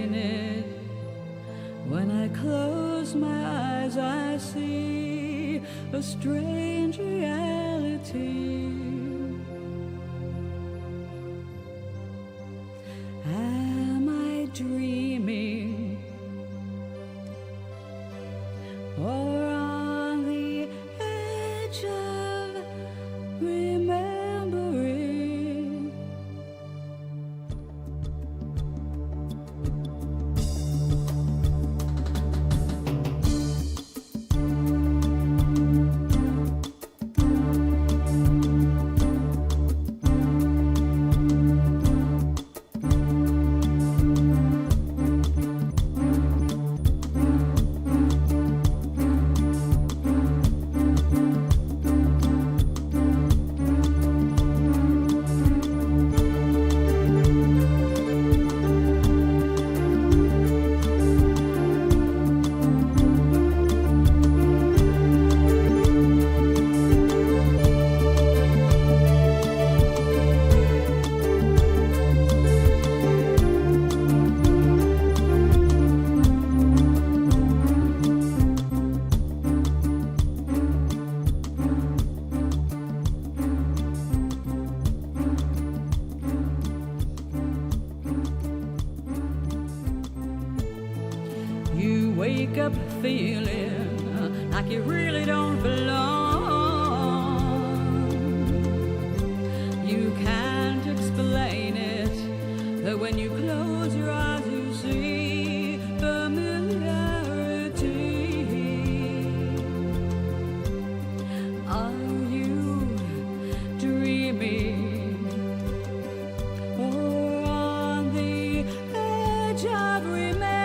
explain it. When I close my eyes, I see a strange reality. Am I dreaming, or on the edge of remembering? You wake up feeling like you really don't belong. You can't explain it, but when you close your eyes you see familiarity. Are you dreaming, or on the edge of remembering?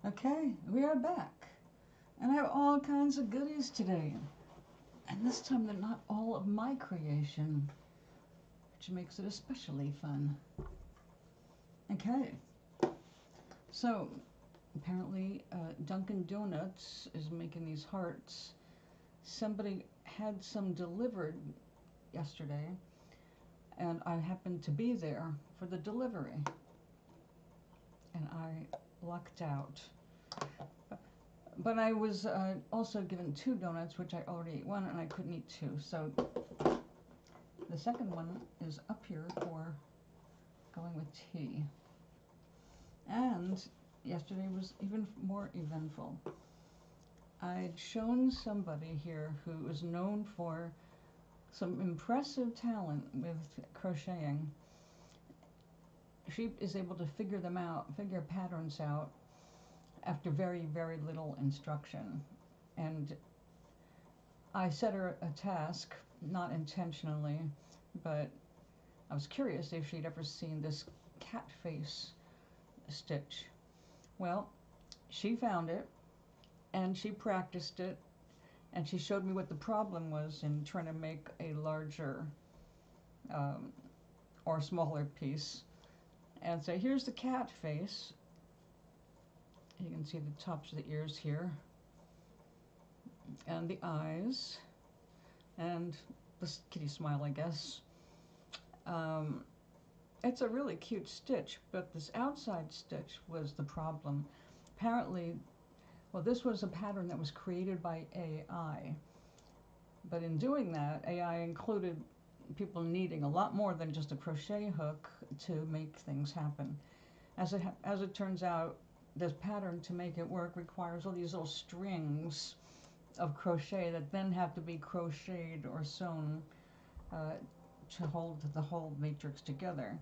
Okay, we are back, and I have all kinds of goodies today, and this time they're not all of my creation, which makes it especially fun. Okay, so apparently Dunkin' Donuts is making these hearts. Somebody had some delivered yesterday, and I happened to be there for the delivery, and I lucked out. But I was also given 2 donuts, which I already ate 1, and I couldn't eat 2. So the second one is up here for going with tea. And yesterday was even more eventful. I'd shown somebody here who is known for some impressive talent with crocheting. She is able to figure patterns out after very, very little instruction. And I set her a task, not intentionally, but I was curious if she'd ever seen this cat face stitch. Well, she found it, and she practiced it, and she showed me what the problem was in trying to make a larger or smaller piece. And so here's the cat face. You can see the tops of the ears here, and the eyes, and this kitty smile, I guess. It's a really cute stitch, but this outside stitch was the problem. Apparently, well, this was a pattern that was created by AI, but in doing that, AI included people needing a lot more than just a crochet hook to make things happen. As it turns out, this pattern, to make it work, requires all these little strings of crochet that then have to be crocheted or sewn to hold the whole matrix together.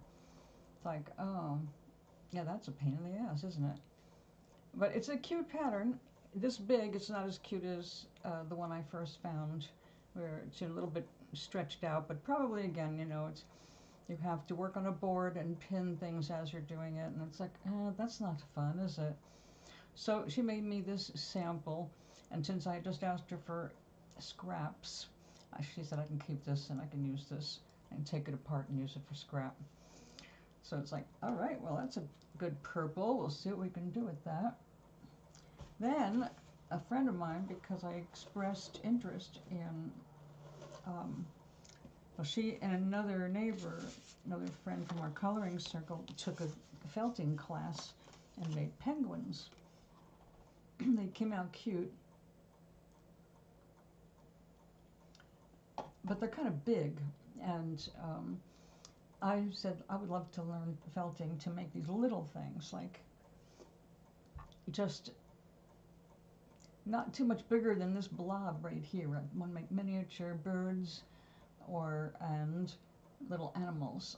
It's like, oh, yeah, that's a pain in the ass, isn't it? But it's a cute pattern. This big, it's not as cute as the one I first found, where it's a little bit stretched out, but probably, again, you know, it's, you have to work on a board and pin things as you're doing it, and it's like, that's not fun, is it? So she made me this sample, and since I just asked her for scraps, she said I can keep this and I can use this and take it apart and use it for scrap. So it's like, all right, well, that's a good purple. We'll see what we can do with that. Then a friend of mine, because I expressed interest in, well, she and another neighbor, another friend from our coloring circle, took a felting class and made penguins. They came out cute, but they're kind of big, and I said I would love to learn felting to make these little things, like just not too much bigger than this blob right here. I want to make miniature birds and little animals,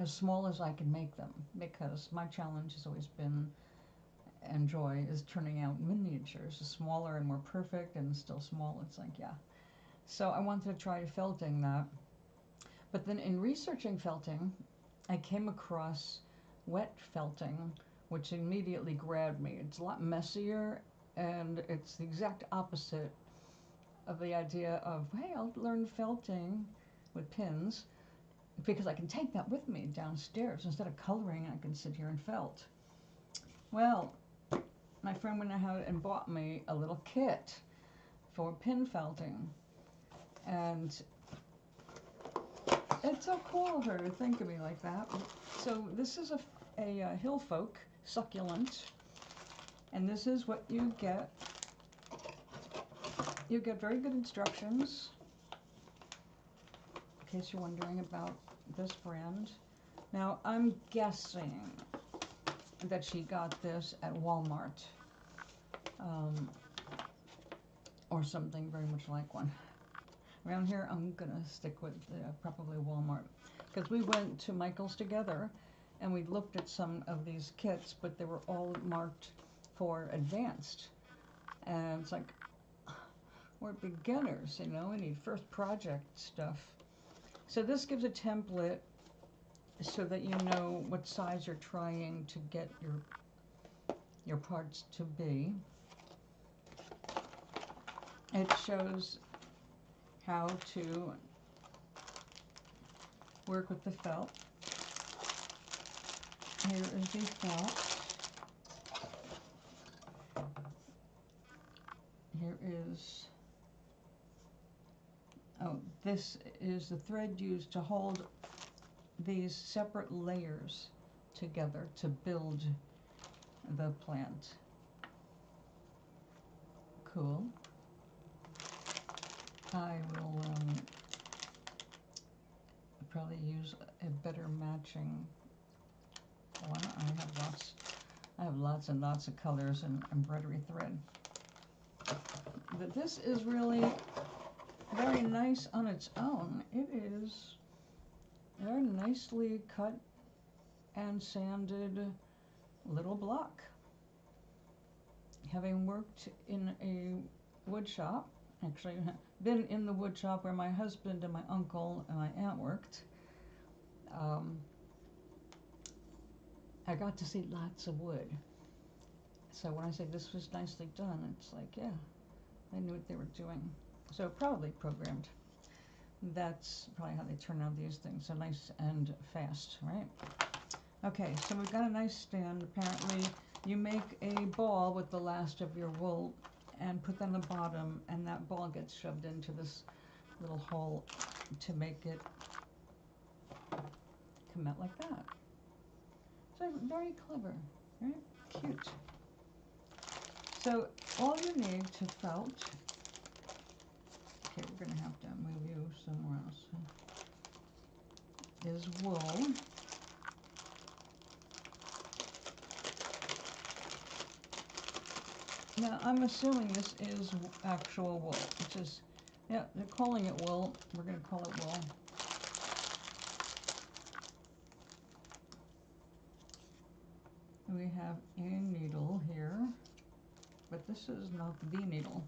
as small as I can make them, because my challenge has always been, and joy, is turning out miniatures, smaller and more perfect, and still small. It's like, yeah. So I wanted to try felting that. But then in researching felting, I came across wet felting, which immediately grabbed me. It's a lot messier, and it's the exact opposite of the idea of, hey, I'll learn felting with pins, because I can take that with me downstairs. Instead of coloring, I can sit here and felt. Well, my friend went ahead and bought me a little kit for pin felting, and it's so cool of her to think of me like that. So this is a hill folk succulent, and this is what you get. You get very good instructions, in case you're wondering about this brand. Now, I'm guessing that she got this at Walmart, or something very much like one. Around here, I'm gonna stick with probably Walmart, because we went to Michael's together and we looked at some of these kits, but they were all marked for advanced, and it's like, we're beginners, you know, we need first project stuff. So this gives a template so that you know what size you're trying to get your parts to be. It shows how to work with the felt. Here is the felt. Here is, oh, this is the thread used to hold these separate layers together to build the plant. Cool. I will probably use a better matching one. I have lots and lots of colors and embroidery thread. But this is really very nice on its own. It is very nicely cut and sanded little block. Having worked in a wood shop, actually been in the wood shop where my husband and my uncle and my aunt worked, I got to see lots of wood. So when I say this was nicely done, it's like, yeah, they knew what they were doing. So probably programmed. That's probably how they turn out these things, so nice and fast, right? Okay, so we've got a nice stand. Apparently you make a ball with the last of your wool and put that on the bottom, and that ball gets shoved into this little hole to make it come out like that. So very clever, very cute. So all you need to felt, okay, we're gonna have to move you somewhere else, is wool. Now I'm assuming this is actual wool, which is, yeah, they're calling it wool, we're gonna call it wool. We have a needle here, but this is not the needle.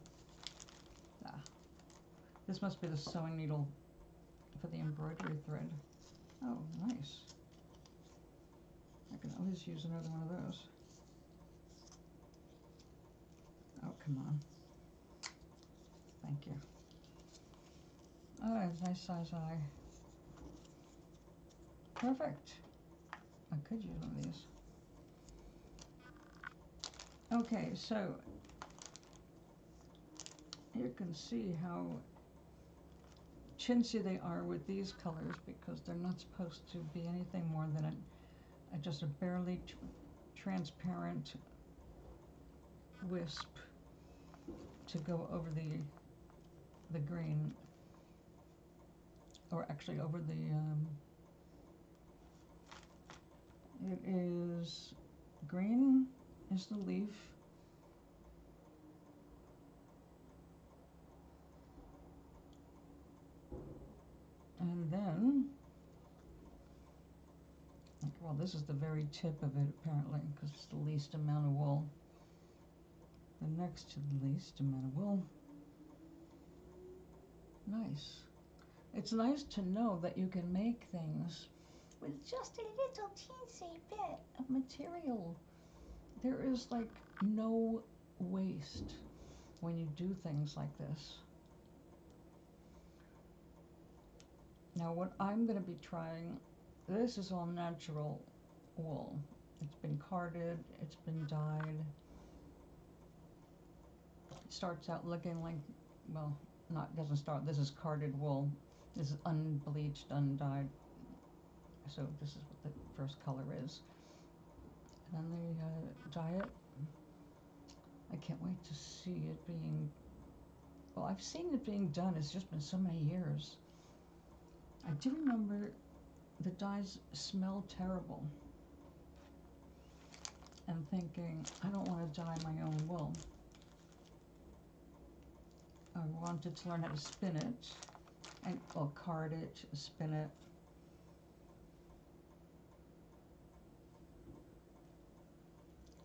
Ah, this must be the sewing needle for the embroidery thread. Oh, nice. I can always use another one of those. Oh, come on. Thank you. Oh, it's nice size eye. Perfect. I could use one of these. Okay, so you can see how chintzy they are with these colors because they're not supposed to be anything more than just a barely transparent wisp to go over the green, or actually over the it is green is the leaf, and then, well, this is the very tip of it apparently because it's the least amount of wool. The next to the least amount of wool. Nice. It's nice to know that you can make things with just a little teensy bit of material. There is like no waste when you do things like this. Now what I'm going to be trying, this is all natural wool. It's been carded, it's been dyed. It starts out looking like, well, doesn't start, this is carded wool. This is unbleached, undyed. So this is what the first color is. And then they dye it. I can't wait to see it being, well, I've seen it being done. It's just been so many years. I do remember the dyes smell terrible. And thinking, I don't want to dye my own wool. I wanted to learn how to spin it, and well, card it, spin it.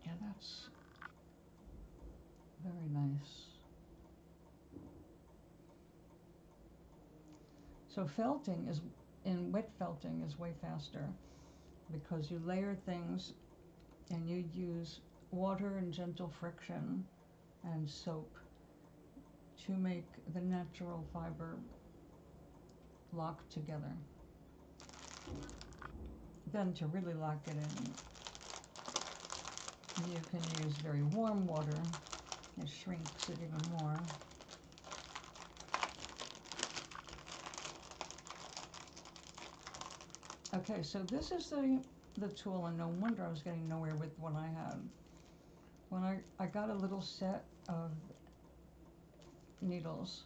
Yeah, that's very nice. So felting is, in wet felting is way faster because you layer things and you use water and gentle friction and soap to make the natural fiber lock together. Then to really lock it in, you can use very warm water. It shrinks it even more. Okay, so this is the tool, and no wonder I was getting nowhere with what I had. When I got a little set of needles,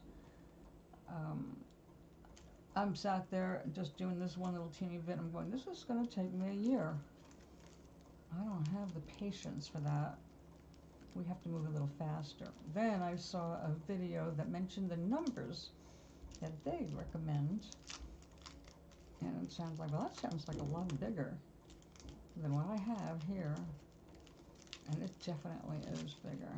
I'm sat there just doing this one little teeny bit. I'm going, this is going to take me a year. I don't have the patience for that. We have to move a little faster. Then I saw a video that mentioned the numbers that they recommend. And it sounds like, well, that sounds like a lot bigger than what I have here. And it definitely is bigger.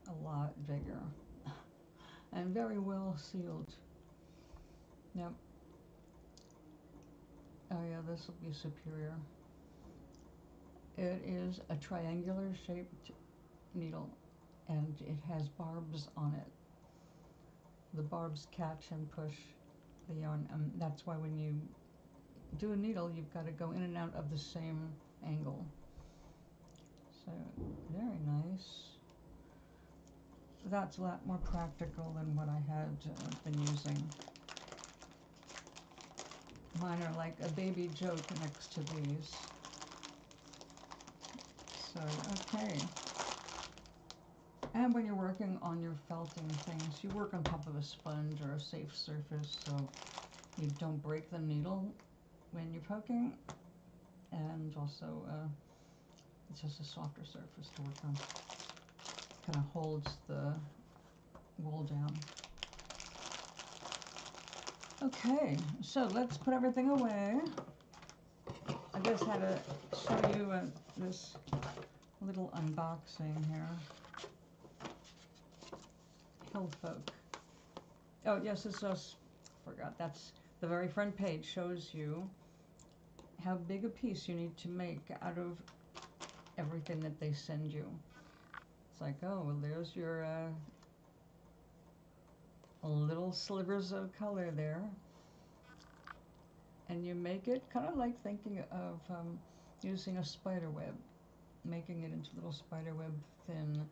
A lot bigger. And very well sealed. Yep. Oh yeah, this will be superior. It is a triangular shaped needle and it has barbs on it. The barbs catch and push the yarn. That's why when you do a needle, you've got to go in and out of the same angle. So very nice. that's a lot more practical than what I had been using. Mine are like a baby joke next to these. So, okay. And when you're working on your felting things, you work on top of a sponge or a safe surface so you don't break the needle when you're poking. And also, it's just a softer surface to work on. Kind of holds the wool down. Okay, so let's put everything away. I just had to show you this little unboxing here. Hillfolk. Oh yes, it's just, forgot, that's the very front page shows you how big a piece you need to make out of everything that they send you. It's like, oh, well, there's your little slivers of color there. And you make it kind of like thinking of using a spider web, making it into little spider web thin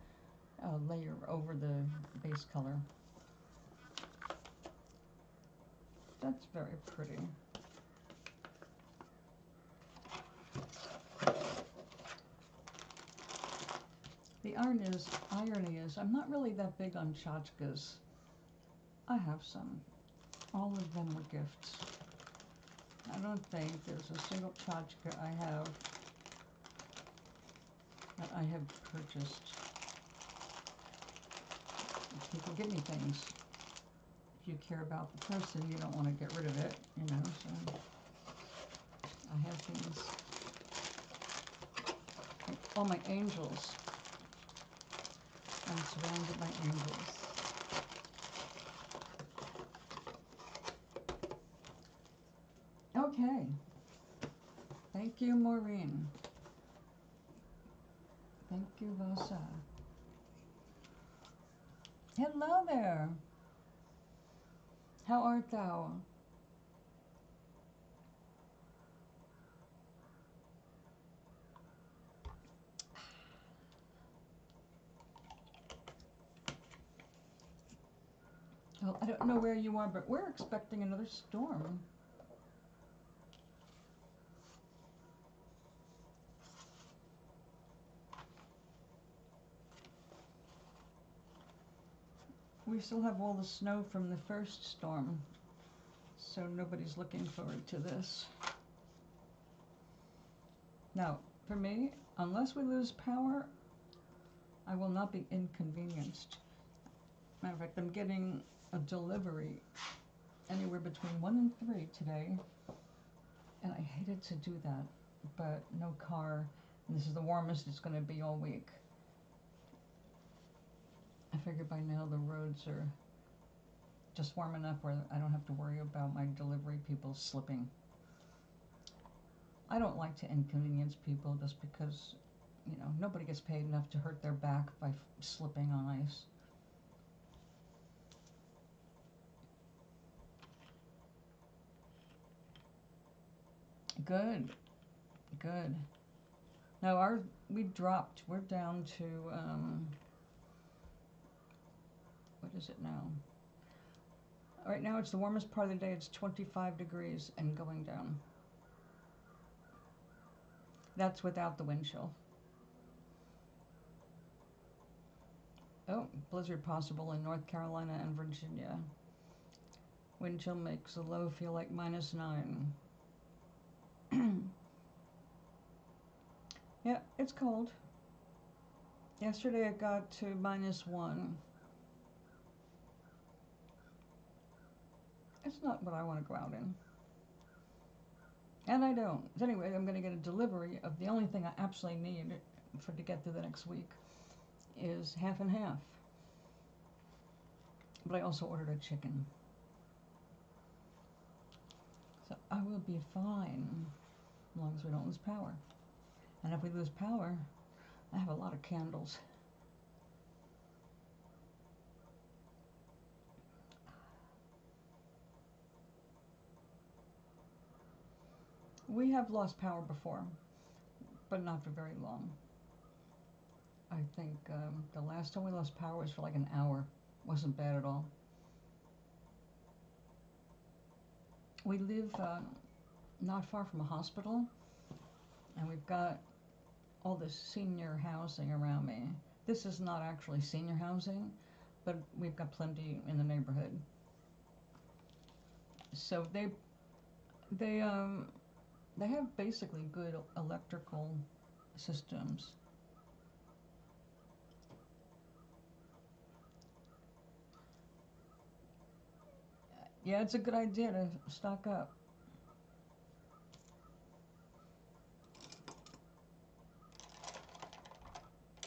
layer over the base color. That's very pretty. The irony is, I'm not really that big on tchotchkes. I have some. All of them were gifts. I don't think there's a single tchotchke I have that I have purchased. People give me things. If you care about the person, you don't want to get rid of it, you know, so I have things. Like all my angels. I'm surrounded by angels. Okay. Thank you, Maureen. Thank you, Vosa. Hello there. How art thou? Well, I don't know where you are, but we're expecting another storm. We still have all the snow from the first storm, so nobody's looking forward to this. Now, for me, unless we lose power, I will not be inconvenienced. Matter of fact, I'm getting a delivery anywhere between 1 and 3 today, and I hated to do that, but no car, and this is the warmest it's going to be all week. I figure by now the roads are just warm enough where I don't have to worry about my delivery people slipping. I don't like to inconvenience people just because, you know, nobody gets paid enough to hurt their back by slipping on ice. Good, good. Now we dropped. We're down to what is it now? Right now it's the warmest part of the day. It's 25 degrees and going down. That's without the wind chill. Oh, blizzard possible in North Carolina and Virginia. Wind chill makes the low feel like -9. Yeah, it's cold. Yesterday it got to -1. It's not what I want to go out in. And I don't. But anyway, I'm going to get a delivery of the only thing I absolutely need to get through the next week is half and half. But I also ordered a chicken. So I will be fine as long as we don't lose power. And if we lose power, I have a lot of candles. We have lost power before, but not for very long. I think the last time we lost power was for like an hour. Wasn't bad at all. We live not far from a hospital, and we've got all this senior housing around me. This is not actually senior housing, but we've got plenty in the neighborhood. So they have basically good electrical systems. Yeah, it's a good idea to stock up.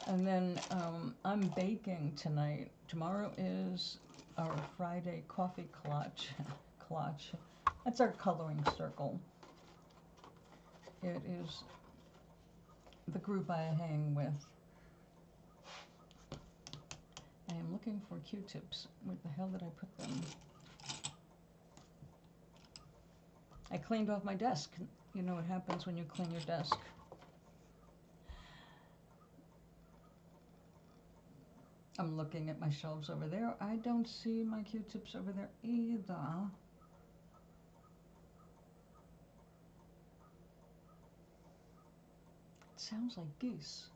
And then I'm baking tonight. Tomorrow is our Friday coffee clutch. Clutch. That's our coloring circle. It is the group I hang with. I am looking for Q-tips. Where the hell did I put them? I cleaned off my desk. You know what happens when you clean your desk. I'm looking at my shelves over there. I don't see my Q-tips over there either. It sounds like geese.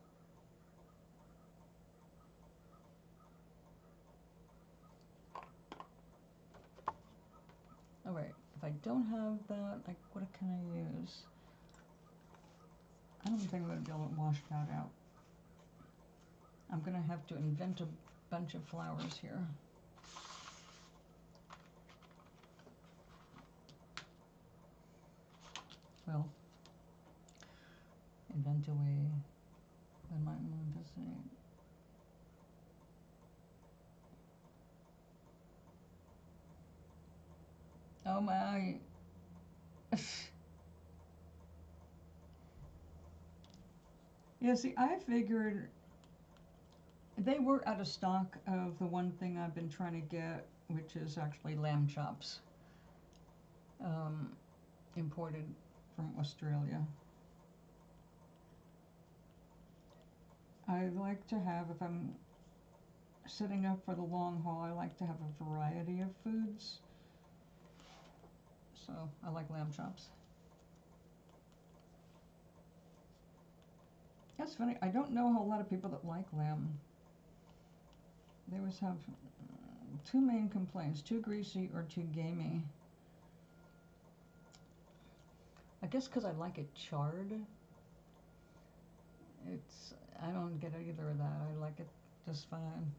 All right, if I don't have that, what can I use? I don't think I'm going to be able to wash that out. I'm going to have to invent a bunch of flowers here. Well, invent a way when my moon visiting. Oh my. Yeah, see, I figured they were out of stock of the one thing I've been trying to get, which is actually lamb chops, imported from Australia. I like to have, if I'm setting up for the long haul, I like to have a variety of foods. So I like lamb chops. That's funny. I don't know a whole lot of people that like lamb. They always have two main complaints: too greasy or too gamey. I guess because I like it charred. I don't get either of that. I like it just fine.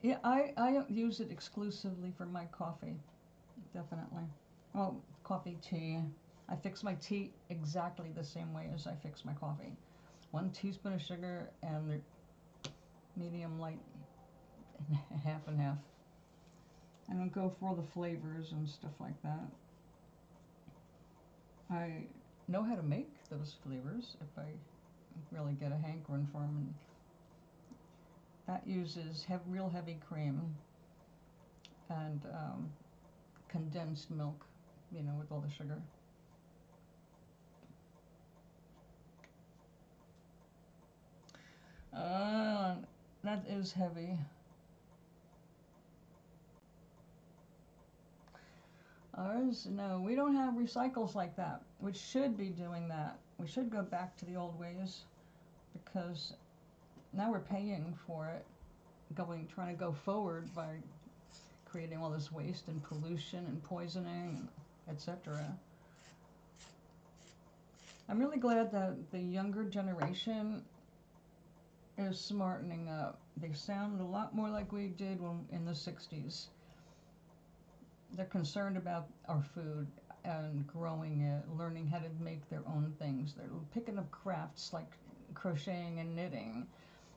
Yeah, I use it exclusively for my coffee, definitely. Well, coffee, tea. I fix my tea exactly the same way as I fix my coffee. 1 teaspoon of sugar and the medium light, half and half. I don't go for all the flavors and stuff like that. I know how to make those flavors if I really get a hankering for them. And that uses real heavy cream and condensed milk, with all the sugar. That is heavy. Ours, no, we don't have recycles like that. We should be doing that. We should go back to the old ways, because now we're paying for it, trying to go forward by creating all this waste and pollution and poisoning, etc. I'm really glad that the younger generation is smartening up. They sound a lot more like we did in the 60s. They're concerned about our food and growing it, learning how to make their own things. They're picking up crafts like crocheting and knitting.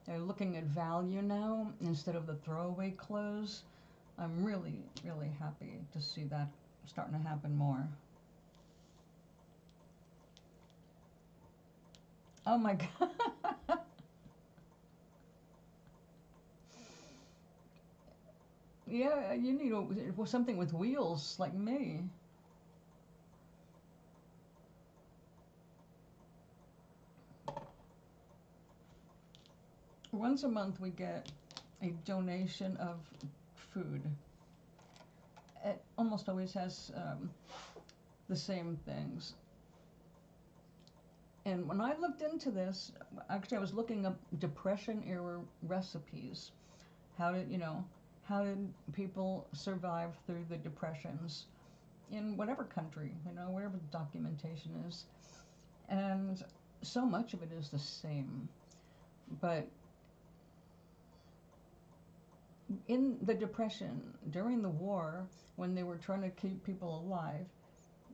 They're looking at value now instead of the throwaway clothes. I'm really, really happy to see that starting to happen more. Oh my God. Yeah, you need something with wheels like me. once a month we get a donation of food. It almost always has the same things. And when I looked into this, actually I was looking up Depression era recipes. How did people survive through the depressions in whatever country, wherever the documentation is. And so much of it is the same. But in the Depression, during the war, when they were trying to keep people alive,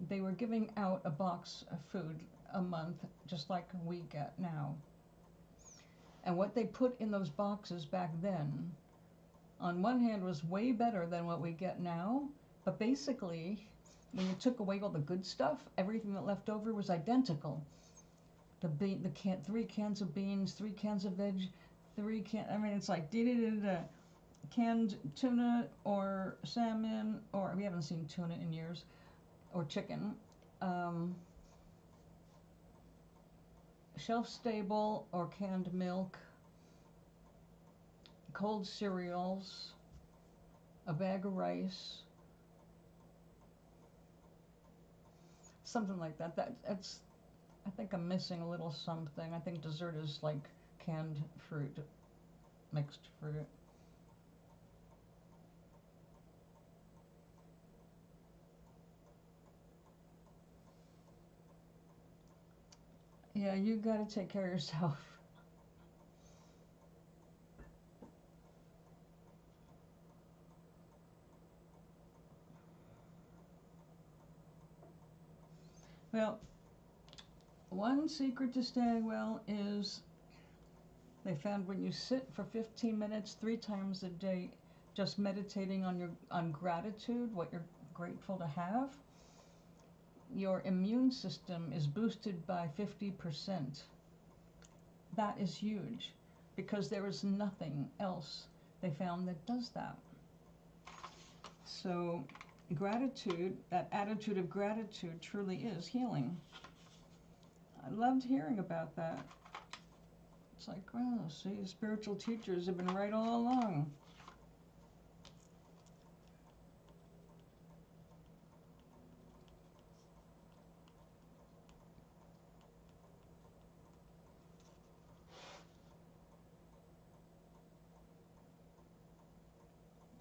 they were giving out a box of food a month, just like we get now. And what they put in those boxes back then, on one hand, was way better than what we get now, but basically, when you took away all the good stuff, everything that left over was identical. 3 cans of beans, 3 cans of veg, it's like canned tuna or salmon, or we haven't seen tuna in years, or chicken, shelf-stable or canned milk, cold cereals, a bag of rice, something like that. That's I think I'm missing a little something. I think dessert is like canned fruit, mixed fruit. Yeah, you gotta take care of yourself. Well, one secret to staying well is they found when you sit for 15 minutes 3 times a day just meditating on gratitude, what you're grateful to have, your immune system is boosted by 50%. That is huge because there is nothing else they found that does that. So gratitude, that attitude of gratitude, truly is healing. I loved hearing about that. It's like, well, see, spiritual teachers have been right all along.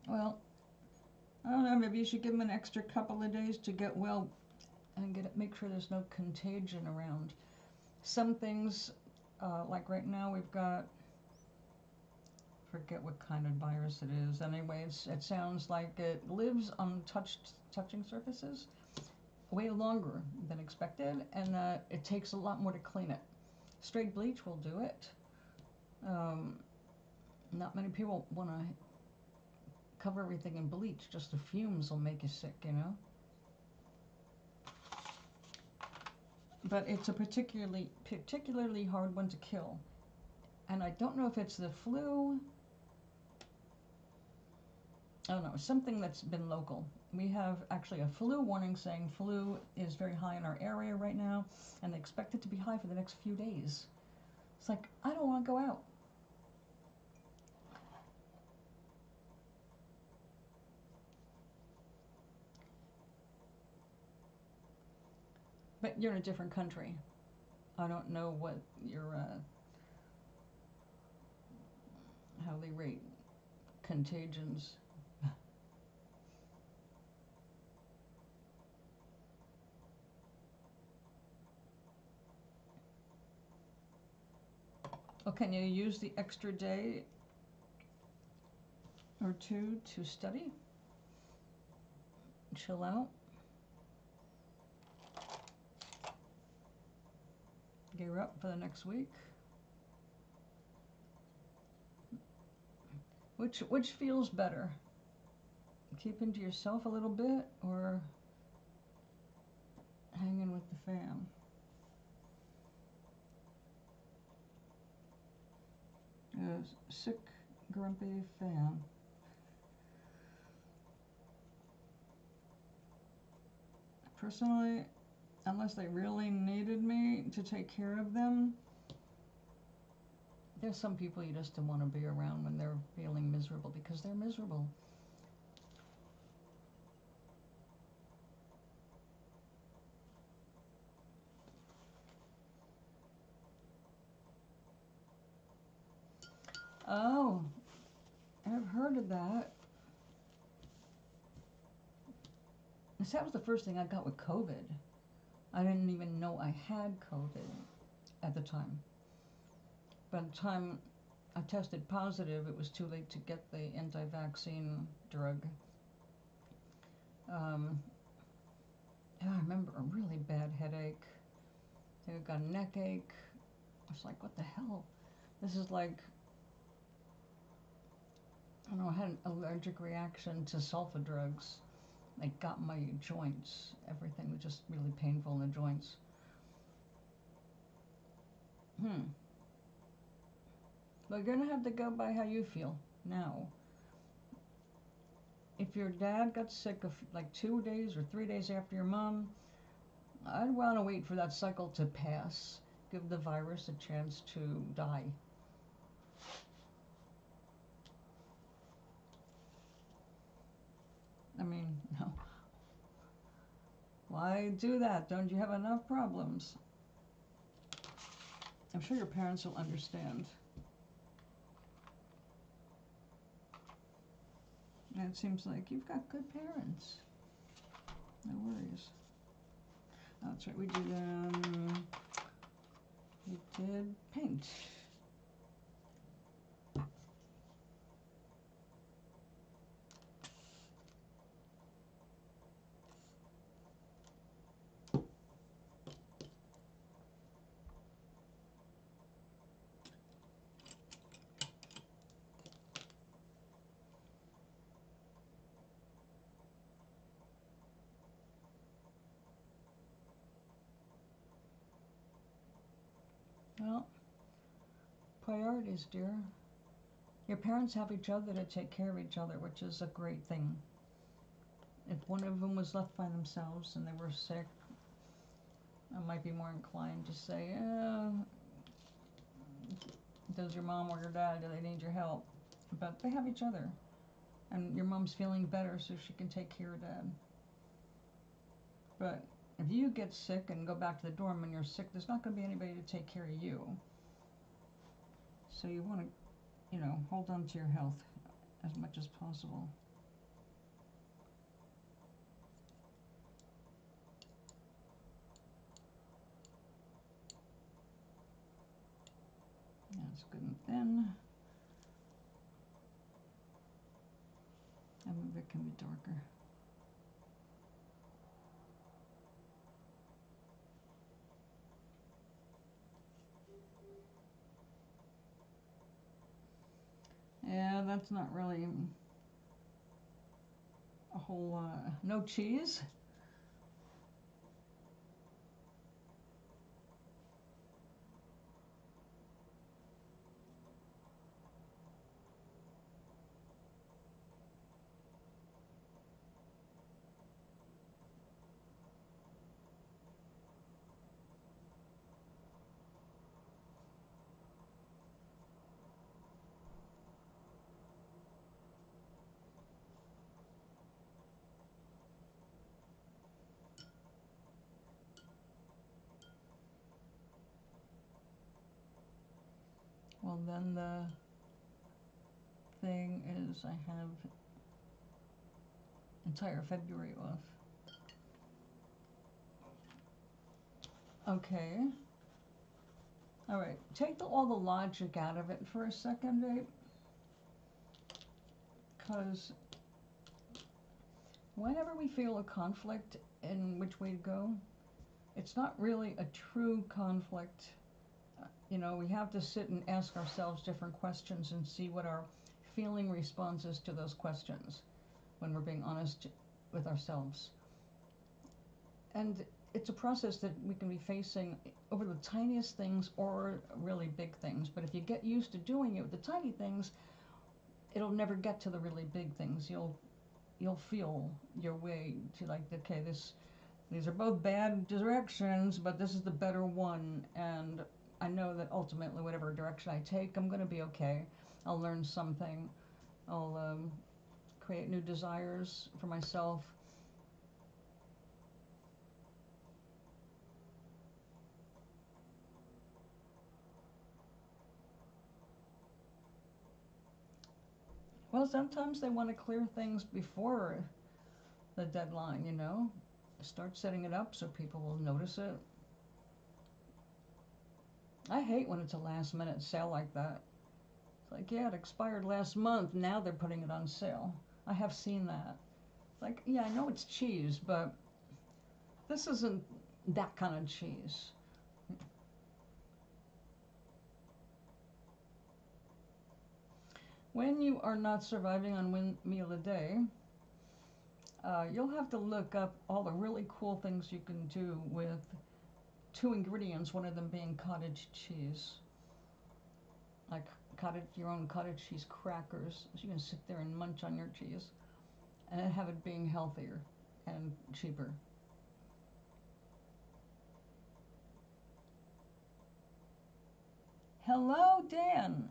Well, I don't know, maybe you should give them an extra couple of days to get well and make sure there's no contagion around. Some things, like right now we've got, forget what kind of virus it is. Anyway, it sounds like it lives on touching surfaces way longer than expected, and it takes a lot more to clean it. Straight bleach will do it. Not many people want to cover everything in bleach. Just the fumes will make you sick, But it's a particularly hard one to kill. And I don't know if it's the flu. I don't know, something that's been local. We have actually a flu warning saying flu is very high in our area right now, and they expect it to be high for the next few days. It's like, I don't want to go out. But you're in a different country. I don't know what your, how they rate contagions. Well, can you use the extra day or 2 to study? Chill out. Gear up for the next week. Which feels better? Keeping to yourself a little bit or hanging with the fam? A sick, grumpy fam. Personally, unless they really needed me to take care of them, There's some people you just don't want to be around when they're feeling miserable because they're miserable. Oh, I've heard of that. That was the first thing I got with COVID. I didn't even know I had COVID at the time. By the time I tested positive, it was too late to get the anti-vaccine drug. Yeah, I remember a really bad headache. I got a neck ache. I was like, what the hell? This is like, I don't know, I had an allergic reaction to sulfa drugs. They got my joints. Everything was just really painful in the joints. But you're gonna have to go by how you feel now. If your dad got sick like 2 days or 3 days after your mom, I'd want to wait for that cycle to pass. Give the virus a chance to die. I mean, no. Why do that? Don't you have enough problems? I'm sure your parents will understand. And it seems like you've got good parents. No worries. Oh, that's right. We did paint. Well, priorities, dear. Your parents have each other to take care of each other, which is a great thing. If one of them was left by themselves and they were sick, I might be more inclined to say, does your mom or your dad, do they need your help? But they have each other. And your mom's feeling better so she can take care of dad. But if you get sick and go back to the dorm and you're sick, there's not going to be anybody to take care of you. So you want to, hold on to your health as much as possible. That's good and thin. And maybe it can be darker. Yeah, that's not really a whole no cheese. Well, then the thing is I have entire February off. Okay. All right. Take all the logic out of it for a second, babe. Because whenever we feel a conflict in which way to go, it's not really a true conflict. We have to sit and ask ourselves different questions and see what our feeling responses to those questions when we're being honest with ourselves. And it's a process that we can be facing over the tiniest things or really big things. But if you get used to doing it with the tiny things, it'll never get to the really big things. You'll feel your way to like, okay, these are both bad directions, but this is the better one, and I know that ultimately, whatever direction I take, I'm going to be okay. I'll learn something. I'll create new desires for myself. Well, sometimes they want to clear things before the deadline, you know? Start setting it up so people will notice it. I hate when it's a last minute sale like that. It's like, yeah, it expired last month. Now they're putting it on sale. I have seen that. Like, yeah, I know it's cheese, but this isn't that kind of cheese. When you are not surviving on one meal a day, you'll have to look up all the really cool things you can do with 2 ingredients, one of them being cottage cheese. Like your own cottage cheese crackers. So you can sit there and munch on your cheese and have it being healthier and cheaper. Hello, Dan.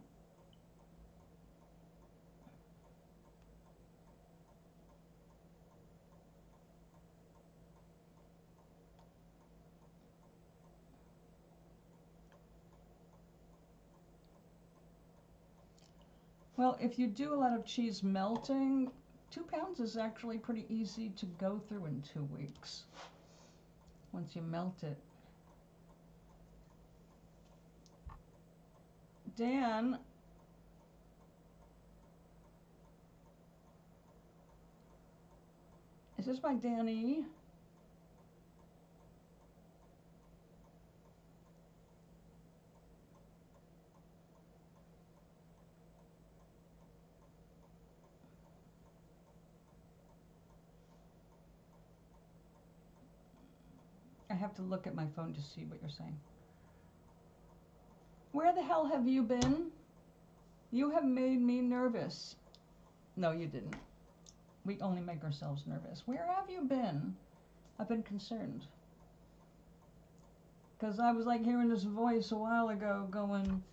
Well, if you do a lot of cheese melting, 2 pounds is actually pretty easy to go through in 2 weeks once you melt it. Dan, is this my Danny? I have to look at my phone to see what you're saying. Where the hell have you been? You have made me nervous. No, you didn't. We only make ourselves nervous. Where have you been? I've been concerned. Because I was like hearing this voice a while ago going,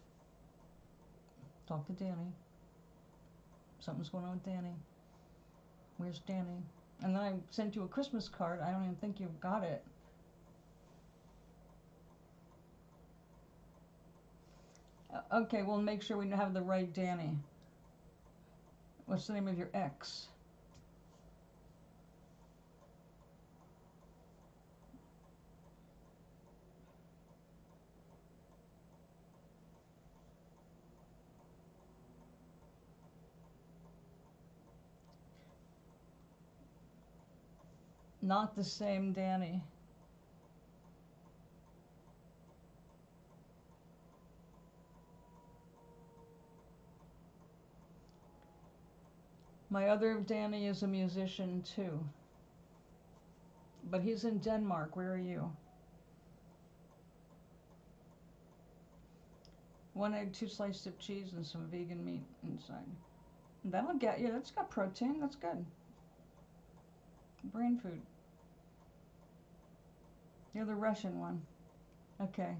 talk to Danny. Something's going on with Danny. Where's Danny? And then I sent you a Christmas card. I don't even think you got it. Okay, we'll make sure we have the right Danny. What's the name of your ex? Not the same Danny. My other Danny is a musician too. But he's in Denmark. Where are you? 1 egg, 2 slices of cheese, and some vegan meat inside. That'll get you. That's got protein. That's good. Brain food. You're the Russian one. Okay.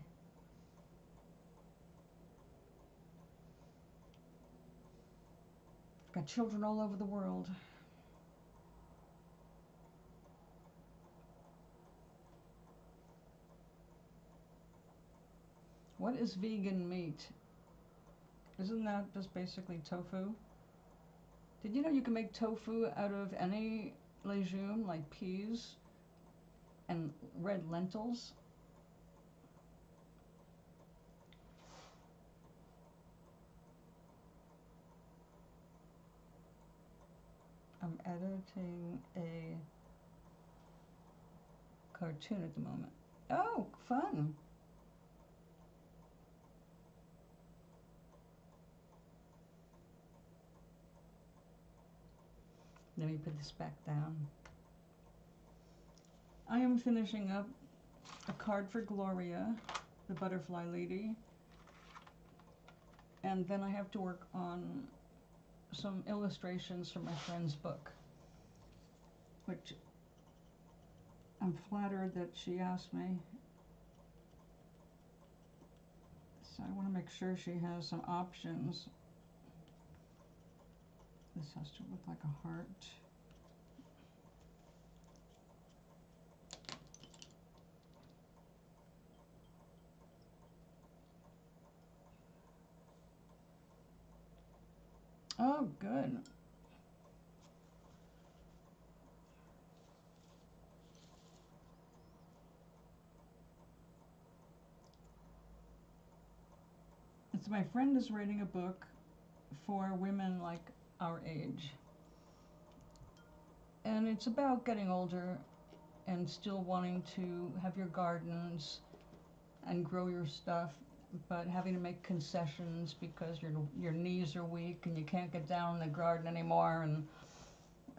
Got children all over the world. What is vegan meat? Isn't that just basically tofu? Did you know you can make tofu out of any legume like peas and red lentils? I'm editing a cartoon at the moment. Oh, fun. Let me put this back down. I am finishing up a card for Gloria, the butterfly lady. And then I have to work on some illustrations for my friend's book, which I'm flattered that she asked me. So I want to make sure she has some options. This has to look like a heart. Oh, good. So my friend is writing a book for women like our age. And it's about getting older and still wanting to have your gardens and grow your stuff, but having to make concessions because your knees are weak and you can't get down in the garden anymore. And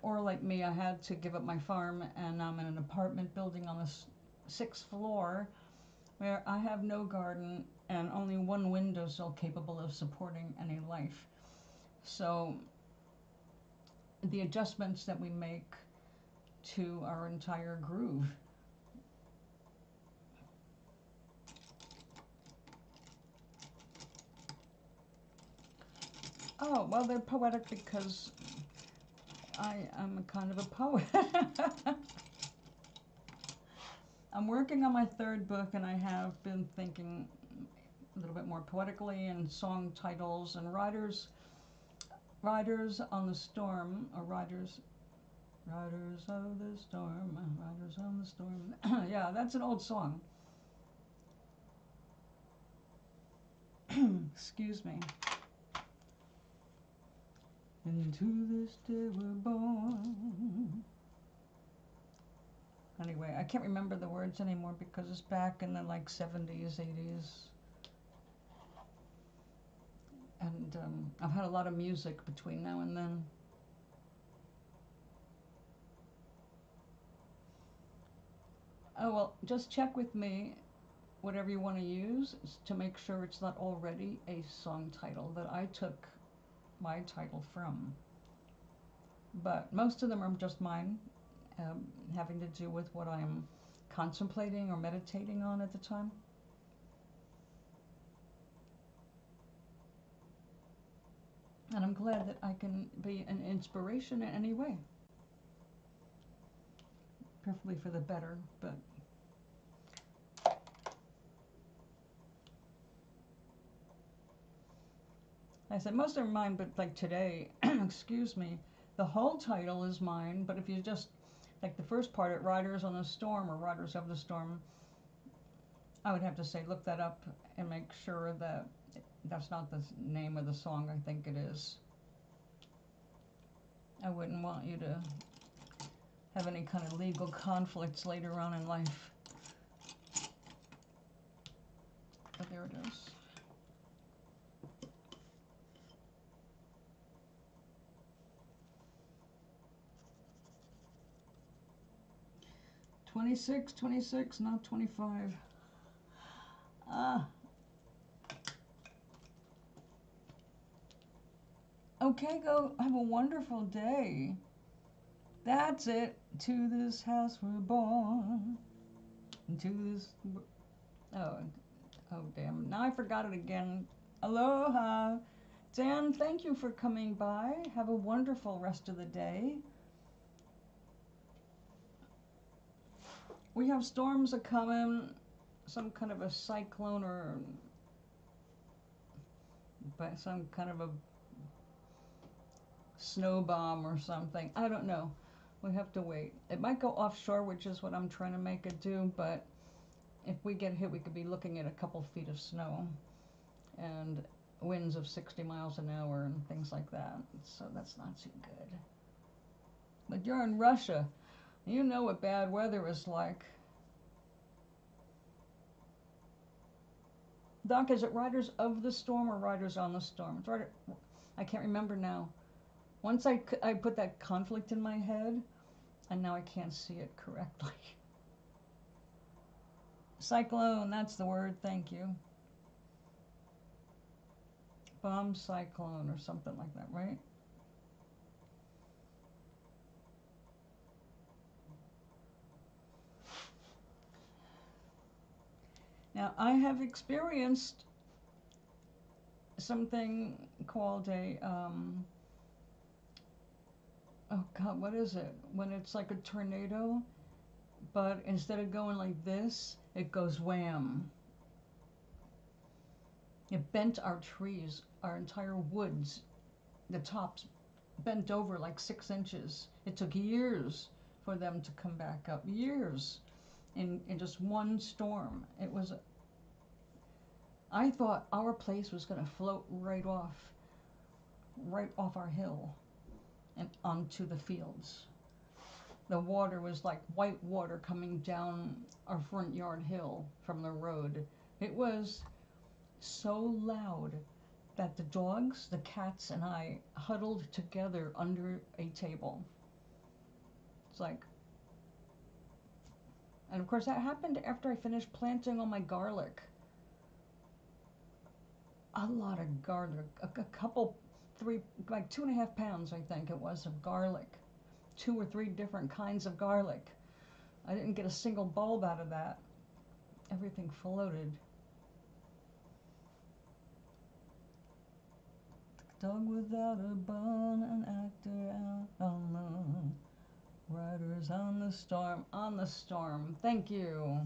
or like me, I had to give up my farm, and I'm in an apartment building on the 6th floor where I have no garden and only one windowsill capable of supporting any life. So the adjustments that we make to our entire groove. Oh, well, they're poetic because I am a kind of a poet. I'm working on my 3rd book, and I have been thinking a little bit more poetically, and song titles and riders on the storm, or riders of the storm, riders on the storm. Yeah, that's an old song. Excuse me. Into this day we're born. Anyway, I can't remember the words anymore because it's back in the like 70s, 80s. And I've had a lot of music between now and then. Oh, well, just check with me whatever you want to use to make sure it's not already a song title that I took my title from. But most of them are just mine, having to do with what I'm contemplating or meditating on at the time. And I'm glad that I can be an inspiration in any way. Preferably for the better, but I said most are mine, but like today, excuse me, the whole title is mine, but if you just, like the first part, Riders on the Storm or Riders of the Storm, I would have to say look that up and make sure that that's not the name of the song I think it is. I wouldn't want you to have any kind of legal conflicts later on in life. But there it is. $26, not 25. Ah. Okay, go have a wonderful day. That's it. To this house we're born. To this. Oh, damn. Now I forgot it again. Aloha. Dan, thank you for coming by. Have a wonderful rest of the day. We have storms a coming, some kind of a cyclone or some kind of a snow bomb or something. I don't know. We have to wait. It might go offshore, which is what I'm trying to make it do, but if we get hit, we could be looking at a couple feet of snow and winds of 60 miles an hour and things like that. So that's not too good. But you're in Russia. You know what bad weather is like. Doc, is it Riders of the Storm or Riders on the Storm? It's right. I can't remember now. Once I put that conflict in my head, and now I can't see it correctly. Cyclone, that's the word, thank you. Bomb cyclone or something like that, right? Now, I have experienced something called a, oh God, what is it? When it's like a tornado, but instead of going like this, it goes wham. It bent our trees, our entire woods, the tops bent over like 6 inches. It took years for them to come back up, years, in just one storm. It was, I thought our place was going to float right off our hill and onto the fields. The water was like white water coming down our front yard hill from the road. It was so loud that the dogs, the cats, and I huddled together under a table. It's like, and of course that happened after I finished planting all my garlic. A lot of garlic, a couple, three, like 2.5 pounds, I think it was, of garlic. 2 or 3 different kinds of garlic. I didn't get a single bulb out of that. Everything floated. Dog without a bone, an actor out on the riders on the storm, on the storm. Thank you.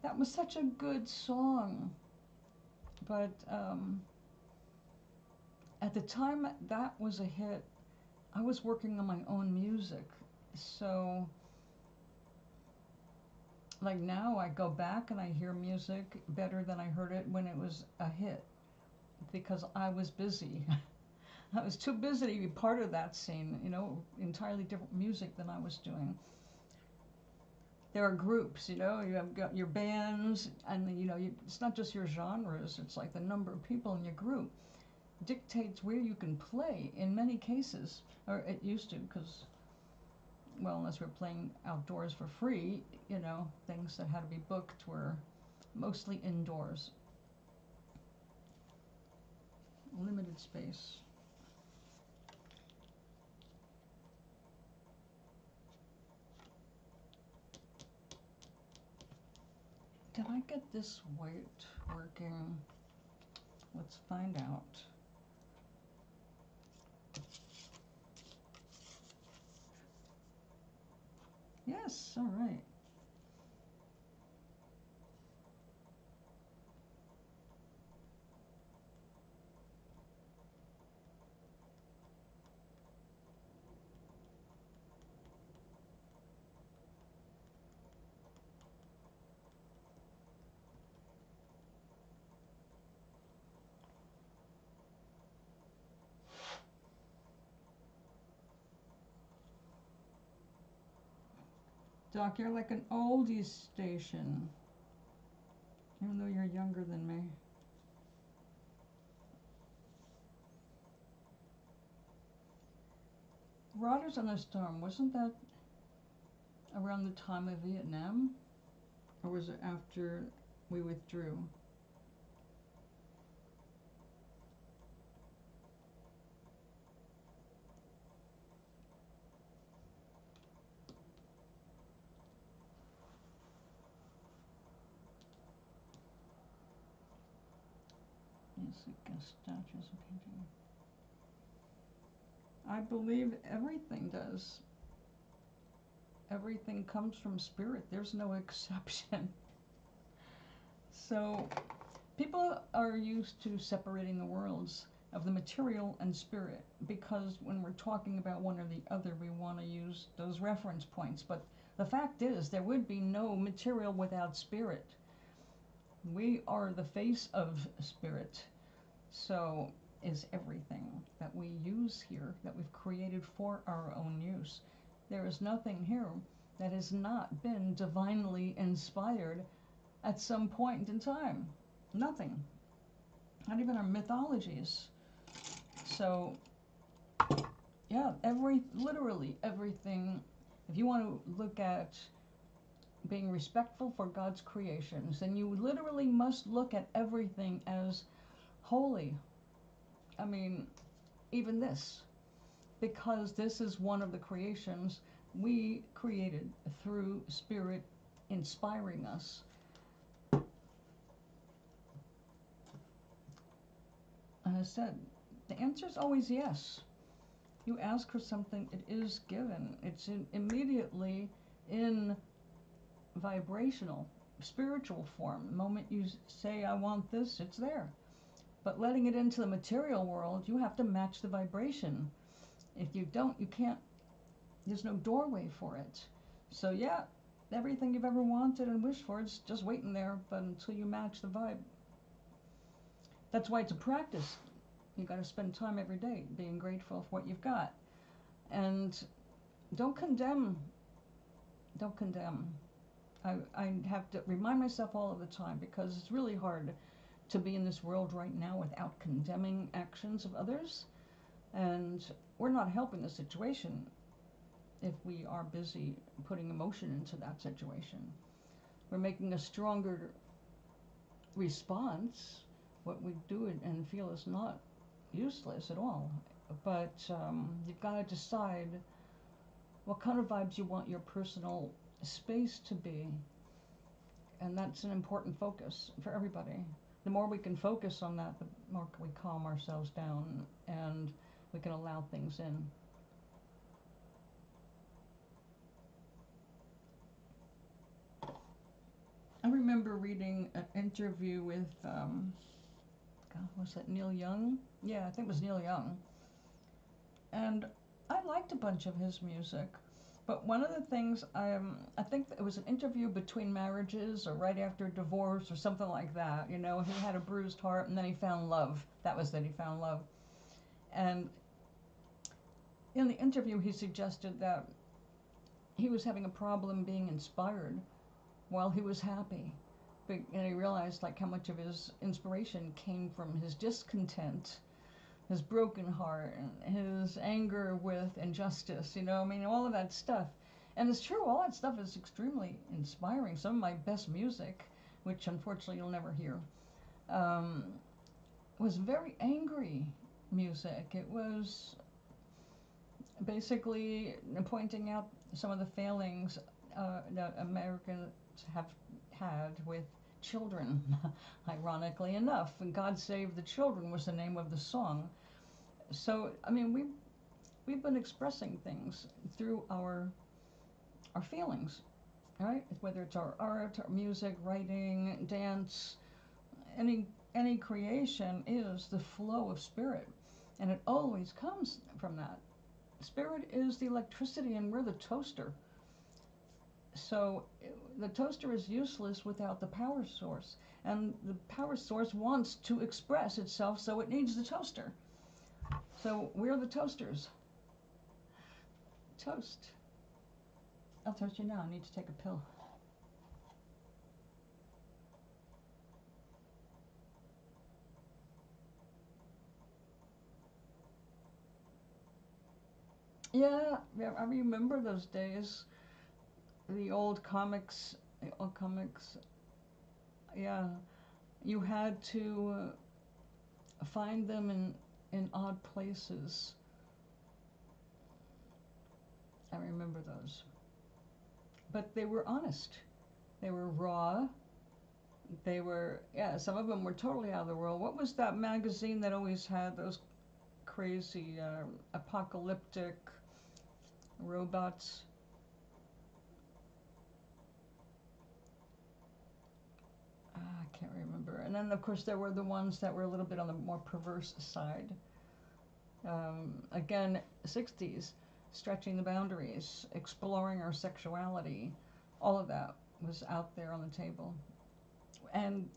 That was such a good song. But at the time that was a hit, I was working on my own music. So, like now I go back and I hear music better than I heard it when it was a hit, because I was busy. I was too busy to be part of that scene, you know, entirely different music than I was doing. There are groups, you know, you have got your bands, and you know, it's not just your genres, it's like the number of people in your group dictates where you can play in many cases, or it used to, because, well, unless we were playing outdoors for free, you know, things that had to be booked were mostly indoors. Limited space. Did I get this white working? Let's find out. Yes, all right. Doc, you're like an oldies station, even though you're younger than me. Riders on the Storm, wasn't that around the time of Vietnam? Or was it after we withdrew? Music and statues and painting. I believe everything does. Everything comes from spirit. There's no exception. So people are used to separating the worlds of the material and spirit, because when we're talking about one or the other, we want to use those reference points. But the fact is, there would be no material without spirit. We are the face of spirit. So is everything that we use here, that we've created for our own use. There is nothing here that has not been divinely inspired at some point in time. Nothing. Not even our mythologies. So, yeah, literally everything. If you want to look at being respectful for God's creations, then you literally must look at everything as holy. I mean, even this, because this is one of the creations we created through spirit inspiring us. And I said, the answer is always yes. You ask for something, it is given. It's immediately in vibrational, spiritual form. The moment you say, I want this, it's there. But letting it into the material world, you have to match the vibration. If you don't, you can't, there's no doorway for it. So yeah, everything you've ever wanted and wished for is just waiting there, but until you match the vibe. That's why it's a practice. You got to spend time every day being grateful for what you've got. And don't condemn. Don't condemn. I have to remind myself all of the time, because it's really hard to be in this world right now without condemning actions of others. And we're not helping the situation if we are busy putting emotion into that situation. We're making a stronger response. What we do and feel is not useless at all. But you've got to decide what kind of vibes you want your personal space to be. And that's an important focus for everybody. The more we can focus on that, the more we calm ourselves down and we can allow things in. I remember reading an interview with, God, was that Neil Young? Yeah, I think it was Neil Young. And I liked a bunch of his music. But one of the things, I think it was an interview between marriages or right after divorce or something like that. You know, he had a bruised heart and then he found love. That was that he found love. And in the interview, he suggested that he was having a problem being inspired while he was happy. And he realized like how much of his inspiration came from his discontent, his broken heart, and his anger with injustice, you know, I mean, all of that stuff. And it's true, all that stuff is extremely inspiring. Some of my best music, which unfortunately you'll never hear, was very angry music. It was basically pointing out some of the failings that Americans have had with children, ironically enough. And God Save the Children was the name of the song. So, I mean, we've been expressing things through our feelings, right? Whether it's our art, our music, writing, dance, any creation is the flow of spirit, and it always comes from that. Spirit is the electricity, and we're the toaster. So the toaster is useless without the power source, and the power source wants to express itself, so it needs the toaster. So we're the toasters. Toast. I'll toast you now. I need to take a pill. Yeah, I remember those days. The old comics. Yeah, you had to find them in odd places. I remember those. But they were honest. They were raw. They were, yeah, some of them were totally out of the world. What was that magazine that always had those crazy apocalyptic robots? I can't remember. And then, of course, there were the ones that were a little bit on the more perverse side. Again, 60s, stretching the boundaries, exploring our sexuality, all of that was out there on the table. And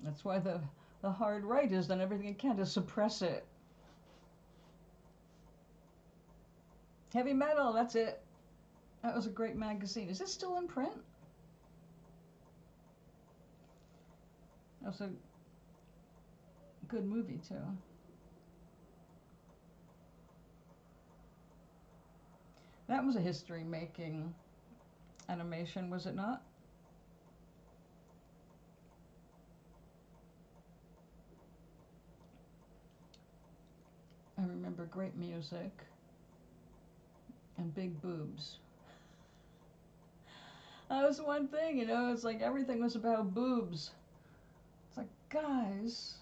that's why the hard right has done everything it can to suppress it. Heavy Metal, that's it. That was a great magazine. Is it still in print? That was a good movie, too. That was a history-making animation, was it not? I remember great music. and big boobs. That was one thing, you know, it's like everything was about boobs. It's like, guys,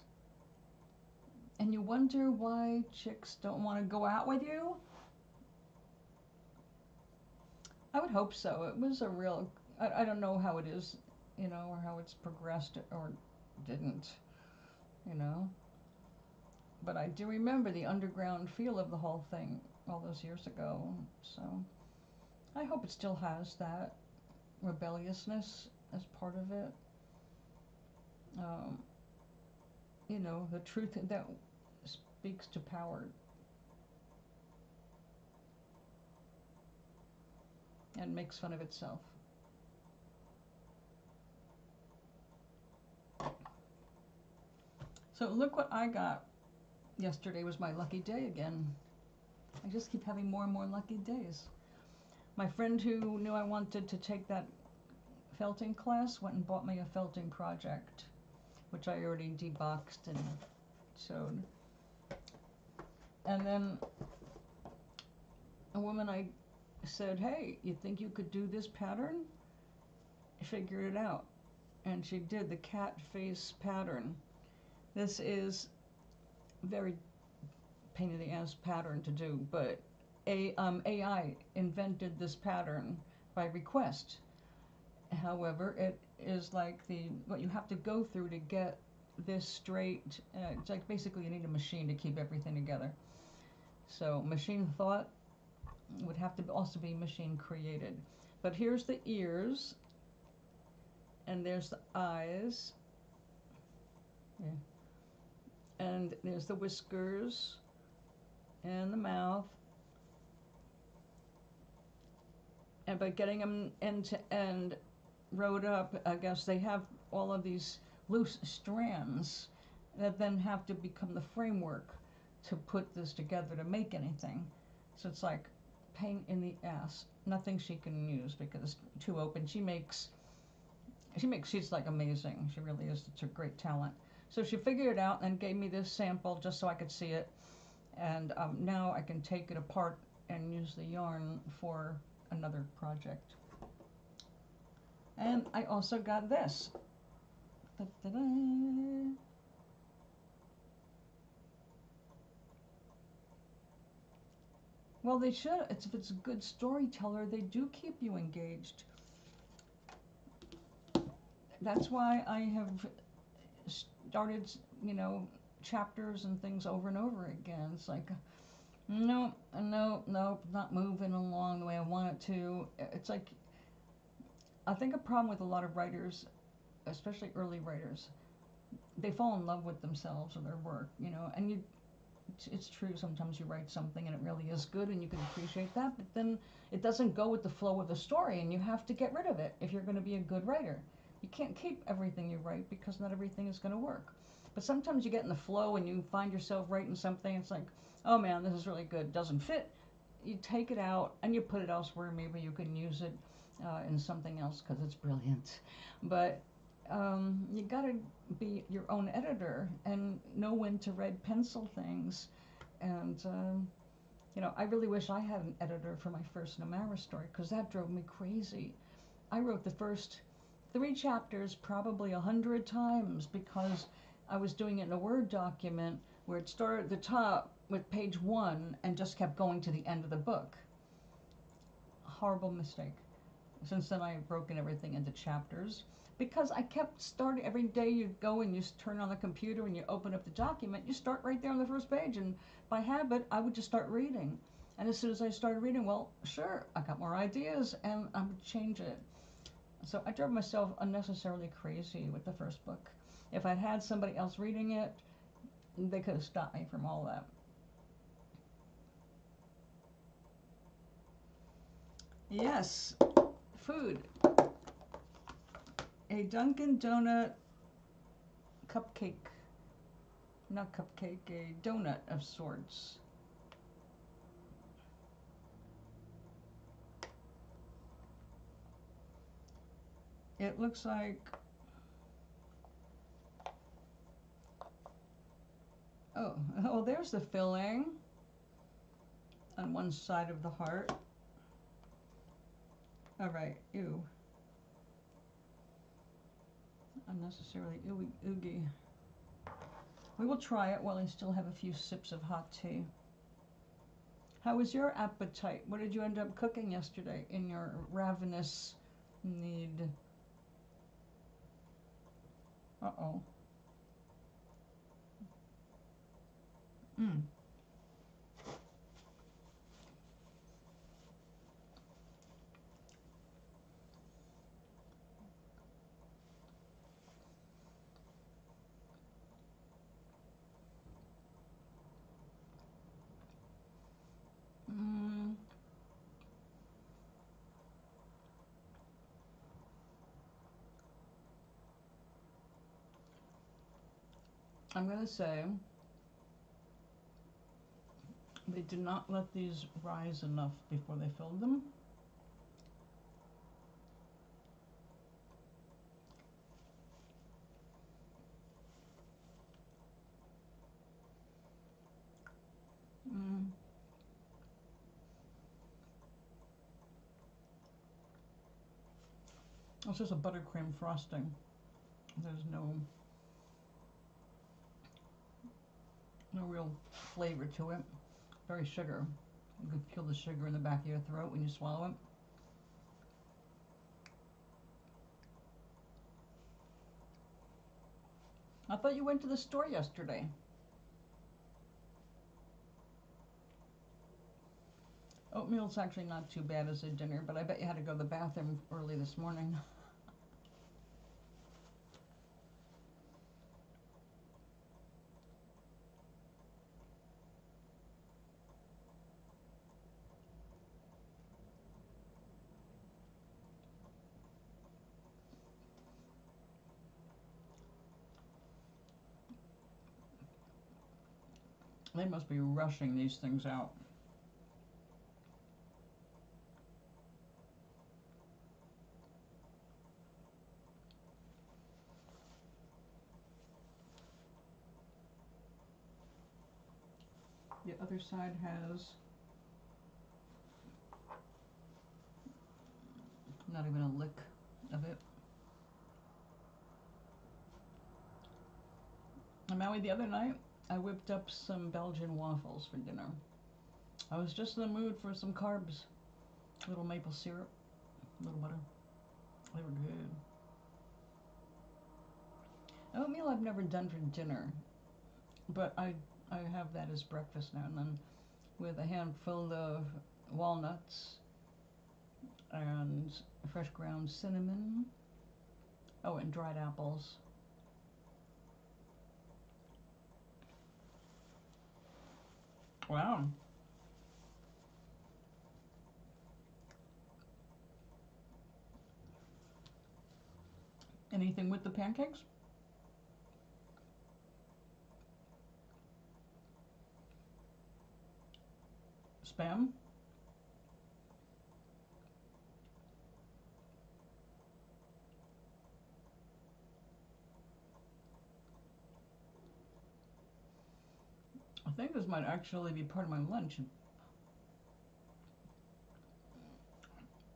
and you wonder why chicks don't want to go out with you? I would hope so. It was a real, I don't know how it is, you know, or how it's progressed or didn't, you know. But I do remember the underground feel of the whole thing all those years ago. So I hope it still has that rebelliousness as part of it. You know, the truth that speaks to power. And makes fun of itself. So look what I got. Yesterday was my lucky day again. I just keep having more and more lucky days. My friend who knew I wanted to take that felting class went and bought me a felting project, which I already deboxed and showed. And then a woman I said, hey, you think you could do this pattern? Figured it out. And she did the cat face pattern. This is very pain in the ass pattern to do, but AI invented this pattern by request. However, it is like what you have to go through to get this straight. It's like basically you need a machine to keep everything together. So machine thought would have to also be machine created. But here's the ears, and there's the eyes, yeah. And there's the whiskers and the mouth. And by getting them end to end rode up, I guess they have all of these loose strands that then have to become the framework to put this together to make anything. So it's like pain in the ass. Nothing she can use because it's too open. She's like amazing. She really is. It's a great talent. So she figured it out and gave me this sample just so I could see it. And now I can take it apart and use the yarn for another project. And I also got this. Da-da-da. Well, they should. If it's a good storyteller, they do keep you engaged. That's why I have started, you know, chapters and things over and over again. It's like, nope, not moving along the way I want it to. It's like, I think a problem with a lot of writers, especially early writers, they fall in love with themselves or their work, you know, and it's true, sometimes you write something and it really is good and you can appreciate that, but then it doesn't go with the flow of the story and you have to get rid of it if you're going to be a good writer. You can't keep everything you write because not everything is going to work. But sometimes you get in the flow and you find yourself writing something, it's like, oh man, this is really good, doesn't fit. You take it out and you put it elsewhere. Maybe you can use it in something else because it's brilliant. But you got to be your own editor and know when to red pencil things. And, you know, I really wish I had an editor for my first Namara story because that drove me crazy. I wrote the first 3 chapters probably 100 times because I was doing it in a Word document where it started at the top with page 1 and just kept going to the end of the book. Horrible mistake. Since then I've broken everything into chapters because I kept starting. Every day you go and you turn on the computer and you open up the document, you start right there on the first page, and by habit I would just start reading. And as soon as I started reading, well, sure, I got more ideas and I would change it. So I drove myself unnecessarily crazy with the first book. If I'd had somebody else reading it, they could have stopped me from all that. Yes, food. A Dunkin' Donut cupcake. Not cupcake, a donut of sorts. It looks like, oh, there's the filling on one side of the heart. All right, ew. Unnecessarily oogie. We will try it while I still have a few sips of hot tea. How was your appetite? What did you end up cooking yesterday in your ravenous need? Uh-oh. Mm. Mm. I'm going to say they did not let these rise enough before they filled them. Mm. It's just a buttercream frosting. There's no real flavor to it. Very sugar. You can feel the sugar in the back of your throat when you swallow it. I thought you went to the store yesterday. Oatmeal's actually not too bad as a dinner, but I bet you had to go to the bathroom early this morning. They must be rushing these things out. The other side has not even a lick of it. And Maui, the other night, I whipped up some Belgian waffles for dinner. I was just in the mood for some carbs. A little maple syrup, a little butter. They were good. Oatmeal I've never done for dinner, but I have that as breakfast now and then with a handful of walnuts and fresh ground cinnamon. Oh, and dried apples. Wow. Anything with the pancakes? Spam? I think this might actually be part of my lunch.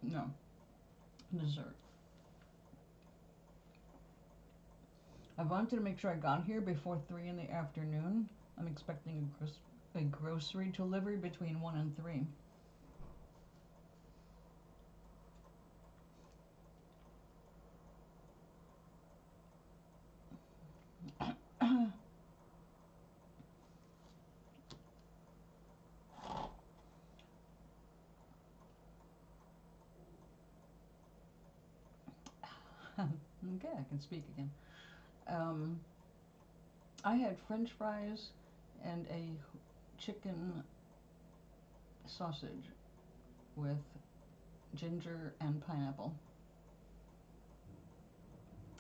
No, dessert. I wanted to make sure I got here before 3 in the afternoon. I'm expecting a grocery delivery between 1 and 3. Okay, I can speak again. I had French fries and a chicken sausage with ginger and pineapple.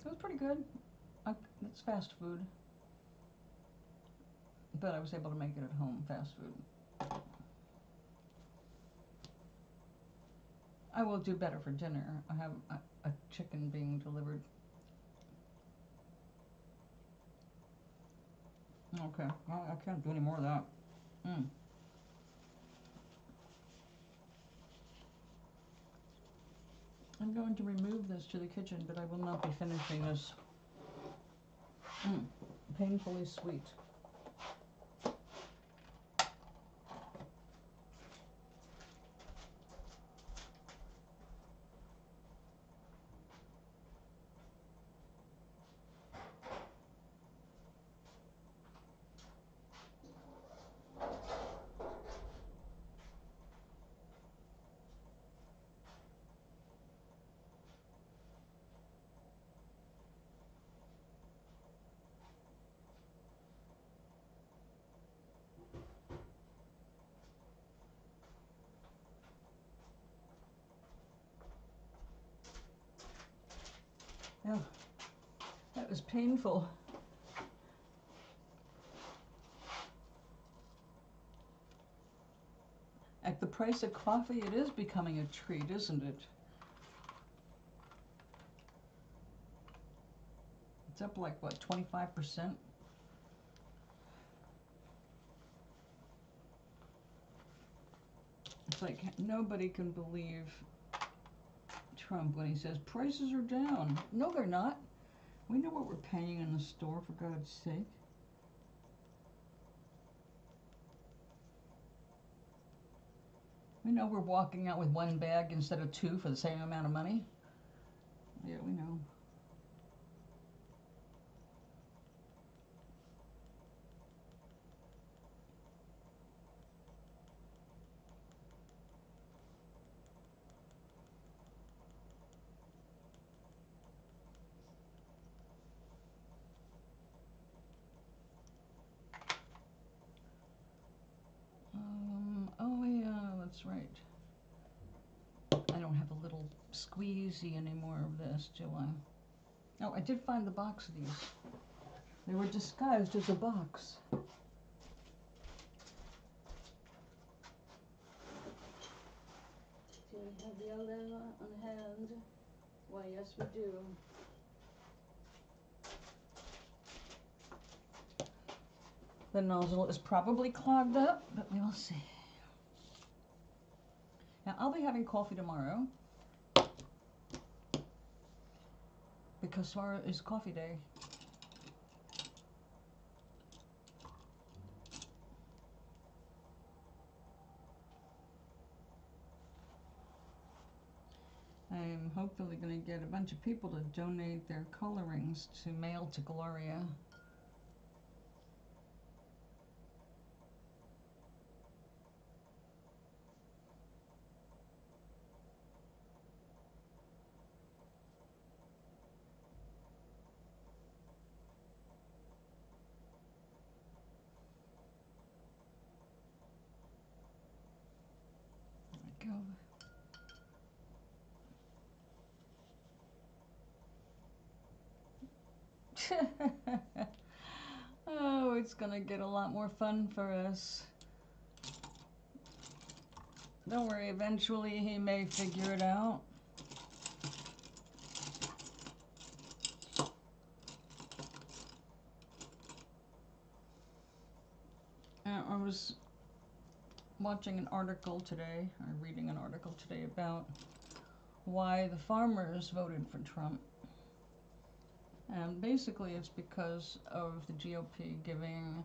It was pretty good. It's fast food, but I was able to make it at home, fast food. I will do better for dinner. I have a chicken being delivered. Okay, well, I can't do any more of that. Mm. I'm going to remove this to the kitchen, but I will not be finishing this. Painfully sweet. Oh, that was painful. At the price of coffee, it is becoming a treat, isn't it? It's up like, what, 25%? It's like nobody can believe Trump when he says prices are down. No, they're not. We know what we're paying in the store, for God's sake. We know we're walking out with one bag instead of two for the same amount of money. Yeah, we know. Oh yeah, that's right. I don't have a little squeezy anymore of this, do I? Oh, I did find the box of these. They were disguised as a box. Do we have the other on hand? Why, yes, we do. The nozzle is probably clogged up, but we will see. Now, I'll be having coffee tomorrow because tomorrow is coffee day. I'm hopefully going to get a bunch of people to donate their colorings to mail to Gloria. There we go. Oh, it's gonna get a lot more fun for us. Don't worry, eventually he may figure it out. I was watching an article today, or reading an article today about why the farmers voted for Trump. And basically it's because of the GOP giving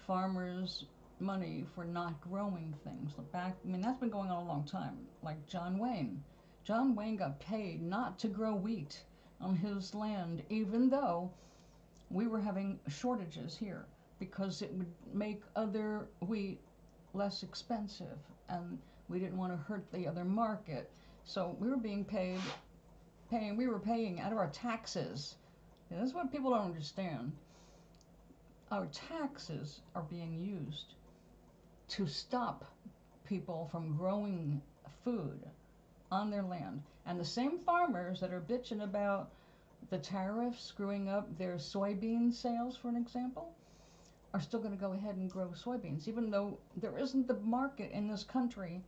farmers money for not growing things. I mean, that's been going on a long time. Like John Wayne. John Wayne got paid not to grow wheat on his land, even though we were having shortages here, because it would make other wheat less expensive, and we didn't want to hurt the other market. So we were being we were paying out of our taxes. And that's what people don't understand. Our taxes are being used to stop people from growing food on their land. And the same farmers that are bitching about the tariffs screwing up their soybean sales, for an example, are still going to go ahead and grow soybeans, even though there isn't the market in this country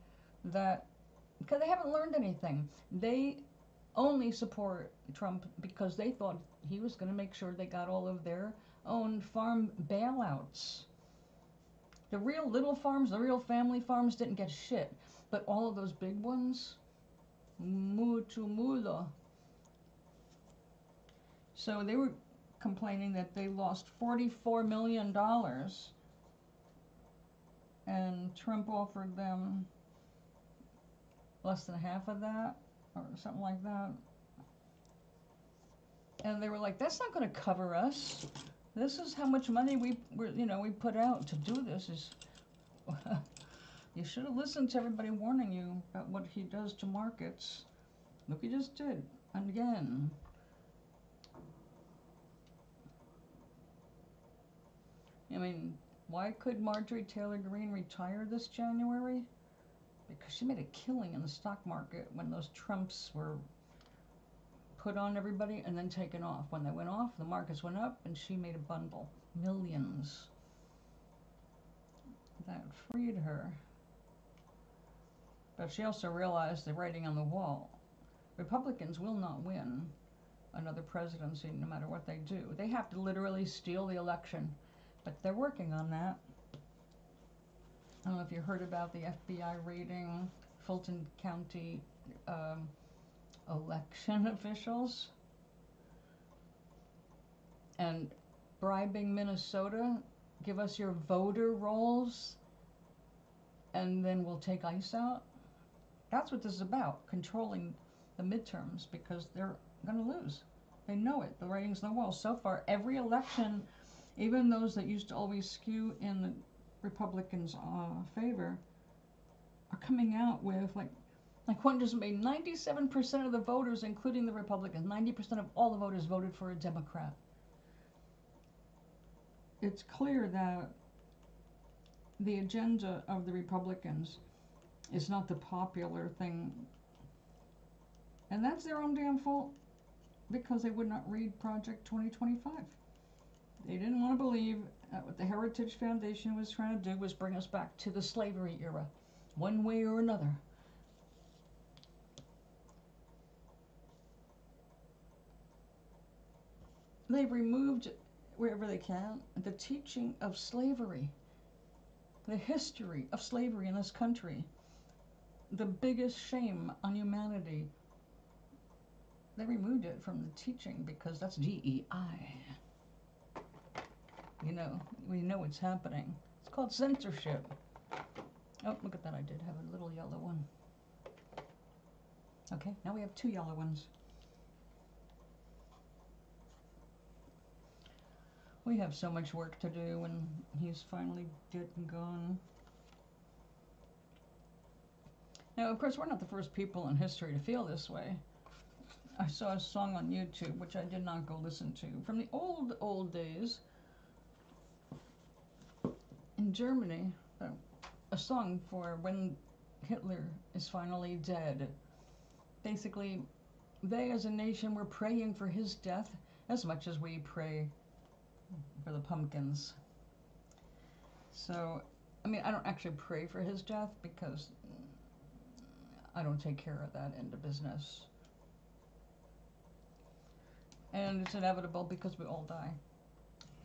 that, because they haven't learned anything. They only support Trump because they thought he was going to make sure they got all of their own farm bailouts. The real little farms, the real family farms didn't get shit, but all of those big ones, Mucho mulo. So they were complaining that they lost $44 million, and Trump offered them less than half of that, or something like that. And they were like, that's not going to cover us. This is how much money we put out to do this. Is You should have listened to everybody warning you about what he does to markets. Look, he just did. And again. I mean, why could Marjorie Taylor Greene retire this January? Because she made a killing in the stock market when those Trumps were put on everybody and then taken off. When they went off, the markets went up and she made a bundle. Millions. That freed her. But she also realized the writing on the wall. Republicans will not win another presidency no matter what they do. They have to literally steal the election. But they're working on that. I don't know if you heard about the FBI raiding Fulton County election officials and bribing Minnesota. Give us your voter rolls and then we'll take ICE out. That's what this is about, controlling the midterms, because they're going to lose. They know it. The writing's on the wall. So far, every election, even those that used to always skew in the Republicans' favor, are coming out with like one just made 97% of the voters, including the Republicans, 90% of all the voters voted for a Democrat. It's clear that the agenda of the Republicans is not the popular thing. And that's their own damn fault, because they would not read Project 2025. They didn't want to believe that what the Heritage Foundation was trying to do was bring us back to the slavery era, one way or another. They removed, wherever they can, the teaching of slavery, the history of slavery in this country, the biggest shame on humanity. They removed it from the teaching because that's DEI. You know, we know what's happening. It's called censorship. Oh, look at that, I did have a little yellow one. Okay, now we have two yellow ones. We have so much work to do when he's finally dead and gone. Now, of course, we're not the first people in history to feel this way. I saw a song on YouTube, which I did not go listen to, from the old days in Germany, a song for when Hitler is finally dead. Basically, they as a nation were praying for his death as much as we pray for the pumpkins. So, I mean, I don't actually pray for his death because I don't take care of that end of business. And it's inevitable because we all die.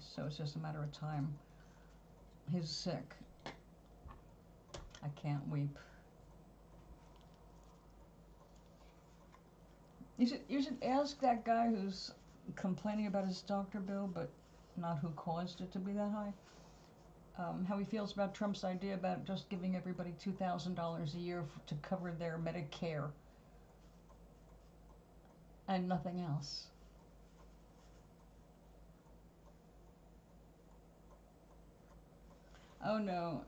So it's just a matter of time. He's sick. I can't weep. You should ask that guy who's complaining about his doctor bill, but not who caused it to be that high, how he feels about Trump's idea about just giving everybody $2,000 a year to cover their Medicare and nothing else. Oh no,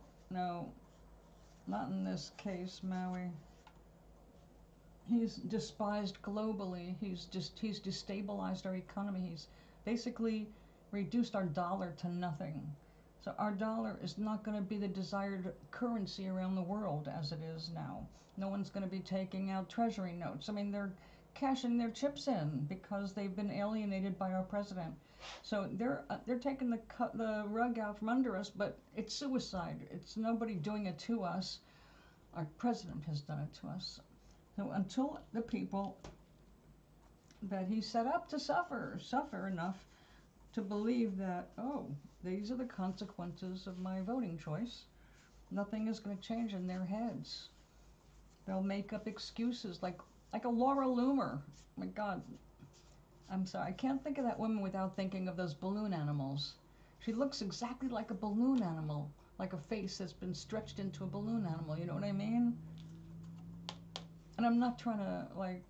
not in this case, Maui. He's despised globally. He's destabilized our economy. He's basically reduced our dollar to nothing. So our dollar is not going to be the desired currency around the world as it is now. No one's going to be taking out treasury notes. I mean, they're cashing their chips in because they've been alienated by our president. So they're taking the rug out from under us, but it's suicide. It's nobody doing it to us. Our president has done it to us. So until the people that he set up to suffer enough to believe that, oh, these are the consequences of my voting choice, nothing is going to change in their heads. They'll make up excuses like like a Laura Loomer. My God, I'm sorry, I can't think of that woman without thinking of those balloon animals. She looks exactly like a balloon animal, like a face that's been stretched into a balloon animal, you know what I mean? And I'm not trying to, like,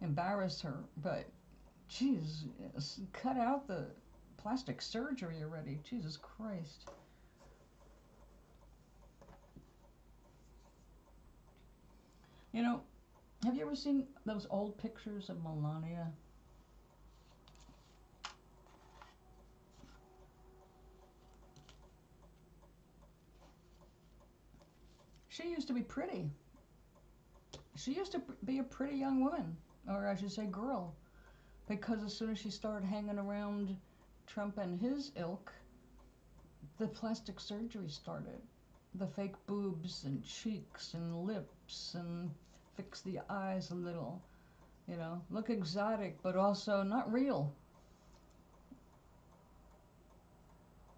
embarrass her, but, geez, cut out the plastic surgery already. Jesus Christ. You know, have you ever seen those old pictures of Melania? She used to be pretty. She used to be a pretty young woman, or I should say girl, because as soon as she started hanging around Trump and his ilk, the plastic surgery started. The fake boobs and cheeks and lips and fix the eyes a little, you know, look exotic but also not real.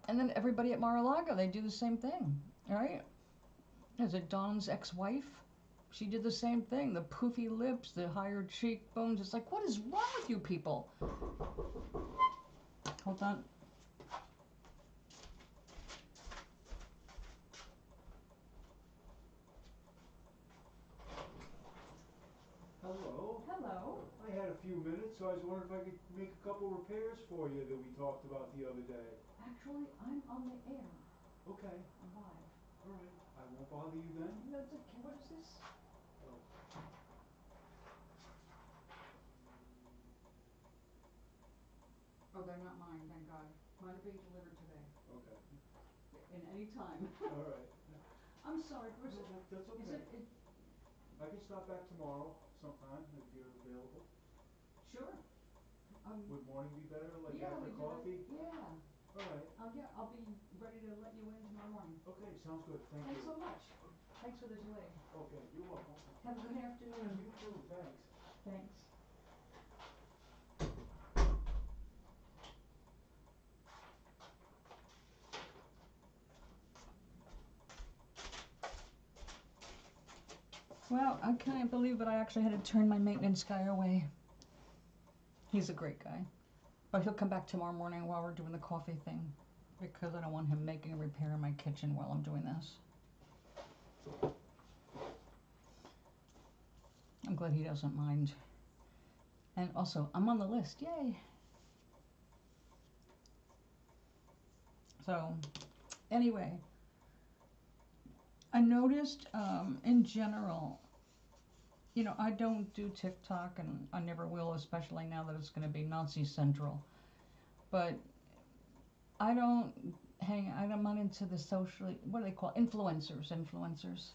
And then everybody at Mar-a-Lago, they do the same thing, right? Is it Don's ex-wife? She did the same thing. The poofy lips, the higher cheekbones. It's like, what is wrong with you people? Hold on. Hello. Hello. I had a few minutes, so I was wondering if I could make a couple repairs for you that we talked about the other day. Actually, I'm on the air. Okay. I'm live. All right. I won't bother you then. No, it's okay. What is this? Oh. Oh, they're not mine, thank God. Mine are being delivered today. Okay. In any time. All right. I'm sorry, Bruce. No, that's okay. Is it? I can stop back tomorrow sometime if you're available. Sure. Would morning be better, like Yeah, after we do coffee? that. Yeah. All right. Yeah, I'll be ready to let you in tomorrow morning. Okay, sounds good. Thank Thanks you. so much. Thanks for the delay. Okay, you're welcome. Have a good afternoon. You too. Thanks. Thanks. Well, I can't believe that I actually had to turn my maintenance guy away. He's a great guy. But he'll come back tomorrow morning while we're doing the coffee thing, because I don't want him making a repair in my kitchen while I'm doing this. I'm glad he doesn't mind. And also, I'm on the list. Yay! So, anyway, I noticed in general, you know, I don't do TikTok and I never will, especially now that it's going to be Nazi Central. But I'm not into the socially, what do they call influencers.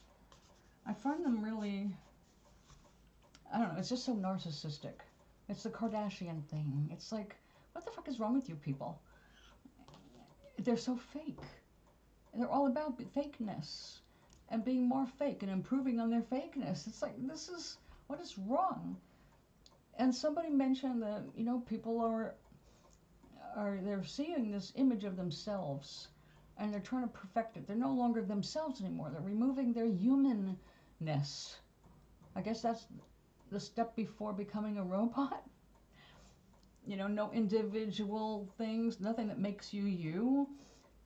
I find them really, I don't know, it's just so narcissistic. It's the Kardashian thing. It's like, what the fuck is wrong with you people? They're so fake. They're all about fakeness and being more fake and improving on their fakeness. It's like, what is wrong? And somebody mentioned that, you know, people they're seeing this image of themselves and they're trying to perfect it. They're no longer themselves anymore. They're removing their humanness. I guess that's the step before becoming a robot. You know, no individual things, nothing that makes you you.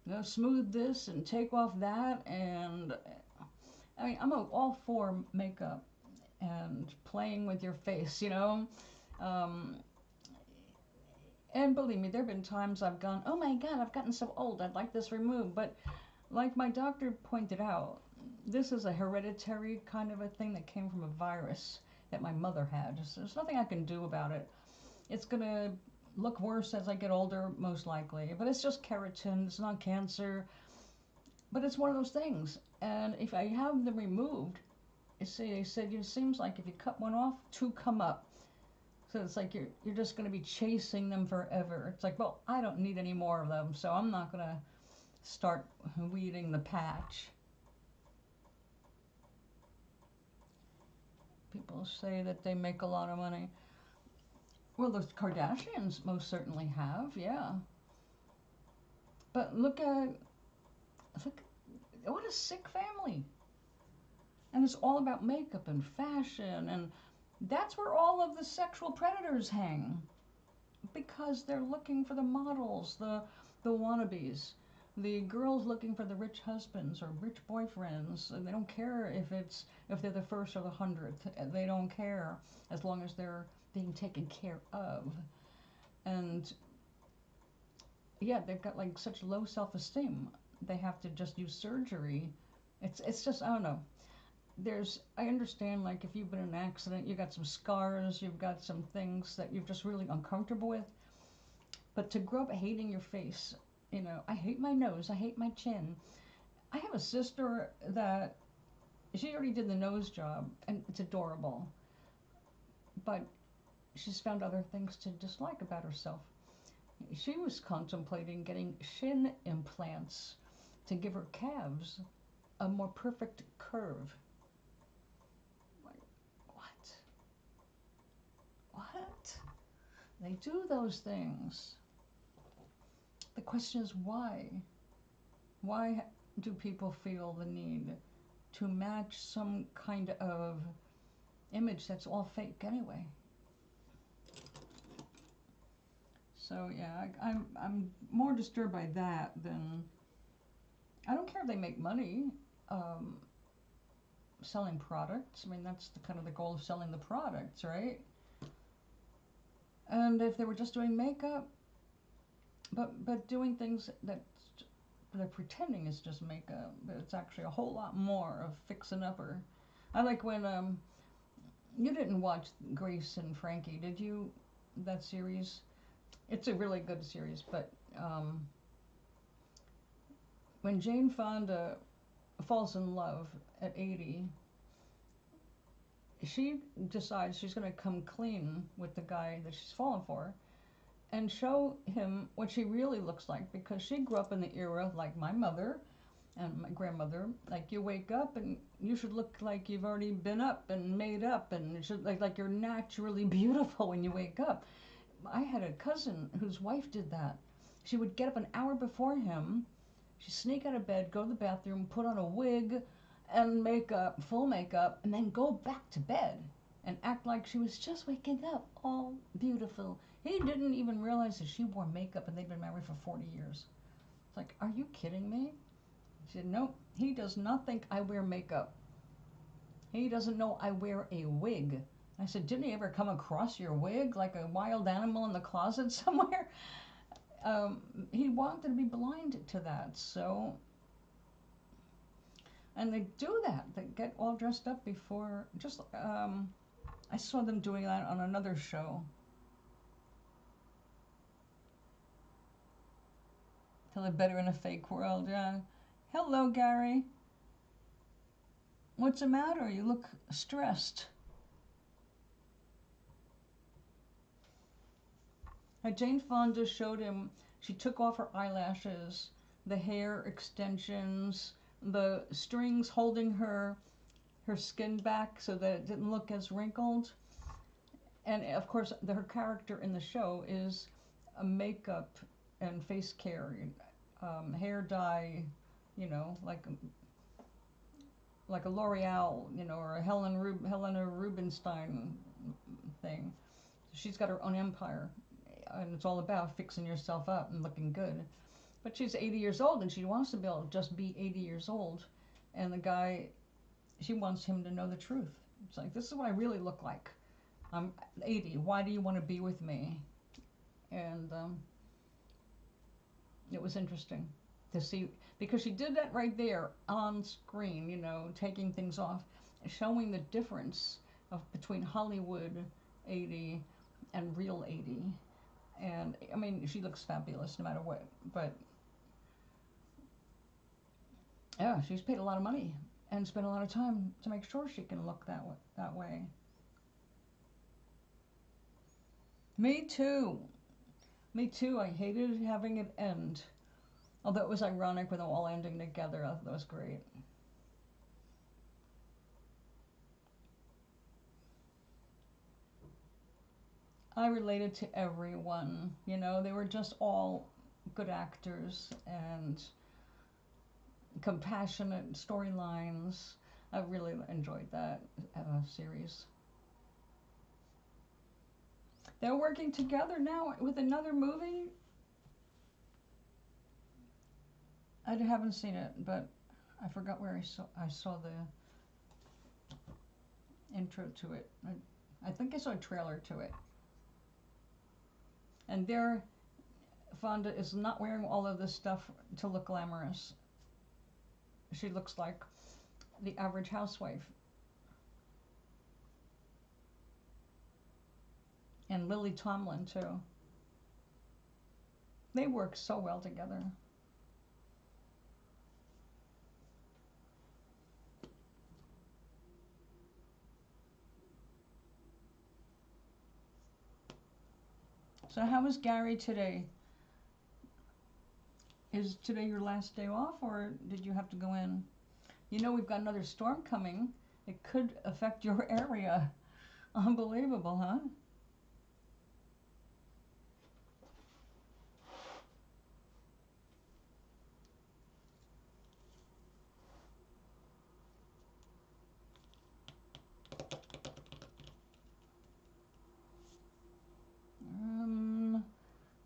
You know, smooth this and take off that. And I mean, I'm all for makeup and playing with your face, you know. And believe me, there have been times I've gone, oh my God, I've gotten so old, I'd like this removed. But like my doctor pointed out, this is a hereditary kind of a thing that came from a virus that my mother had. So there's nothing I can do about it. It's going to look worse as I get older, most likely. But it's just keratin, it's not cancer. But it's one of those things. And if I have them removed, they said, it seems like if you cut one off, two come up. So it's like you're just going to be chasing them forever. It's like, well, I don't need any more of them, so I'm not going to start weeding the patch. People say that they make a lot of money. Well, the Kardashians most certainly have, yeah. But look, what a sick family. And it's all about makeup and fashion, and that's where all of the sexual predators hang, because they're looking for the models, the wannabes, the girls looking for the rich husbands or rich boyfriends, and they don't care if they're the first or the 100th. They don't care as long as they're being taken care of. And yeah, they've got like such low self-esteem. They have to just use surgery. It's just, I don't know. I understand, like, if you've been in an accident, you got some scars, you've got some things that you're just really uncomfortable with. But to grow up hating your face, I hate my nose, I hate my chin. I have a sister that she already did the nose job, and it's adorable. But she's found other things to dislike about herself. She was contemplating getting shin implants to give her calves a more perfect curve. Like, what? What? They do those things. The question is why? Why do people feel the need to match some kind of image that's all fake anyway? So yeah, I'm more disturbed by that than, I don't care if they make money selling products. I mean, that's the kind of the goal of selling the products, right? And if they were just doing makeup, but doing things that they're pretending is just makeup, but it's actually a whole lot more of fixing upper. I like when you didn't watch Grace and Frankie, did you? That series? It's a really good series, but when Jane Fonda falls in love at 80, she decides she's going to come clean with the guy that she's fallen for and show him what she really looks like, because she grew up in the era like my mother and my grandmother. Like, you wake up and you should look like you've already been up and made up, and it should like you're naturally beautiful when you wake up. I had a cousin whose wife did that. She would get up an hour before him, she'd sneak out of bed, go to the bathroom, put on a wig and makeup, full makeup, and then go back to bed and act like she was just waking up, all beautiful. He didn't even realize that she wore makeup and they'd been married for 40 years. It's like, are you kidding me? She said, nope, he does not think I wear makeup. He doesn't know I wear a wig. I said, didn't he ever come across your wig like a wild animal in the closet somewhere? He wanted to be blind to that, so... And they do that. They get all dressed up before... Just, I saw them doing that on another show. To live better in a fake world, yeah. Hello, Gary. What's the matter? You look stressed. Jane Fonda showed him, she took off her eyelashes, the hair extensions, the strings holding her skin back so that it didn't look as wrinkled. And of course, her character in the show is a makeup and face care, hair dye, like a L'Oreal, or a Helena Rubinstein thing. She's got her own empire, and it's all about fixing yourself up and looking good. But she's 80 years old, and she wants to be able to just be 80 years old. And the guy, she wants him to know the truth. It's like, this is what I really look like. I'm 80. Why do you want to be with me? And it was interesting to see, because she did that right there on screen, taking things off, showing the difference between Hollywood 80 and real 80. And I mean, she looks fabulous no matter what, but yeah, she's paid a lot of money and spent a lot of time to make sure she can look that way. Me too. Me too. I hated having it end. Although it was ironic with them all ending together. I thought that was great. I related to everyone. They were just all good actors and compassionate storylines. I really enjoyed that series. They're working together now with another movie. I haven't seen it, but I forgot where I saw the intro to it. I think I saw a trailer to it. And there, Fonda is not wearing all of this stuff to look glamorous. She looks like the average housewife. And Lily Tomlin, too. They work so well together. So how was Gary today? Is today your last day off, or did you have to go in? You know, we've got another storm coming. It could affect your area. Unbelievable, huh?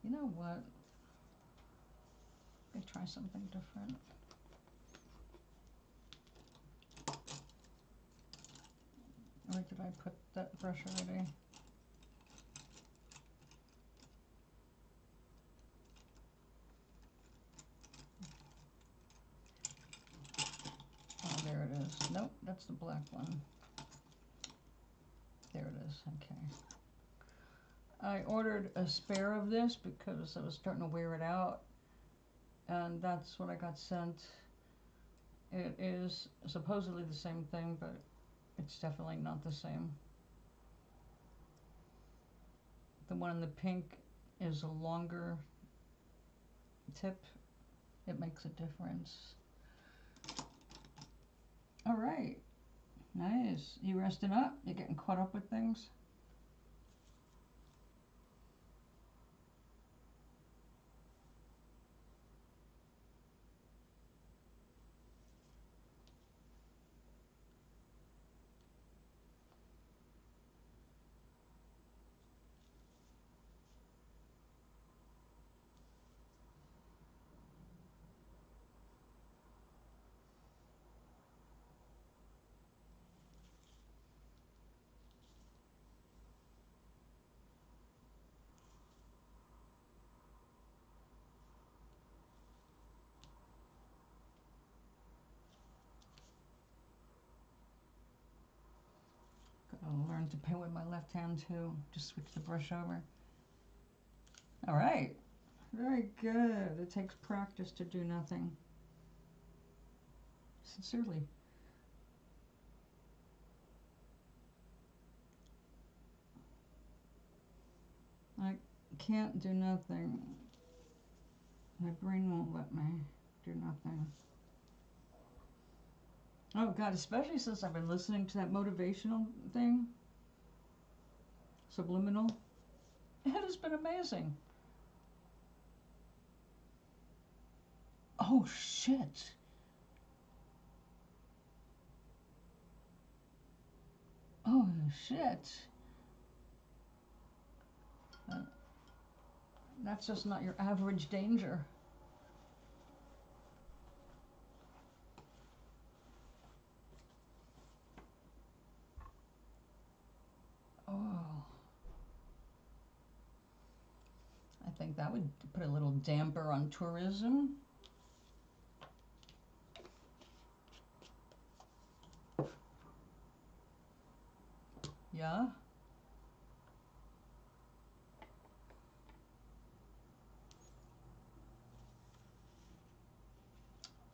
You know what? Let me try something different. Or did I put that brush already? Oh, there it is. Nope, that's the black one. There it is, okay. I ordered a spare of this because I was starting to wear it out, and that's what I got sent. It is supposedly the same thing, but it's definitely not the same. The one in the pink is a longer tip. It makes a difference. All right, nice. You resting up? You getting caught up with things? Gotta learn to paint with my left hand too. Just switch the brush over. All right, very good. It takes practice to do nothing. Sincerely. I can't do nothing. My brain won't let me do nothing. Oh God, especially since I've been listening to that motivational thing, subliminal. It has been amazing. Oh shit. Oh shit. Uh, that's just not your average danger. Oh. I think that would put a little damper on tourism. Yeah.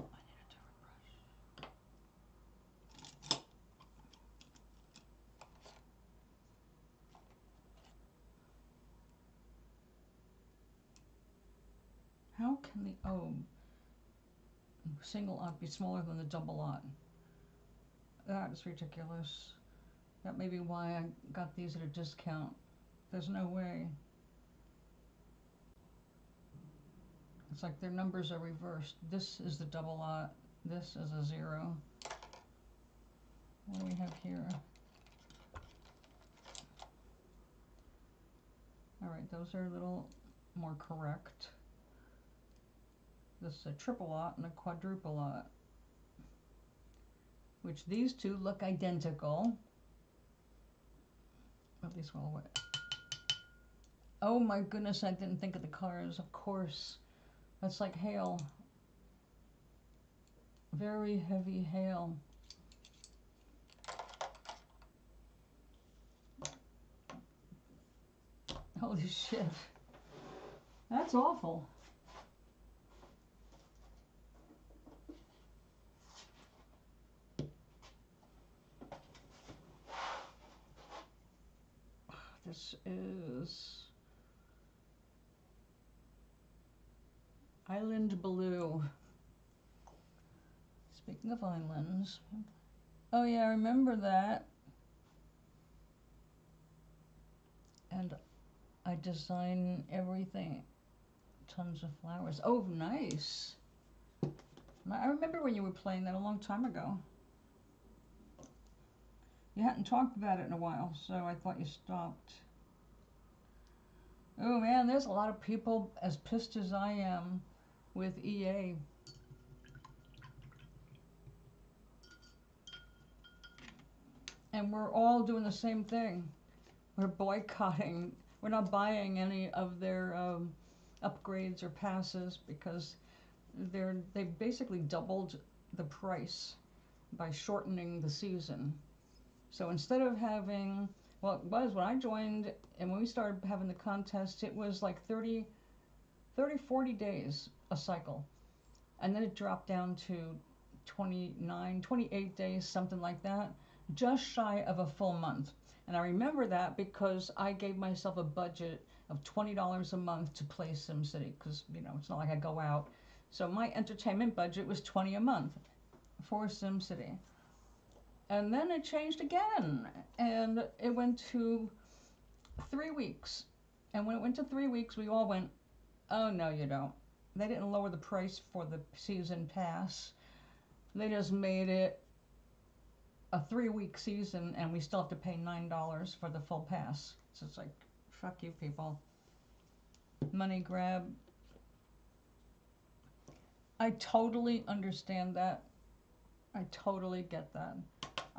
I need a different brush. How can the single ought be smaller than the double ought? That is ridiculous. That may be why I got these at a discount. There's no way. It's like their numbers are reversed. This is the double ought. This is a 0. What do we have here? All right, those are a little more correct. This is a triple lot and a quadruple lot, which these two look identical. At least well, what? Oh my goodness, I didn't think of the colors. Of course, that's like hail. Very heavy hail. Holy shit. That's awful. This is Island Blue. Speaking of islands. Oh yeah, I remember that. And I design everything. Tons of flowers. Oh, nice. I remember when you were playing that a long time ago. You hadn't talked about it in a while, so I thought you stopped. Oh man, there's a lot of people as pissed as I am with EA. And we're all doing the same thing. We're boycotting. We're not buying any of their upgrades or passes because they basically doubled the price by shortening the season. So instead of having, well, it was when I joined and when we started having the contest, it was like 30, 40 days a cycle. And then it dropped down to 29, 28 days, something like that, just shy of a full month. And I remember that because I gave myself a budget of $20 a month to play SimCity because, you know, it's not like I go out. So my entertainment budget was $20 a month for SimCity. And then it changed again, and it went to 3 weeks. And when it went to 3 weeks, we all went, oh, no, you don't. They didn't lower the price for the season pass. They just made it a 3-week season, and we still have to pay $9 for the full pass. So it's like, fuck you people. Money grab. I totally understand that. I totally get that.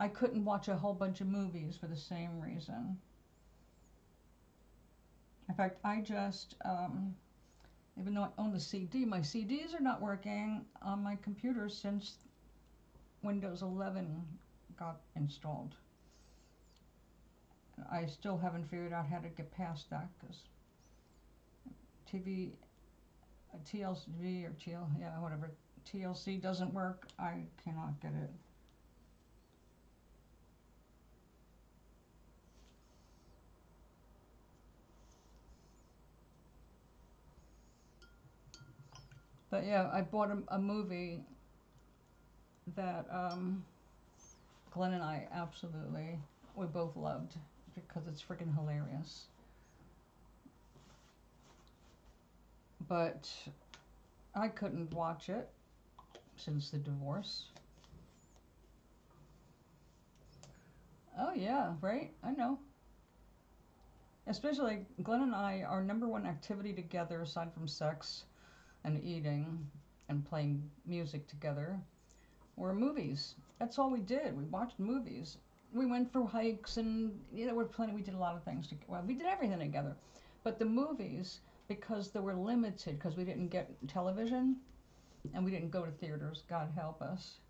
I couldn't watch a whole bunch of movies for the same reason. In fact, I just, even though I own the CD, my CDs are not working on my computer since Windows 11 got installed. I still haven't figured out how to get past that because TLC or whatever, TLC doesn't work. I cannot get it. But yeah, I bought a movie that Glenn and I we both loved because it's freaking hilarious. But I couldn't watch it since the divorce. Oh yeah, right? I know. Especially Glenn and I, our number one activity together aside from sex and eating and playing music together were movies. That's all we did. We watched movies. We went for hikes and we did a lot of things together. Well, we did everything together. But the movies, because they were limited, because we didn't get television and we didn't go to theaters, God help us.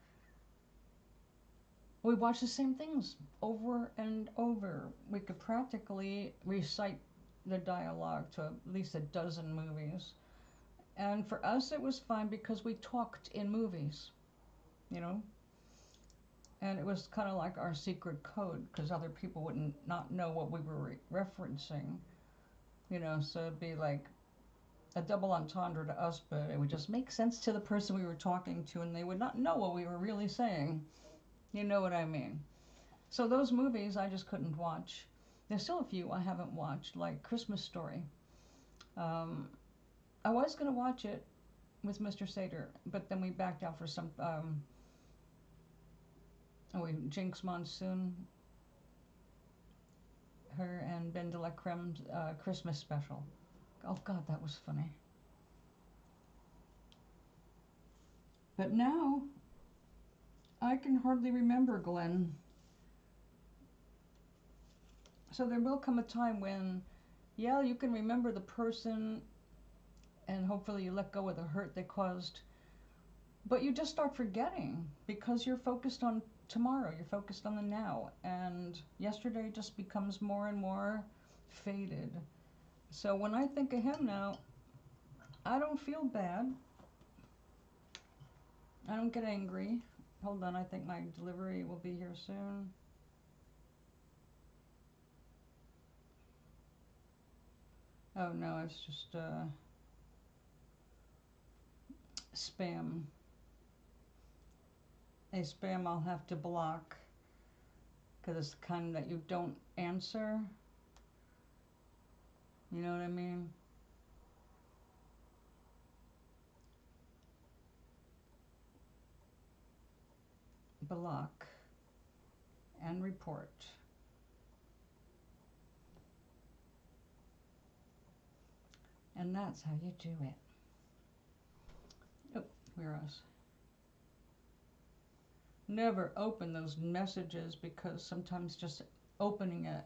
We watched the same things over and over. We could practically recite the dialogue to at least a dozen movies. And for us, it was fun because we talked in movies, you know? And it was kind of like our secret code because other people wouldn't not know what we were referencing, you know? So it'd be like a double entendre to us, but it would just make sense to the person we were talking to and they would not know what we were really saying. You know what I mean? So those movies I just couldn't watch. There's still a few I haven't watched, like Christmas Story. I was going to watch it with Mr. Sater, but then we backed out for some Oh, Jinx Monsoon, her and Ben de la Crème's Christmas special. Oh God, that was funny. But now, I can hardly remember Glenn. So there will come a time when, yeah, you can remember the person and hopefully you let go of the hurt they caused, but you just start forgetting because you're focused on tomorrow, you're focused on the now, and yesterday just becomes more and more faded. So when I think of him now, I don't feel bad. I don't get angry. Hold on, I think my delivery will be here soon. Oh no, it's just spam. A spam I'll have to block because it's the kind that you don't answer. You know what I mean? Block and report. And that's how you do it. Oh, where else? Never open those messages because sometimes just opening it,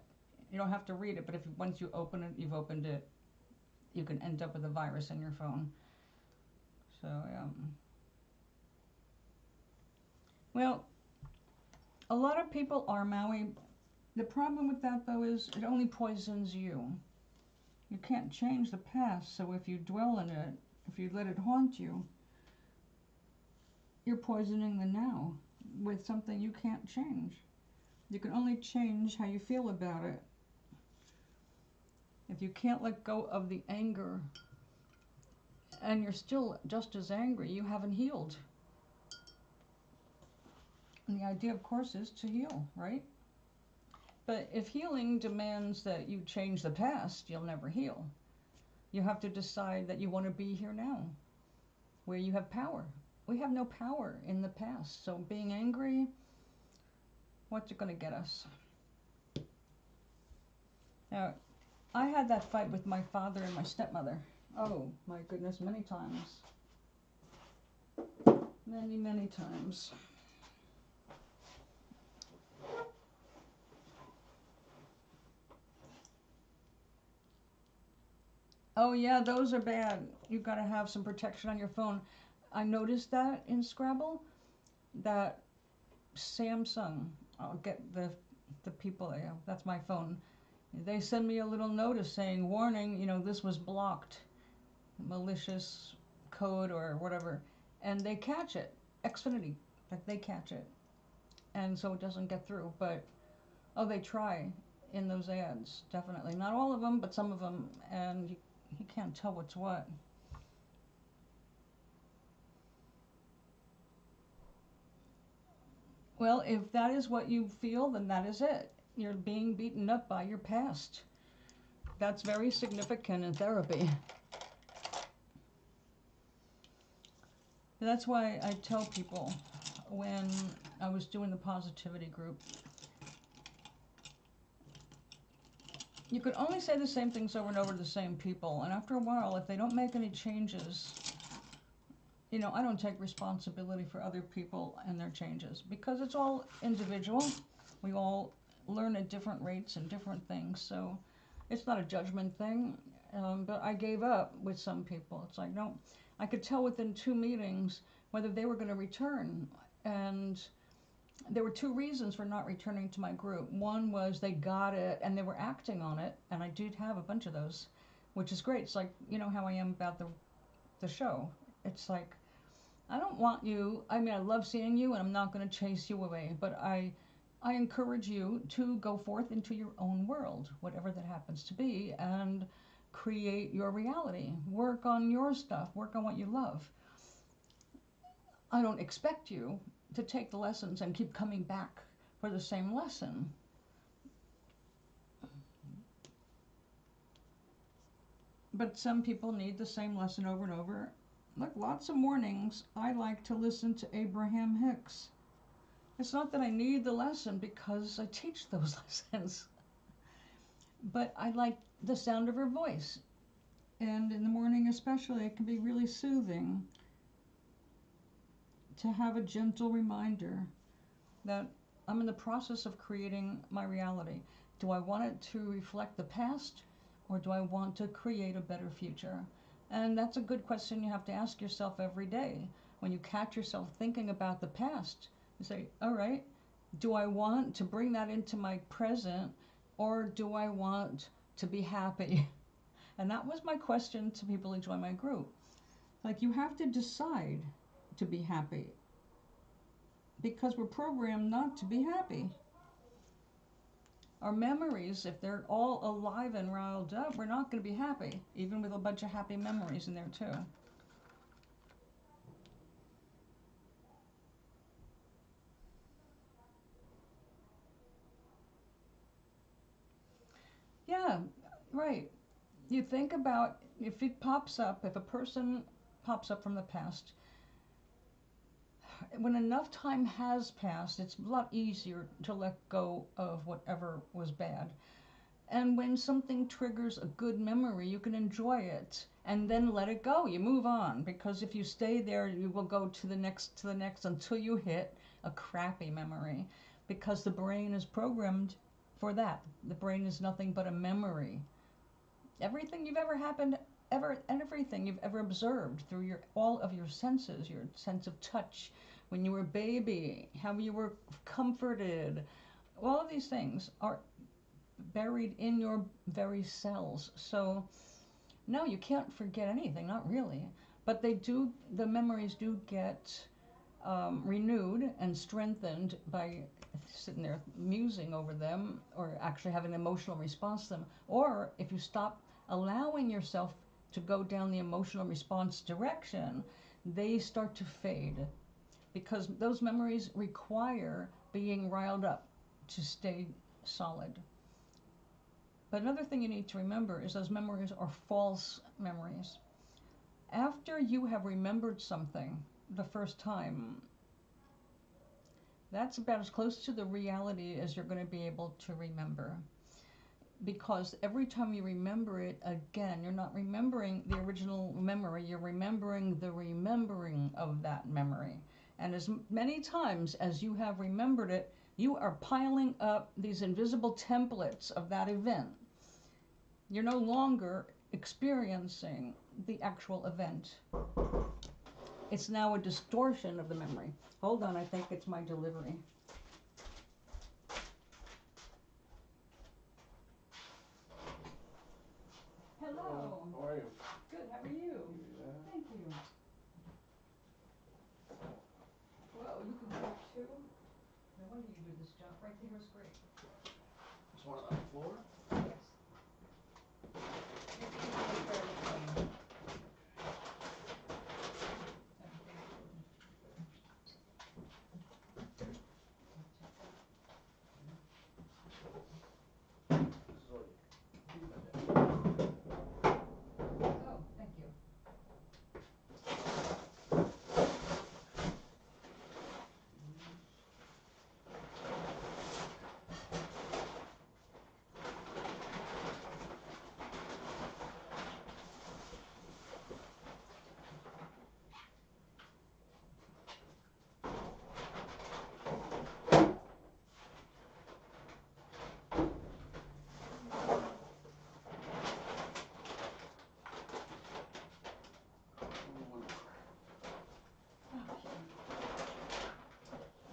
you don't have to read it, but if once you open it, you've opened it, you can end up with a virus in your phone. So, well, a lot of people are Maui. The problem with that, though, is it only poisons you. You can't change the past, so if you dwell in it, if you let it haunt you, you're poisoning the now with something you can't change. You can only change how you feel about it. If you can't let go of the anger and you're still just as angry, you haven't healed. And the idea, of course, is to heal, right? But if healing demands that you change the past, you'll never heal. You have to decide that you want to be here now, where you have power. We have no power in the past, so being angry, what's it going to get us? Now, I had that fight with my father and my stepmother. Oh, my goodness, many times. Many, many times. Oh yeah, those are bad. You've got to have some protection on your phone. I noticed that in Scrabble, that Samsung, I'll get the people, yeah, that's my phone. They send me a little notice saying, warning, you know, this was blocked, malicious code or whatever, and they catch it. Xfinity, like they catch it, and so it doesn't get through. But oh, they try in those ads, definitely. Not all of them, but some of them, and you can't tell what's what. Well, if that is what you feel, then that is it. You're being beaten up by your past. That's very significant in therapy. That's why I tell people when I was doing the positivity group, you could only say the same things over and over to the same people. And after a while, if they don't make any changes, you know, I don't take responsibility for other people and their changes because it's all individual. We all learn at different rates and different things. So it's not a judgment thing. But I gave up with some people. It's like, no, I could tell within 2 meetings whether they were going to return. And there were 2 reasons for not returning to my group. One was they got it and they were acting on it. And I did have a bunch of those, which is great. It's like, you know how I am about the show. It's like, I don't want you, I mean, I love seeing you and I'm not going to chase you away, but I encourage you to go forth into your own world, whatever that happens to be, and create your reality. Work on your stuff, work on what you love. I don't expect you to take the lessons and keep coming back for the same lesson. But some people need the same lesson over and over. Look, lots of mornings I like to listen to Abraham-Hicks. It's not that I need the lesson because I teach those lessons, but I like the sound of her voice. And in the morning, especially, it can be really soothing to have a gentle reminder that I'm in the process of creating my reality. Do I want it to reflect the past, or do I want to create a better future? And that's a good question you have to ask yourself every day. When you catch yourself thinking about the past, you say, all right, do I want to bring that into my present, or do I want to be happy? And that was my question to people who join my group. Like, you have to decide to be happy, because we're programmed not to be happy. Our memories, if they're all alive and riled up, we're not going to be happy, even with a bunch of happy memories in there too. Yeah, right. You think about if it pops up, if a person pops up from the past, when enough time has passed, it's a lot easier to let go of whatever was bad. And when something triggers a good memory, you can enjoy it and then let it go. You move on, because if you stay there, you will go to the next until you hit a crappy memory, because the brain is programmed for that. The brain is nothing but a memory. Everything you've ever happened, everything you've ever observed through all of your senses, your sense of touch, when you were a baby, how you were comforted, all of these things are buried in your very cells. So no, you can't forget anything, not really. But the memories do get renewed and strengthened by sitting there musing over them, or actually having an emotional response to them. Or if you stop allowing yourself to go down the emotional response direction, they start to fade, because those memories require being riled up to stay solid. But another thing you need to remember is those memories are false memories. After you have remembered something the first time, that's about as close to the reality as you're going to be able to remember. Because every time you remember it again, you're not remembering the original memory, you're remembering the remembering of that memory. And as many times as you have remembered it, you are piling up these invisible templates of that event. You're no longer experiencing the actual event. It's now a distortion of the memory. Hold on, I think it's my delivery. Hello. How are you? Good, how are you? Thank you. Whoa, you can do it too? No wonder you do this job. Right there is great. Just want it on the floor? Yes. This is all you. Oh, thank you.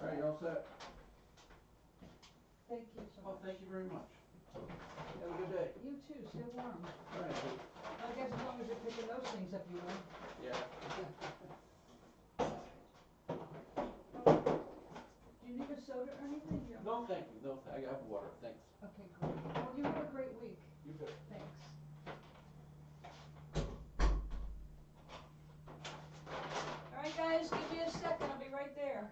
All right, you all set? Thank you so Well, much. thank you very much. Have a good day. You too, stay warm. All right. I guess as long as you're picking those things up, you will. Yeah. Do you need a soda or anything? Yeah. No, thank you. No, I have water. Thanks. Okay, great. Well, you have a great week. You too. Thanks. All right, guys, give me a second. I'll be right there.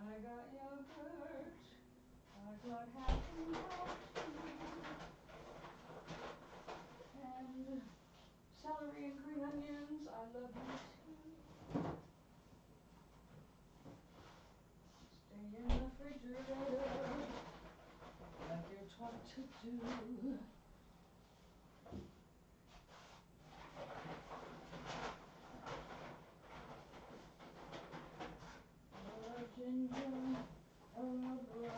I got yogurt. I got happy and celery and green onions. I love you too. Stay in the refrigerator like you're taught to do. Ginger, broccoli.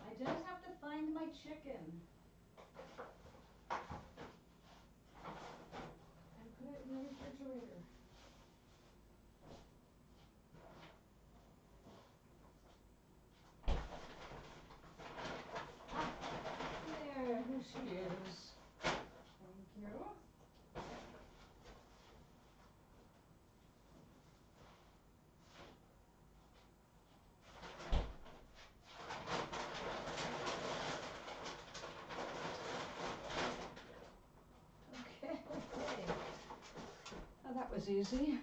I just have to find my chicken and put it in the refrigerator. There she is. Thank you. Okay. Now that was easy.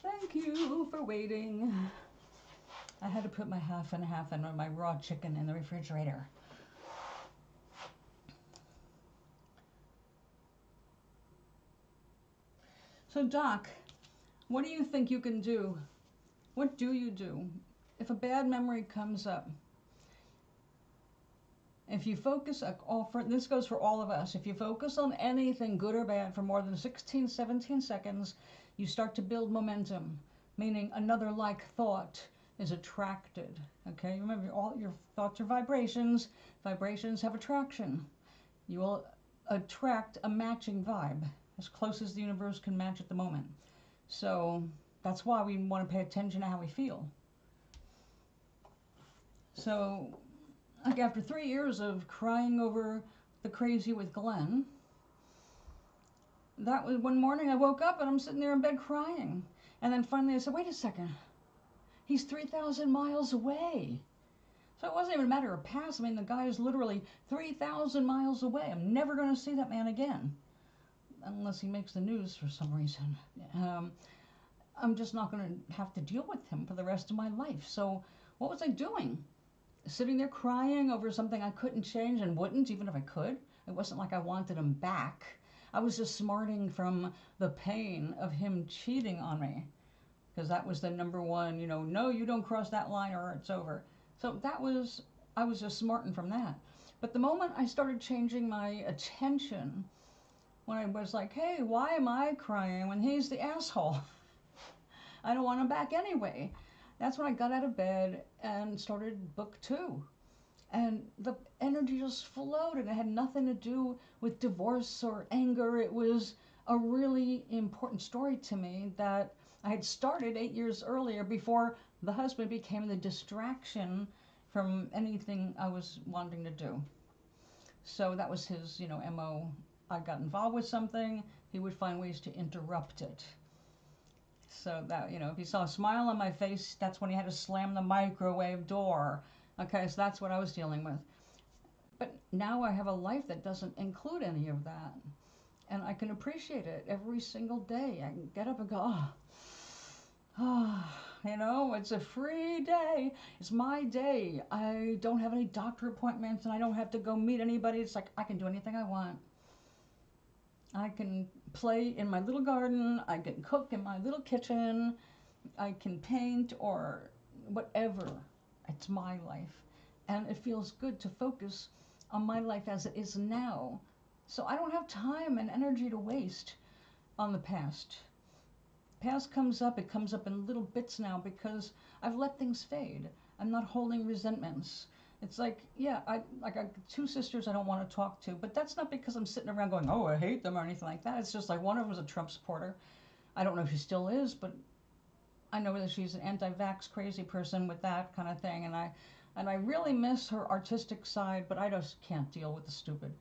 Thank you for waiting. I had to put my half and half and my raw chicken in the refrigerator. So Doc, what do you think you can do? What do you do if a bad memory comes up? If you focus, this goes for all of us, if you focus on anything good or bad for more than 16, 17 seconds, you start to build momentum, meaning another like thought is attracted. Okay, remember all your thoughts are vibrations. Vibrations have attraction. You will attract a matching vibe, as close as the universe can match at the moment. So that's why we want to pay attention to how we feel. So, like after 3 years of crying over the crazy with Glenn, that was one morning I woke up and I'm sitting there in bed crying. And then finally I said, wait a second, he's 3,000 miles away. So it wasn't even a matter of past. I mean, the guy is literally 3,000 miles away. I'm never going to see that man again. Unless he makes the news for some reason. I'm just not going to have to deal with him for the rest of my life. So what was I doing? Sitting there crying over something I couldn't change and wouldn't, even if I could. It wasn't like I wanted him back. I was just smarting from the pain of him cheating on me. Because that was the number one, no, you don't cross that line or it's over. So I was just smarting from that. But the moment I started changing my attention, when I was like, hey, why am I crying when he's the asshole? I don't want him back anyway. That's when I got out of bed and started book 2. And the energy just flowed, and it had nothing to do with divorce or anger. It was a really important story to me that I had started 8 years earlier before the husband became the distraction from anything I was wanting to do. So that was his, MO. I got involved with something, he would find ways to interrupt it. So that, if he saw a smile on my face, that's when he had to slam the microwave door. Okay, so that's what I was dealing with. But now I have a life that doesn't include any of that. And I can appreciate it every single day. I can get up and go, it's a free day. It's my day. I don't have any doctor appointments and I don't have to go meet anybody. It's like I can do anything I want. I can play in my little garden. I can cook in my little kitchen. I can paint or whatever. It's my life. And it feels good to focus on my life as it is now. So I don't have time and energy to waste on the past. Past comes up, it comes up in little bits now because I've let things fade. I'm not holding resentments. It's like, I got 2 sisters I don't want to talk to, but that's not because I'm sitting around going, oh, I hate them or anything like that. It's just like one of them was a Trump supporter. I don't know if she still is, but I know that she's an anti-vax crazy person with that kind of thing, and I really miss her artistic side, but I just can't deal with the stupid.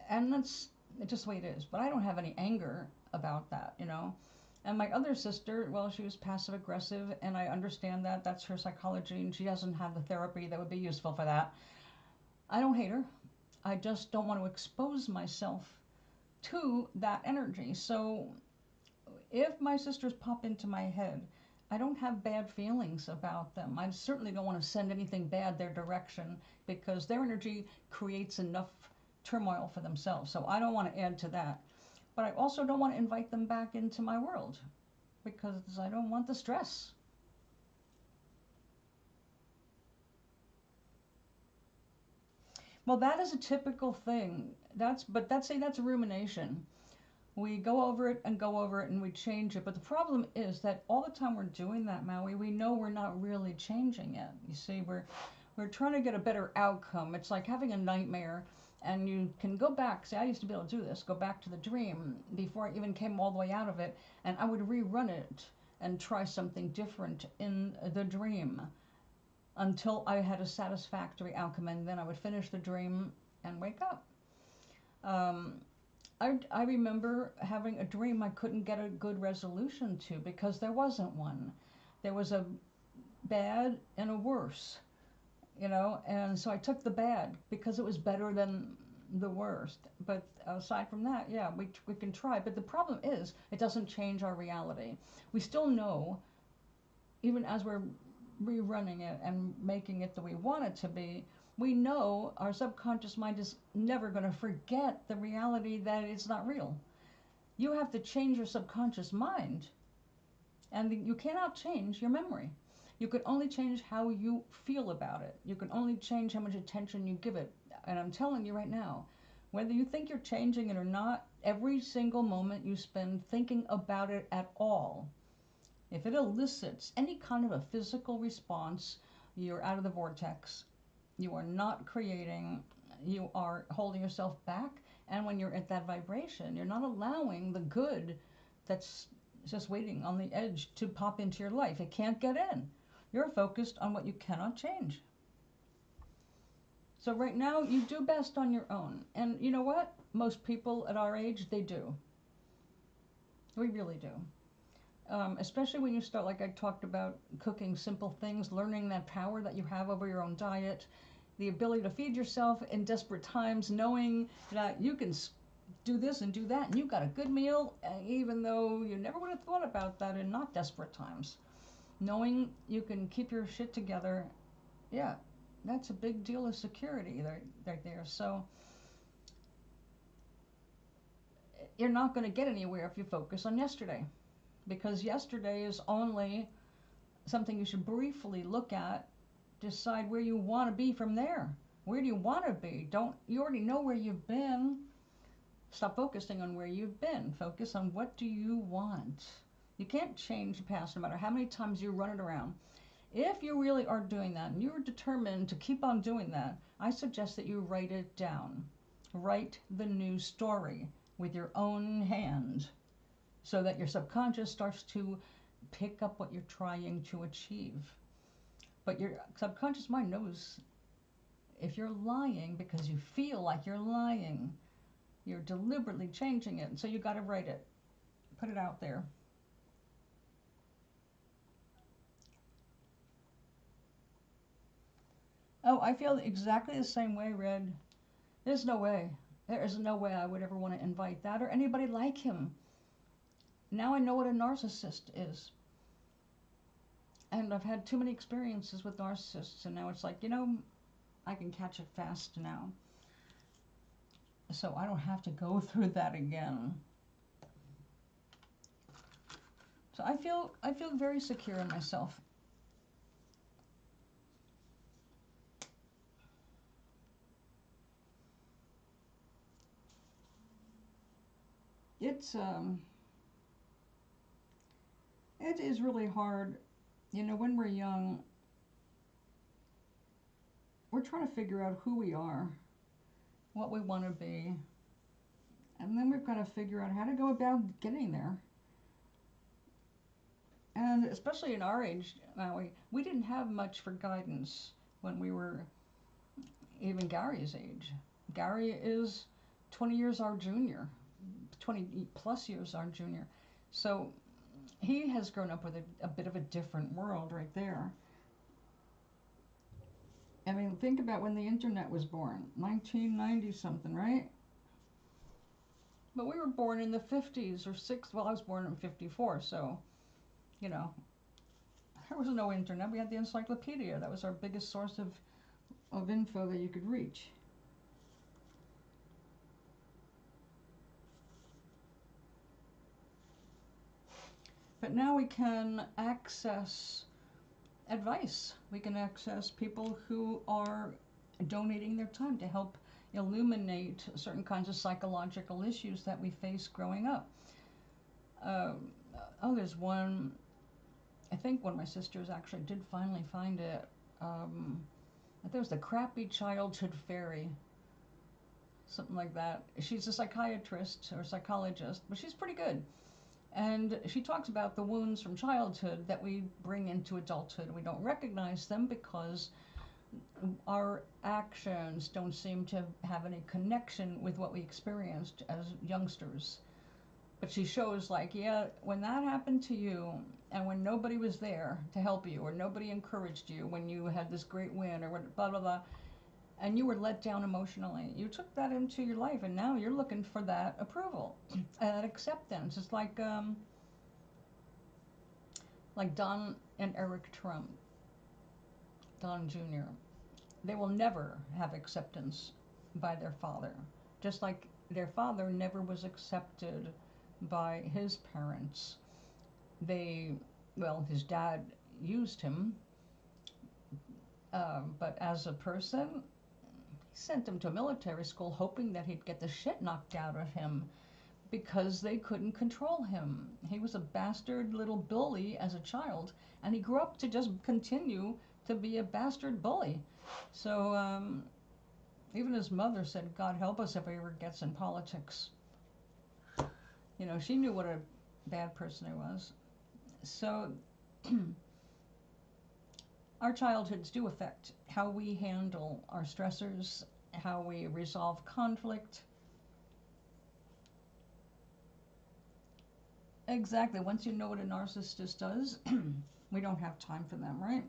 And that's just the way it is. But I don't have any anger about that, And my other sister, well, she was passive aggressive, and I understand that. That's her psychology, and she doesn't have the therapy that would be useful for that. I don't hate her. I just don't want to expose myself to that energy. So if my sisters pop into my head, I don't have bad feelings about them. I certainly don't want to send anything bad their direction, because their energy creates enough turmoil for themselves. So I don't want to add to that. But I also don't want to invite them back into my world, because I don't want the stress. Well, that is a typical thing. That's a rumination. We go over it and go over it and we change it. But the problem is that all the time we're doing that, Maui, we know we're not really changing it. You see, we're trying to get a better outcome. It's like having a nightmare, and you can go back. See, I used to be able to do this, go back to the dream before I even came all the way out of it, and I would rerun it and try something different in the dream until I had a satisfactory outcome, and then I would finish the dream and wake up. Um, I remember having a dream I couldn't get a good resolution to because there wasn't one. There was a bad and a worse, and so I took the bad because it was better than the worst. But aside from that, yeah, we can try. But the problem is it doesn't change our reality. We still know, even as we're rerunning it and making it the way we want it to be, we know our subconscious mind is never going to forget the reality that it's not real. You have to change your subconscious mind, and you cannot change your memory. You can only change how you feel about it. You can only change how much attention you give it. And I'm telling you right now, whether you think you're changing it or not, every single moment you spend thinking about it at all, if it elicits any kind of a physical response, you're out of the vortex. You are not creating, you are holding yourself back. And when you're at that vibration, you're not allowing the good that's just waiting on the edge to pop into your life. It can't get in. You're focused on what you cannot change. So right now, you do best on your own. And you know what? Most people at our age, they do. We really do. Especially when you start, like I talked about, cooking simple things, learning that power that you have over your own diet, the ability to feed yourself in desperate times, knowing that you can do this and do that, and you got a good meal, even though you never would have thought about that in not desperate times. Knowing you can keep your shit together, yeah, that's a big deal of security right there. So you're not going to get anywhere if you focus on yesterday, because yesterday is only something you should briefly look at, decide where you want to be from there. Where do you want to be? You already know where you've been. Stop focusing on where you've been. Focus on what do you want. You can't change the past no matter how many times you run it around. If you really are doing that and you're determined to keep on doing that, I suggest that you write it down. Write the new story with your own hand, so that your subconscious starts to pick up what you're trying to achieve. But your subconscious mind knows if you're lying because you feel like you're lying, you're deliberately changing it. So you got to write it, put it out there. Oh, I feel exactly the same way, Red. There's no way. There is no way I would ever want to invite that or anybody like him. Now I know what a narcissist is. And I've had too many experiences with narcissists, and now it's like, I can catch it fast now. So I don't have to go through that again. So I feel very secure in myself. It is really hard, when we're young. We're trying to figure out who we are, what we want to be, and then we've got to figure out how to go about getting there. And especially in our age now, we didn't have much for guidance when we were even Gary's age. Gary is 20 years our junior, 20 plus years our junior. So he has grown up with a bit of a different world right there. I mean, think about when the internet was born, 1990 something, right? But we were born in the 50s or 60s. Well, I was born in 54, so, you know, there was no internet. We had the encyclopedia. That was our biggest source of info that you could reach. But now we can access advice. We can access people who are donating their time to help illuminate certain kinds of psychological issues that we face growing up. There's one, I think one of my sisters actually did finally find it. I think it was the Crappy Childhood Fairy, something like that. She's a psychiatrist or psychologist, but she's pretty good. And she talks about the wounds from childhood that we bring into adulthood. We don't recognize them because our actions don't seem to have any connection with what we experienced as youngsters. But she shows, like, yeah, when that happened to you, and when nobody was there to help you, or nobody encouraged you when you had this great win, or blah, blah, blah, and you were let down emotionally, you took that into your life, and now you're looking for that approval, that acceptance. It's like Don and Eric Trump, Don Jr., they will never have acceptance by their father, just like their father never was accepted by his parents. His dad used him, but as a person, he sent him to military school hoping that he'd get the shit knocked out of him because they couldn't control him. He was a bastard little bully as a child, and he grew up to just continue to be a bastard bully. So even his mother said, God help us if he ever gets in politics. You know, she knew what a bad person he was. So our childhoods do affect how we handle our stressors, how we resolve conflict. Exactly. Once you know what a narcissist does, we don't have time for them, right?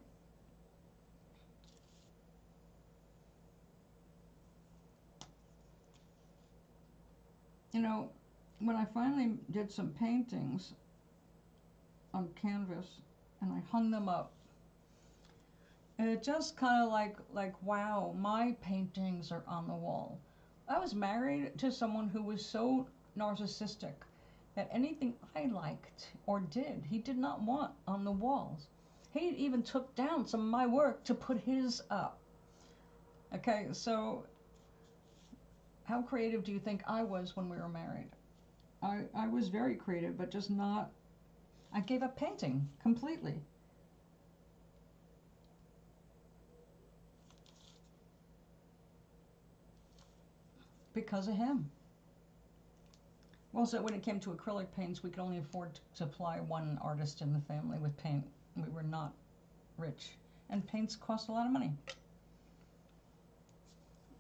You know, when I finally did some paintings on canvas and I hung them up, and it just kind of like, wow, my paintings are on the wall. I was married to someone who was so narcissistic that anything I liked or did, he did not want on the walls. He even took down some of my work to put his up. Okay, so how creative do you think I was when we were married? I was very creative, but just not, I gave up painting completely. Because of him. Well, so when it came to acrylic paints, we could only afford to supply one artist in the family with paint. We were not rich. And paints cost a lot of money.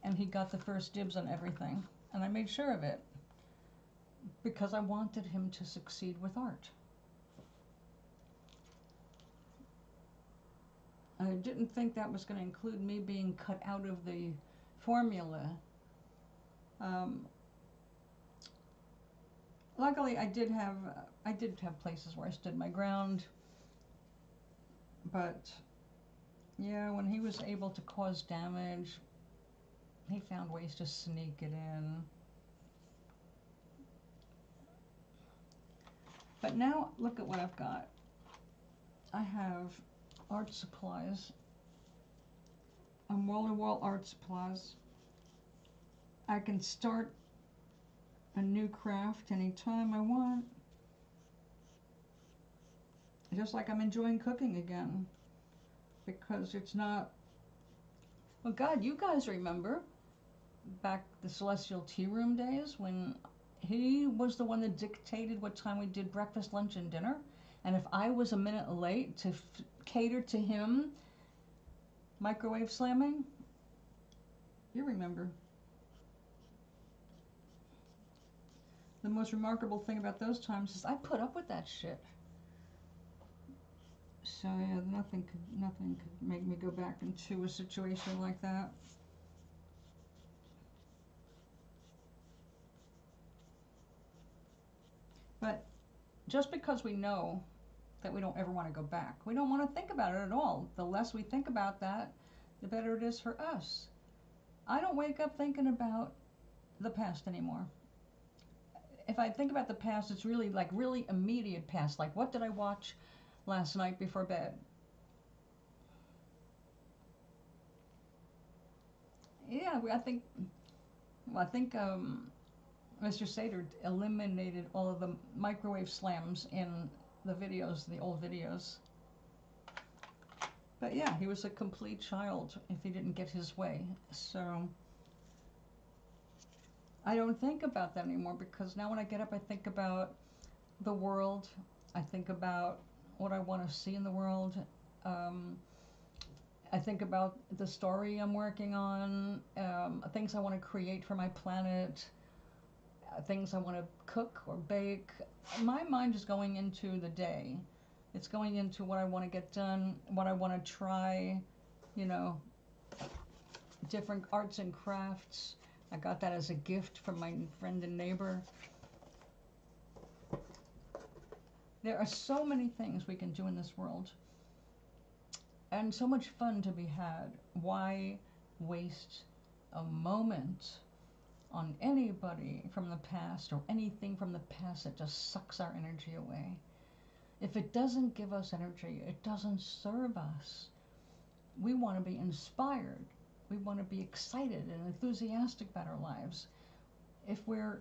And he got the first dibs on everything. And I made sure of it. Because I wanted him to succeed with art. I didn't think that was going to include me being cut out of the formula. Luckily, I did have places where I stood my ground, but yeah, when he was able to cause damage, he found ways to sneak it in. But now, look at what I've got. I have art supplies, wall-to-wall art supplies. I can start a new craft anytime I want. Just like I'm enjoying cooking again. Because it's not... Well, God, you guys remember back the Celestial Tea Room days when he was the one that dictated what time we did breakfast, lunch, and dinner? And if I was a minute late to cater to him, microwave slamming? You remember. The most remarkable thing about those times is I put up with that shit. So yeah, nothing could make me go back into a situation like that. But just because we know that we don't ever want to go back, we don't want to think about it at all. The less we think about that, the better it is for us. I don't wake up thinking about the past anymore. If I think about the past, it's really like really immediate past. Like, what did I watch last night before bed? Yeah, I think Mr. Sater eliminated all of the microwave slams in the videos, the old videos. But yeah, he was a complete child if he didn't get his way. So I don't think about that anymore, because now when I get up, I think about the world. I think about what I want to see in the world. I think about the story I'm working on, things I want to create for my planet, things I want to cook or bake. My mind is going into the day. It's going into what I want to get done, what I want to try, you know, different arts and crafts. I got that as a gift from my friend and neighbor. There are so many things we can do in this world, and so much fun to be had. Why waste a moment on anybody from the past or anything from the past that just sucks our energy away? If it doesn't give us energy, it doesn't serve us. We want to be inspired. We want to be excited and enthusiastic about our lives. If we're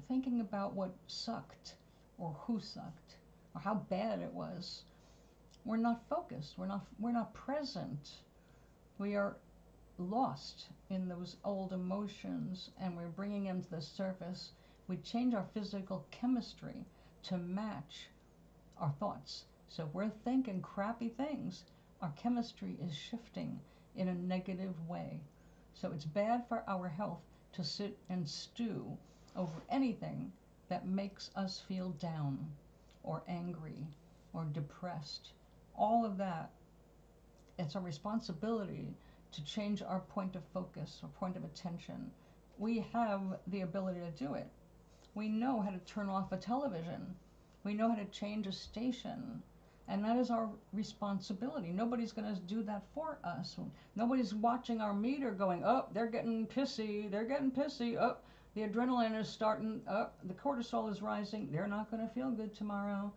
thinking about what sucked or who sucked or how bad it was, we're not focused. We're not present. We are lost in those old emotions, and we're bringing them to the surface. We change our physical chemistry to match our thoughts. So if we're thinking crappy things, our chemistry is shifting in a negative way. So it's bad for our health to sit and stew over anything that makes us feel down or angry or depressed. All of that, it's our responsibility to change our point of focus or point of attention. We have the ability to do it. We know how to turn off a television. We know how to change a station. And that is our responsibility. Nobody's going to do that for us. Nobody's watching our meter going, oh, they're getting pissy, oh, the adrenaline is starting, oh, the cortisol is rising, they're not going to feel good tomorrow.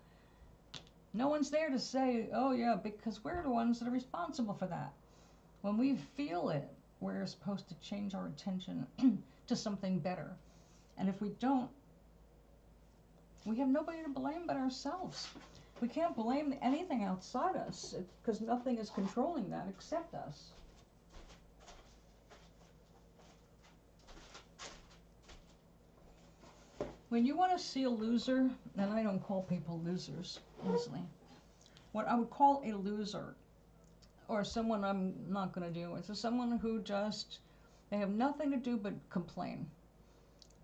No one's there to say, oh yeah, because we're the ones that are responsible for that. When we feel it, we're supposed to change our attention to something better. And if we don't, we have nobody to blame but ourselves. We can't blame anything outside us, because nothing is controlling that except us. When you want to see a loser, and I don't call people losers easily, what I would call a loser, or someone I'm not going to deal with, is someone who just, they have nothing to do but complain.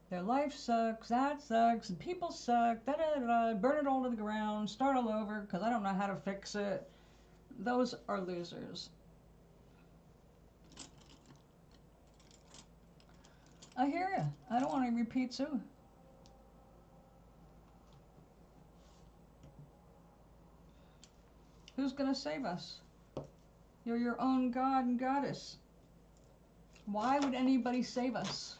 Their life sucks, that sucks, and people suck, da-da-da-da, burn it all to the ground, start all over because I don't know how to fix it. Those are losers. I hear you. I don't want any repeat too. Who's going to save us? You're your own god and goddess. Why would anybody save us?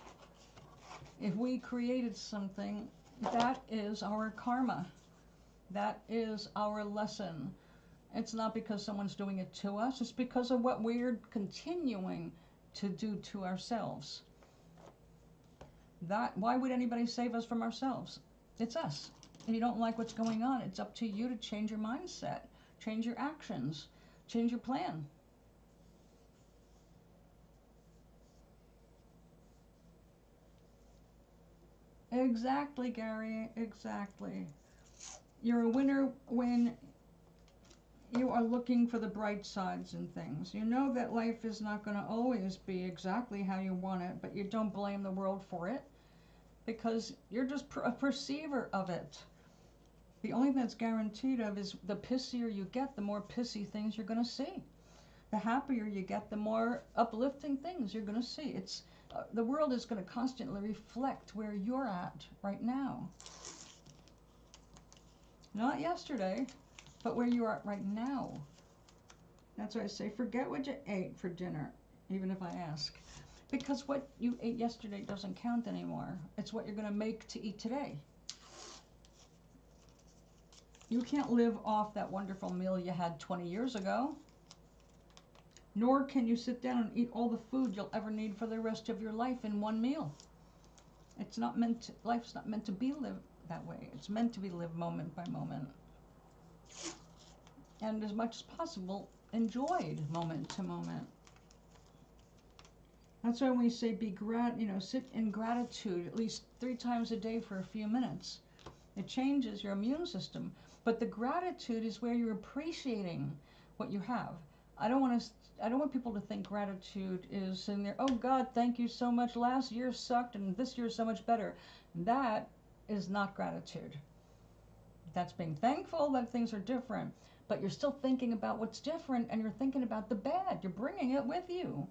If we created something, that is our karma. That is our lesson. It's not because someone's doing it to us. It's because of what we're continuing to do to ourselves. Why would anybody save us from ourselves? It's us. If you don't like what's going on, it's up to you to change your mindset, change your actions, change your plan. Exactly, Gary, exactly. You're a winner when you are looking for the bright sides in things. You know that life is not going to always be exactly how you want it, but you don't blame the world for it, because you're just a perceiver of it. The only thing that's guaranteed of is the pissier you get, the more pissy things you're going to see. The happier you get, the more uplifting things you're going to see. The world is going to constantly reflect where you're at right now. Not yesterday, but where you are right now. That's why I say forget what you ate for dinner, even if I ask. Because what you ate yesterday doesn't count anymore. It's what you're going to make to eat today. You can't live off that wonderful meal you had 20 years ago. Nor can you sit down and eat all the food you'll ever need for the rest of your life in one meal. It's not meant to, life's not meant to be lived that way. It's meant to be lived moment by moment. And as much as possible, enjoyed moment to moment. That's why we say sit in gratitude at least 3 times a day for a few minutes. It changes your immune system. But the gratitude is where you're appreciating what you have. I don't want people to think gratitude is sitting there, oh God, thank you so much. Last year sucked and this year is so much better. That is not gratitude. That's being thankful that things are different. But you're still thinking about what's different and you're thinking about the bad. You're bringing it with you.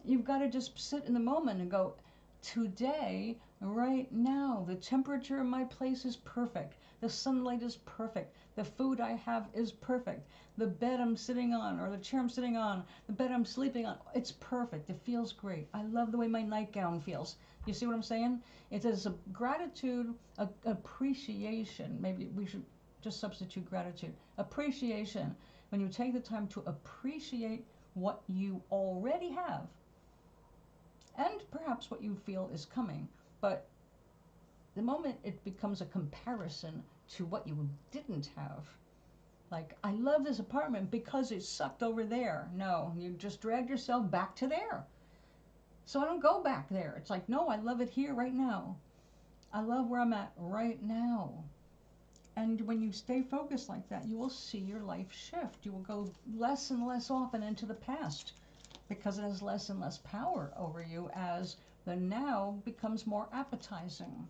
You've got to just sit in the moment and go, today, right now, the temperature in my place is perfect. The sunlight is perfect. The food I have is perfect. The bed I'm sitting on, or the chair I'm sitting on, the bed I'm sleeping on, it's perfect. It feels great. I love the way my nightgown feels. You see what I'm saying? It is a gratitude, appreciation. Maybe we should just substitute gratitude. Appreciation. When you take the time to appreciate what you already have, and perhaps what you feel is coming, but the moment it becomes a comparison to what you didn't have, like, I love this apartment because it sucked over there. No, you just dragged yourself back to there. So I don't go back there. It's like, no, I love it here right now. I love where I'm at right now. And when you stay focused like that, you will see your life shift. You will go less and less often into the past because it has less and less power over you as the now becomes more appetizing.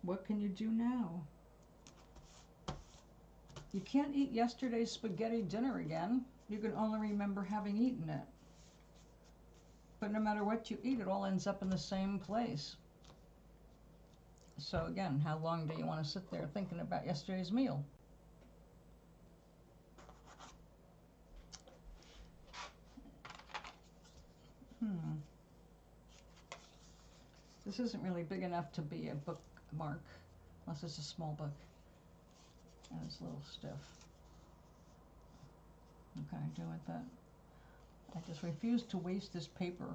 What can you do now? You can't eat yesterday's spaghetti dinner again. You can only remember having eaten it. But no matter what you eat, it all ends up in the same place. So again, how long do you want to sit there thinking about yesterday's meal? This isn't really big enough to be a bookmark, unless it's a small book. And it's a little stiff. What can I do with that? I just refuse to waste this paper.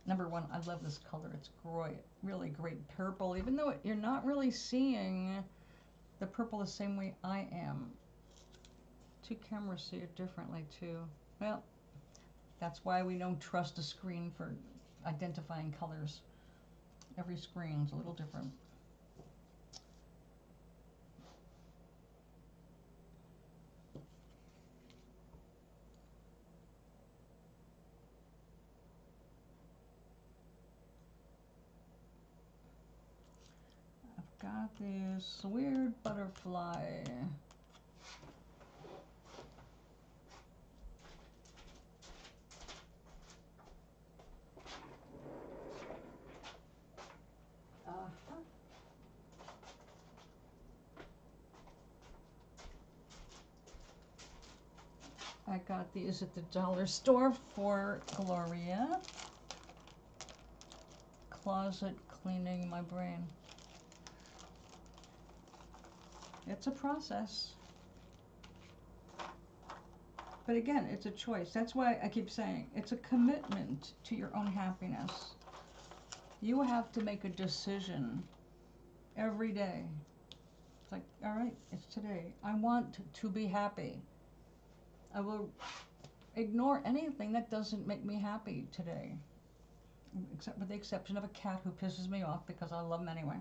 Number one, I love this color. It's great, really great purple, even though you're not really seeing the purple the same way I am. 2 cameras see it differently too. Well, that's why we don't trust a screen for identifying colors. Every screen's a little different. I've got this weird butterfly. I got these at the dollar store for Gloria. Closet cleaning my brain. It's a process. But again, it's a choice. That's why I keep saying it's a commitment to your own happiness. You have to make a decision every day. It's like, all right, it's today. I want to be happy. I will ignore anything that doesn't make me happy today, except with the exception of a cat who pisses me off because I love him anyway.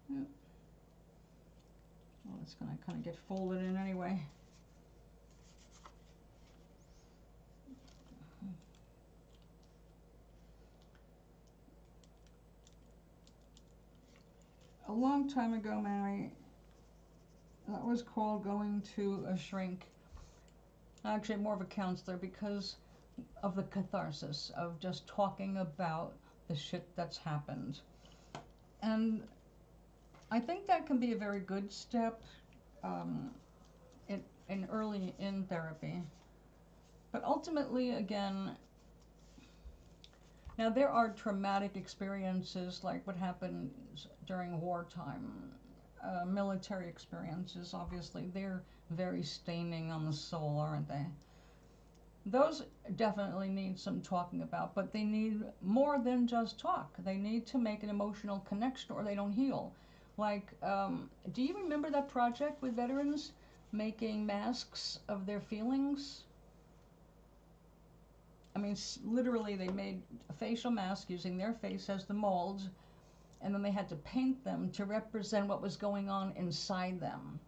Yep. Well, it's going to kind of get folded in anyway. a long time ago, Mary, that was called going to a shrink. Actually, more of a counselor, because of the catharsis of just talking about the shit that's happened. And I think that can be a very good step in early in therapy. But ultimately, again, now there are traumatic experiences like what happened during wartime. Military experiences, obviously, they're very staining on the soul, aren't they? Those definitely need some talking about, but they need more than just talk. They need to make an emotional connection or they don't heal. Like, do you remember that project with veterans making masks of their feelings? I mean, literally, they made a facial mask using their face as the mold, and then they had to paint them to represent what was going on inside them,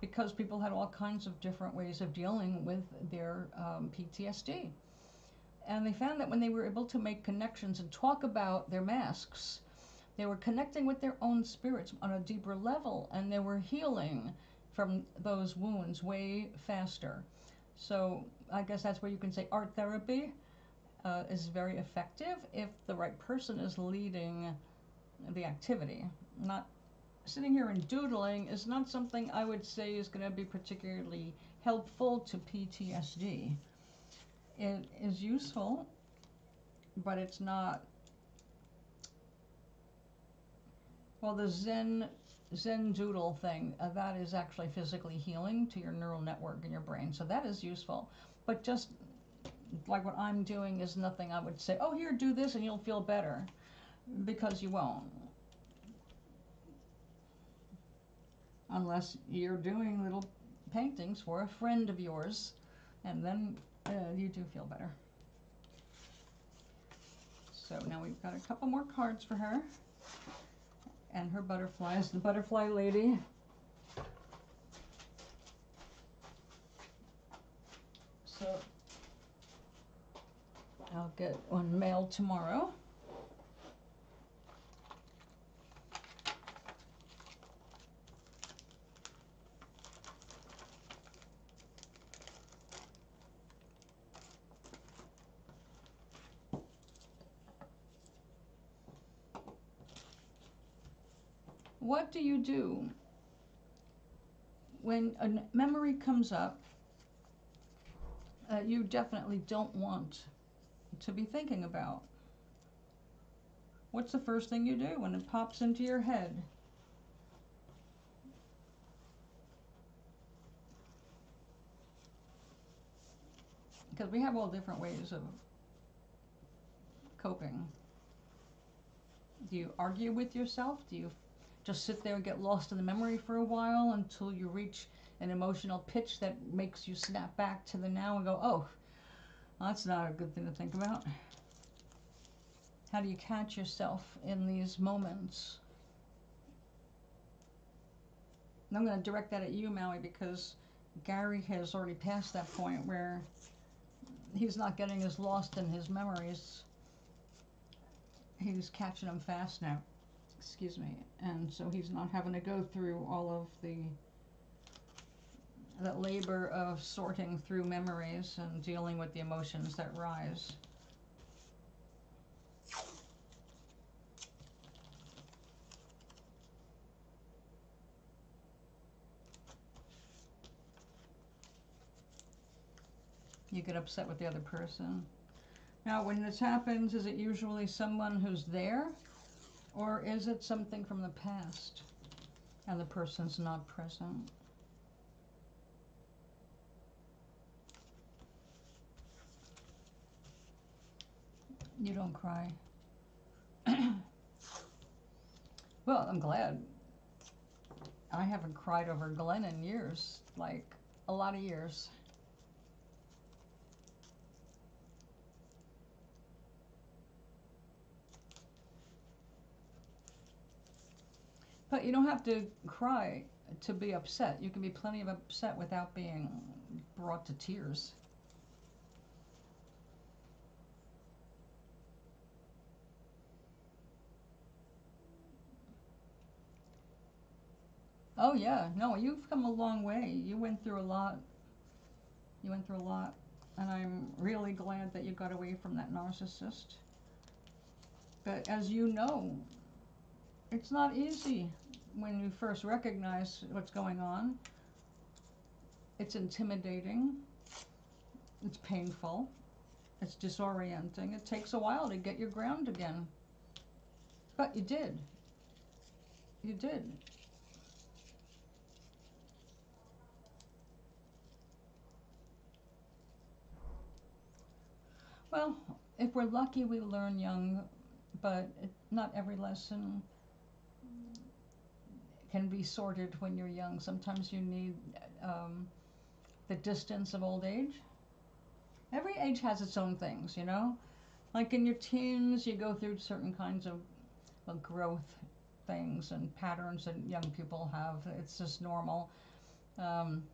because people had all kinds of different ways of dealing with their PTSD. And they found that when they were able to make connections and talk about their masks, they were connecting with their own spirits on a deeper level, and they were healing from those wounds way faster. So I guess that's where you can say art therapy is very effective if the right person is leading the activity. Not sitting here and doodling is not something I would say is going to be particularly helpful to PTSD. It is useful, but it's not. Well, the Zen doodle thing, that is actually physically healing to your neural network in your brain, so that is useful. But just like what I'm doing is nothing I would say, oh, here, do this and you'll feel better, because you won't. Unless you're doing little paintings for a friend of yours, and then you do feel better. So now we've got a couple more cards for her. And her butterflies, the butterfly lady. So I'll get one mailed tomorrow. What do you do when a memory comes up that you definitely don't want to be thinking about? What's the first thing you do when it pops into your head? Because we have all different ways of coping. Do you argue with yourself? Do you just sit there and get lost in the memory for a while until you reach an emotional pitch that makes you snap back to the now and go, oh, that's not a good thing to think about? How do you catch yourself in these moments? And I'm going to direct that at you, Maui, because Gary has already passed that point where he's not getting as lost in his memories. He's catching them fast now. Excuse me. And so he's not having to go through all of that labor of sorting through memories and dealing with the emotions that rise. You get upset with the other person. Now, when this happens, is it usually someone who's there, or is it something from the past and the person's not present? You don't cry. Well, I'm glad. I haven't cried over Glenn in years, like a lot of years. But you don't have to cry to be upset. You can be plenty of upset without being brought to tears. Oh yeah, no, you've come a long way. You went through a lot. You went through a lot, and I'm really glad that you got away from that narcissist. But as you know, it's not easy when you first recognize what's going on. It's intimidating. It's painful. It's disorienting. It takes a while to get your ground again. But you did. You did. Well, if we're lucky, we learn young, but not every lesson can be sorted when you're young. Sometimes you need the distance of old age. Every age has its own things, you know? Like in your teens, you go through certain kinds of growth things and patterns that young people have. It's just normal. Um,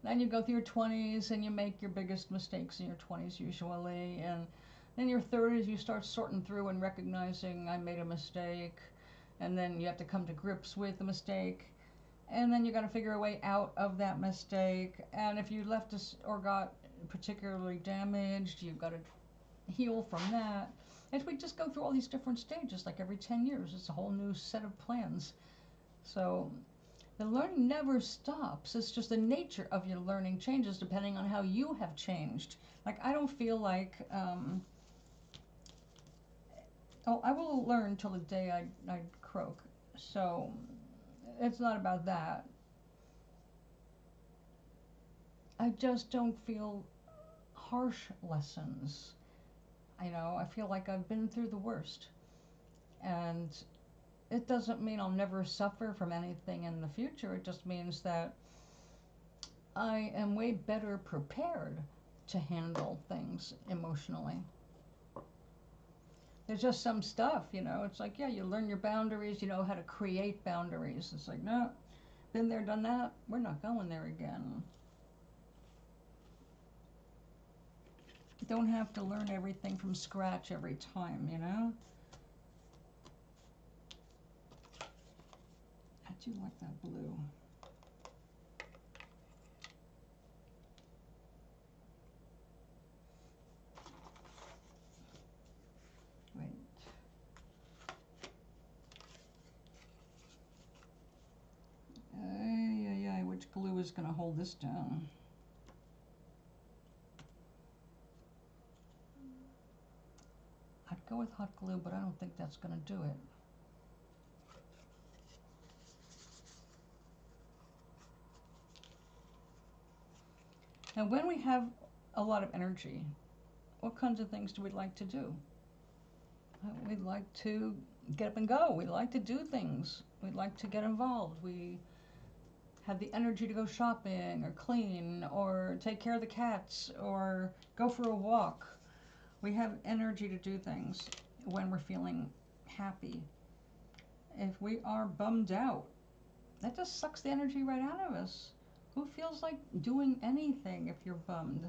then you go through your 20s and you make your biggest mistakes in your 20s usually. And in your 30s, you start sorting through and recognizing I made a mistake. And then you have to come to grips with the mistake. And then you got to figure a way out of that mistake. And if you left us or got particularly damaged, you've got to heal from that. And we just go through all these different stages, like every 10 years, it's a whole new set of plans. So the learning never stops. It's just the nature of your learning changes depending on how you have changed. Like, I don't feel like, oh, I will learn till the day I croak. So it's not about that. I just don't feel harsh lessons. I feel like I've been through the worst. And it doesn't mean I'll never suffer from anything in the future. It just means that I am way better prepared to handle things emotionally. There's just some stuff, it's like, yeah, you learn your boundaries, you know how to create boundaries. It's like, no, been there, done that, we're not going there again. Don't have to learn everything from scratch every time. I do like that blue. Wait. Yeah, which glue is going to hold this down? I'd go with hot glue, but I don't think that's going to do it. Now, when we have a lot of energy, what kinds of things do we like to do? We'd like to get up and go. We like to do things. We'd like to get involved. We have the energy to go shopping or clean or take care of the cats or go for a walk. We have energy to do things when we're feeling happy. If we are bummed out, that just sucks the energy right out of us. Who feels like doing anything if you're bummed?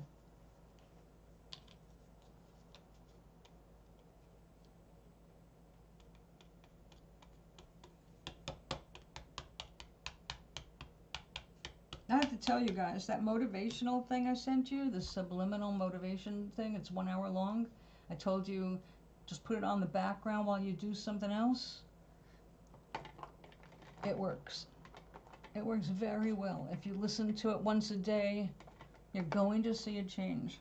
I have to tell you guys, that motivational thing I sent you, the subliminal motivation thing, it's 1 hour long. I told you, just put it on the background while you do something else. It works. It works very well. If you listen to it once a day, you're going to see a change.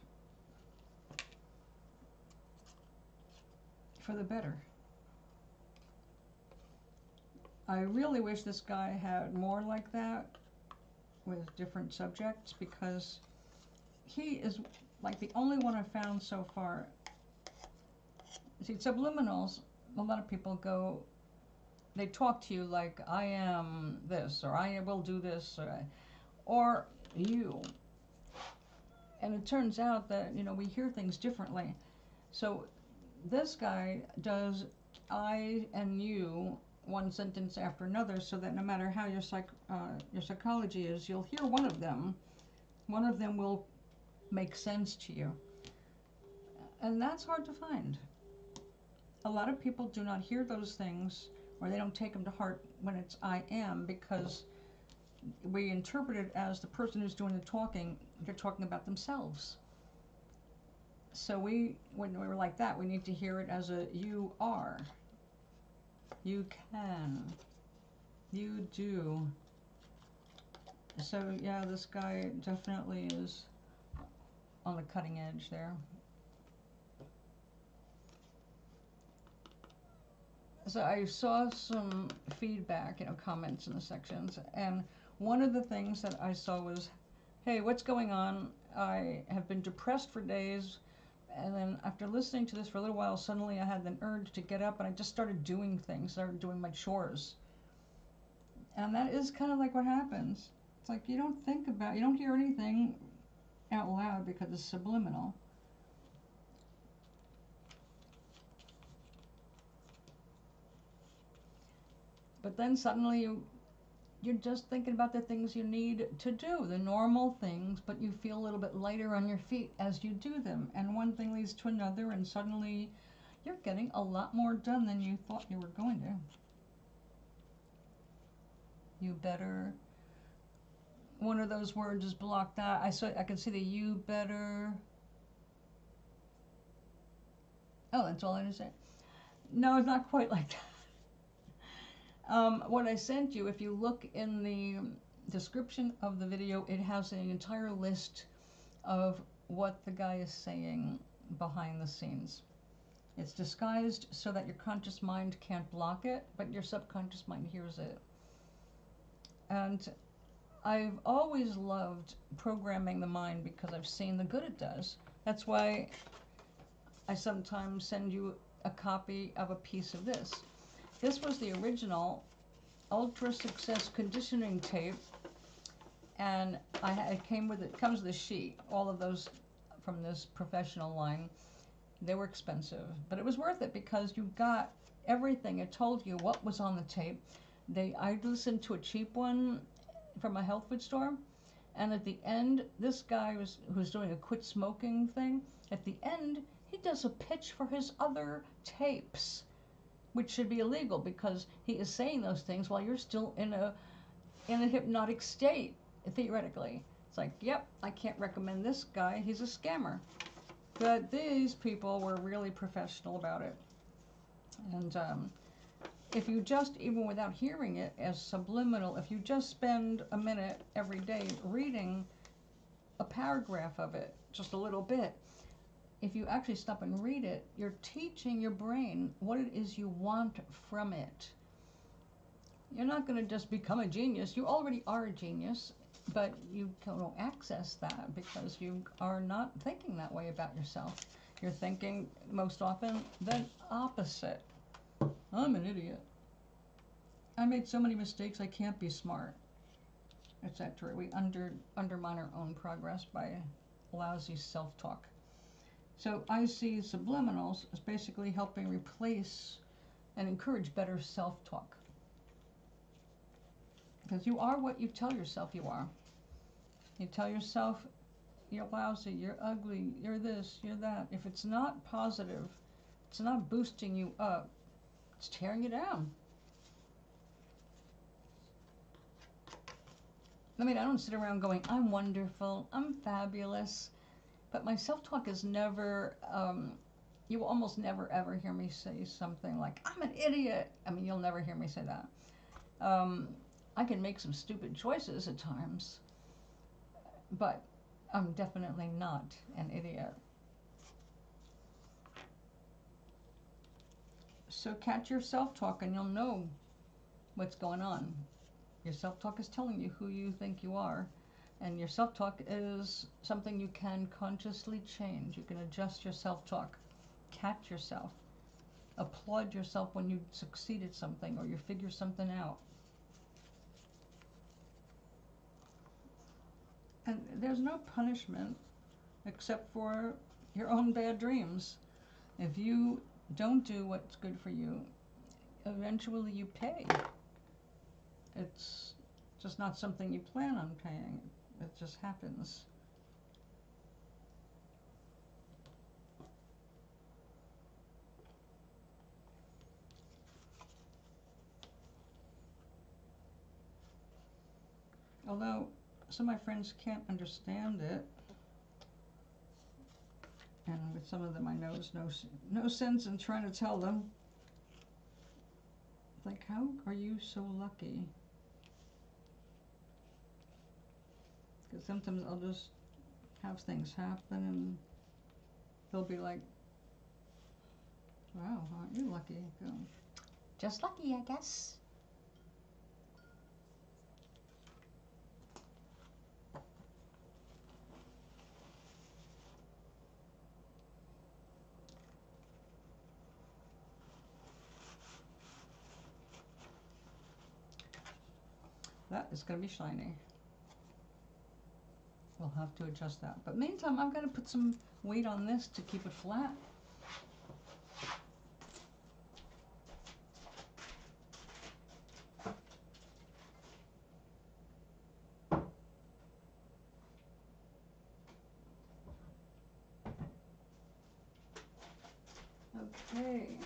For the better. I really wish this guy had more like that with different subjects, because he is like the only one I've found so far. See, subliminals, a lot of people go, they talk to you like, I am this, or I will do this, or you. And it turns out that, we hear things differently. So this guy does I and you one sentence after another, so that no matter how your psychology is, you'll hear one of them. One of them will make sense to you. And that's hard to find. A lot of people do not hear those things, or they don't take them to heart when it's I am, because we interpret it as the person who's doing the talking, they're talking about themselves. So when we're like that, we need to hear it as a you are, you can, you do. So yeah, this guy definitely is on the cutting edge there. So I saw some feedback, comments in the sections, and one of the things that I saw was, hey, what's going on? I have been depressed for days, and then after listening to this for a little while, suddenly I had an urge to get up, and I just started doing things, started doing my chores. And that is kind of like what happens. It's like you don't hear anything out loud because it's subliminal. But then suddenly you're just thinking about the things you need to do, the normal things, but you feel a little bit lighter on your feet as you do them. And one thing leads to another, and suddenly you're getting a lot more done than you thought you were going to. You better. One of those words is blocked out. I can see the you better. Oh, that's all I had to say. No, it's not quite like that. What I sent you, if you look in the description of the video, it has an entire list of what the guy is saying behind the scenes. It's disguised so that your conscious mind can't block it, but your subconscious mind hears it. And I've always loved programming the mind because I've seen the good it does. That's why I sometimes send you a copy of a piece of this. This was the original Ultra Success Conditioning tape, and it comes with a sheet. All of those from this professional line, they were expensive, but it was worth it because you got everything. It told you what was on the tape. I listened to a cheap one from a health food store, and at the end, this guy who's doing a quit smoking thing. At the end, he does a pitch for his other tapes, which should be illegal because he is saying those things while you're still in a hypnotic state, theoretically. It's like, yep, I can't recommend this guy, he's a scammer. But these people were really professional about it. And if you just, even without hearing it as subliminal, if you just spend a minute every day reading a paragraph of it, just a little bit, if you actually stop and read it, you're teaching your brain what it is you want from it. You're not going to just become a genius. You already are a genius, but you don't access that because you are not thinking that way about yourself. You're thinking most often the opposite. I'm an idiot. I made so many mistakes, I can't be smart, etc. We undermine our own progress by lousy self-talk. So I see subliminals as basically helping replace and encourage better self-talk. Because you are what you tell yourself you are. You tell yourself you're lousy, you're ugly, you're this, you're that. If it's not positive, it's not boosting you up, it's tearing you down. I mean, I don't sit around going, I'm wonderful, I'm fabulous. But my self-talk is never, you will almost never ever hear me say something like, I'm an idiot. I mean, you'll never hear me say that. I can make some stupid choices at times, but I'm definitely not an idiot. So catch your self-talk and you'll know what's going on. Your self-talk is telling you who you think you are. And your self-talk is something you can consciously change. You can adjust your self-talk. Catch yourself. Applaud yourself when you succeed at something or you figure something out. And there's no punishment except for your own bad dreams. If you don't do what's good for you, eventually you pay. It's just not something you plan on paying. It just happens. Although some of my friends can't understand it, and with some of them I know there's no sense in trying to tell them. Like, how are you so lucky? Because sometimes I'll just have things happen and they'll be like, wow, aren't you lucky? I go, just lucky, I guess. That is going to be shiny. We'll have to adjust that. But meantime, I'm going to put some weight on this to keep it flat. Okay.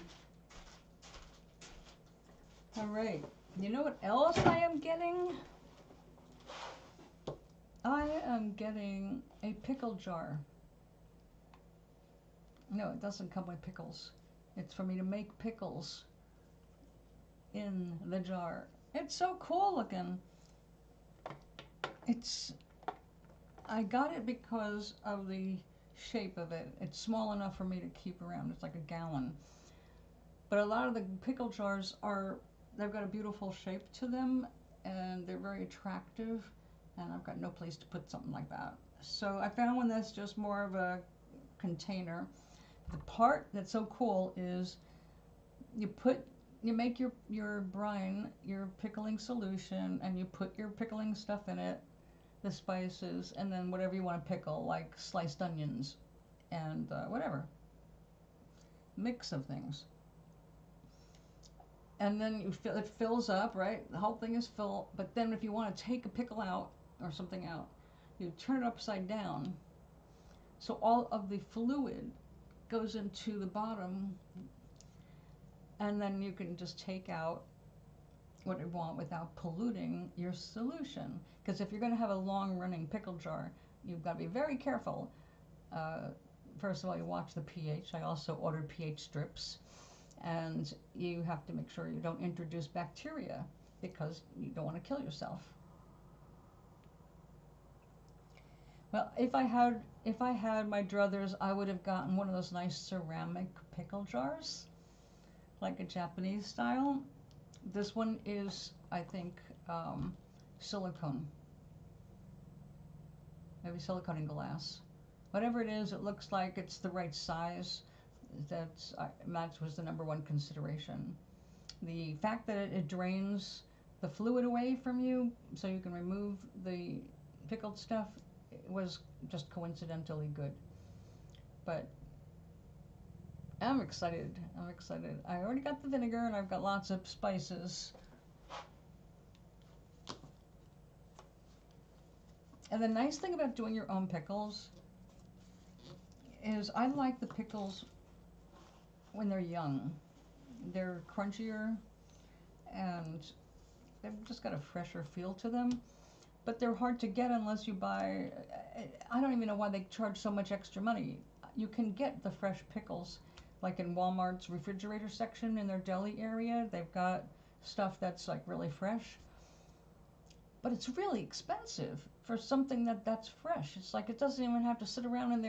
All right. You know what else I am getting? I am getting a pickle jar. No, it doesn't come with pickles. It's for me to make pickles in the jar. It's so cool looking. I got it because of the shape of it. It's small enough for me to keep around. It's like a gallon. But a lot of the pickle jars they've got a beautiful shape to them and they're very attractive, and I've got no place to put something like that. So I found one that's just more of a container. The part that's so cool is you make your brine, your pickling solution, and you put your pickling stuff in it, the spices, and then whatever you want to pickle, like sliced onions and whatever mix of things. And then it fills up, right? The whole thing is full. But then if you want to take a pickle out or something out, you turn it upside down, so all of the fluid goes into the bottom, and then you can just take out what you want without polluting your solution. Because if you're going to have a long-running pickle jar, you've got to be very careful. First of all, you watch the pH. I also ordered pH strips, and you have to make sure you don't introduce bacteria because you don't want to kill yourself. Well, if I had my druthers, I would have gotten one of those nice ceramic pickle jars, like a Japanese style. This one is, I think, silicone. Maybe silicone and glass. Whatever it is, it looks like it's the right size. That was the #1 consideration. The fact that it drains the fluid away from you so you can remove the pickled stuff was just coincidentally good. But I'm excited. I already got the vinegar and I've got lots of spices. And the nice thing about doing your own pickles is I like the pickles when they're young. They're crunchier and they've just got a fresher feel to them. But they're hard to get unless you buy, I don't even know why they charge so much extra money. You can get the fresh pickles, like in Walmart's refrigerator section in their deli area. They've got stuff that's like really fresh. But it's really expensive for something that's fresh. It's like it doesn't even have to sit around in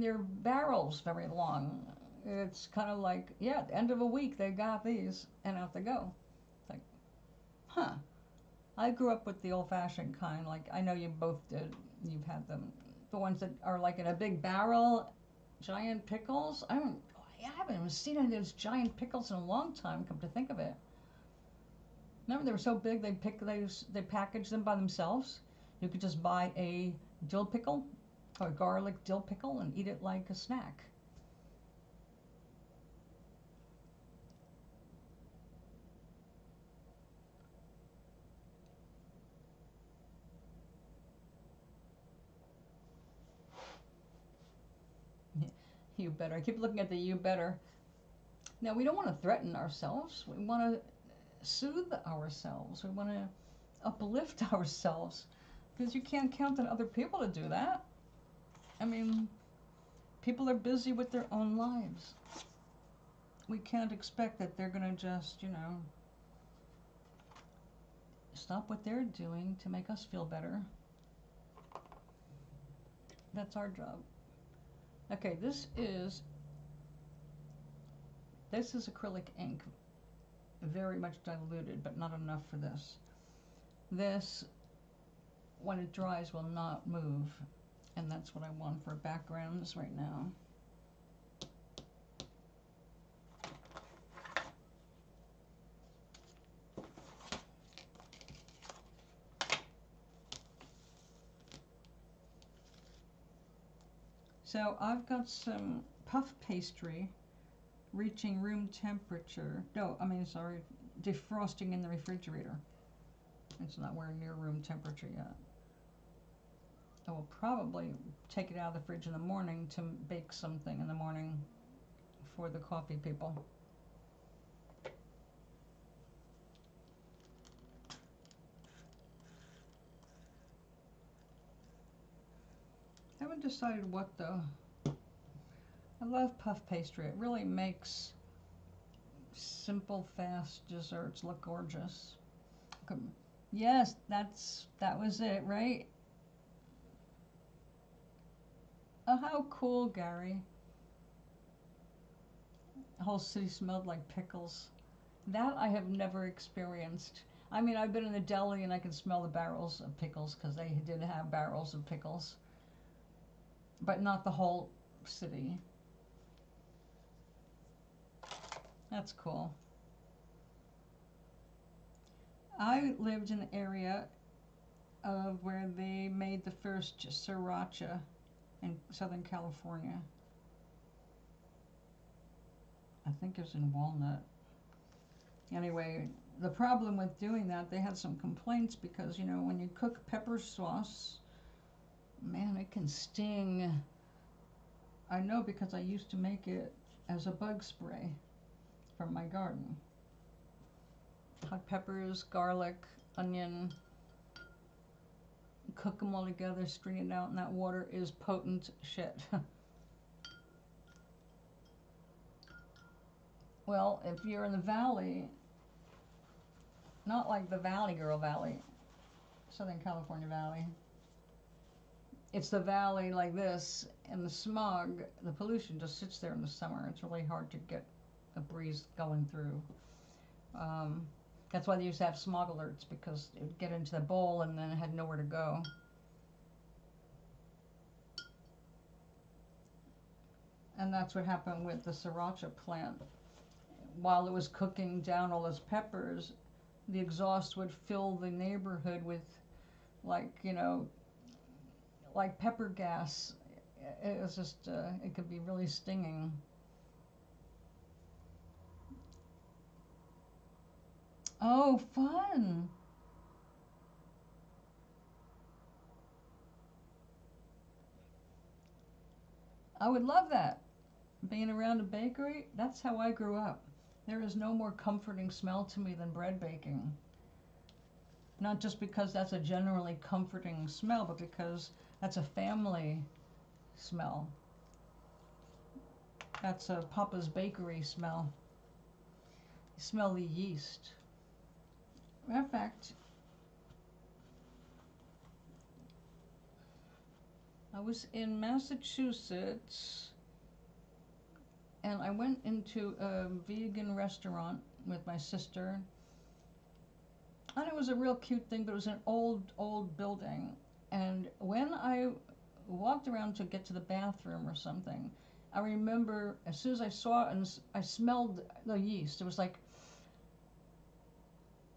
their barrels very long. It's kind of like, yeah, at the end of a week they got these and out they go. It's like, huh. I grew up with the old-fashioned kind, like I know you both did. You've had them. The ones that are like in a big barrel, giant pickles. I haven't even seen any of those giant pickles in a long time, come to think of it. Remember, they were so big, they packaged them by themselves. You could just buy a dill pickle or garlic dill pickle and eat it like a snack. You better. I keep looking at the you better. Now, we don't want to threaten ourselves. We want to soothe ourselves. We want to uplift ourselves, because you can't count on other people to do that. I mean, people are busy with their own lives. We can't expect that they're going to just, stop what they're doing to make us feel better. That's our job. Okay, this is acrylic ink, very much diluted, but not enough for this. This, when it dries, will not move, and that's what I want for backgrounds right now. So I've got some puff pastry reaching room temperature. No, I mean, sorry, defrosting in the refrigerator. It's not nowhere near room temperature yet. I will probably take it out of the fridge in the morning to bake something in the morning for the coffee people. I haven't decided what though. I love puff pastry. It really makes simple, fast desserts look gorgeous. Yes, that was it, right? Oh, how cool, Gary. The whole city smelled like pickles. That I have never experienced. I mean, I've been in the deli and I can smell the barrels of pickles because they did have barrels of pickles, but not the whole city. That's cool. I lived in the area of where they made the first sriracha in Southern California. I think it was in Walnut. Anyway, the problem with doing that, they had some complaints because, when you cook pepper sauce, man, it can sting. I know because I used to make it as a bug spray from my garden. Hot peppers, garlic, onion, cook them all together, strain it out, and that water is potent shit. Well, if you're in the valley, not like the Valley Girl Valley, Southern California Valley, it's the valley like this, and the smog, the pollution just sits there in the summer. It's really hard to get a breeze going through. That's why they used to have smog alerts, because it would get into the bowl and then it had nowhere to go. And that's what happened with the sriracha plant. While it was cooking down all those peppers, the exhaust would fill the neighborhood with, like pepper gas. It was just, it could be really stinging. Oh, fun. I would love that. Being around a bakery, that's how I grew up. There is no more comforting smell to me than bread baking. Not just because that's a generally comforting smell, but because that's a family smell. That's a Papa's Bakery smell. You smell the yeast. Matter of fact, I was in Massachusetts and I went into a vegan restaurant with my sister. And it was a real cute thing, but it was an old building. And when I walked around to get to the bathroom or something, I remember as soon as I saw it and I smelled the yeast, it was like,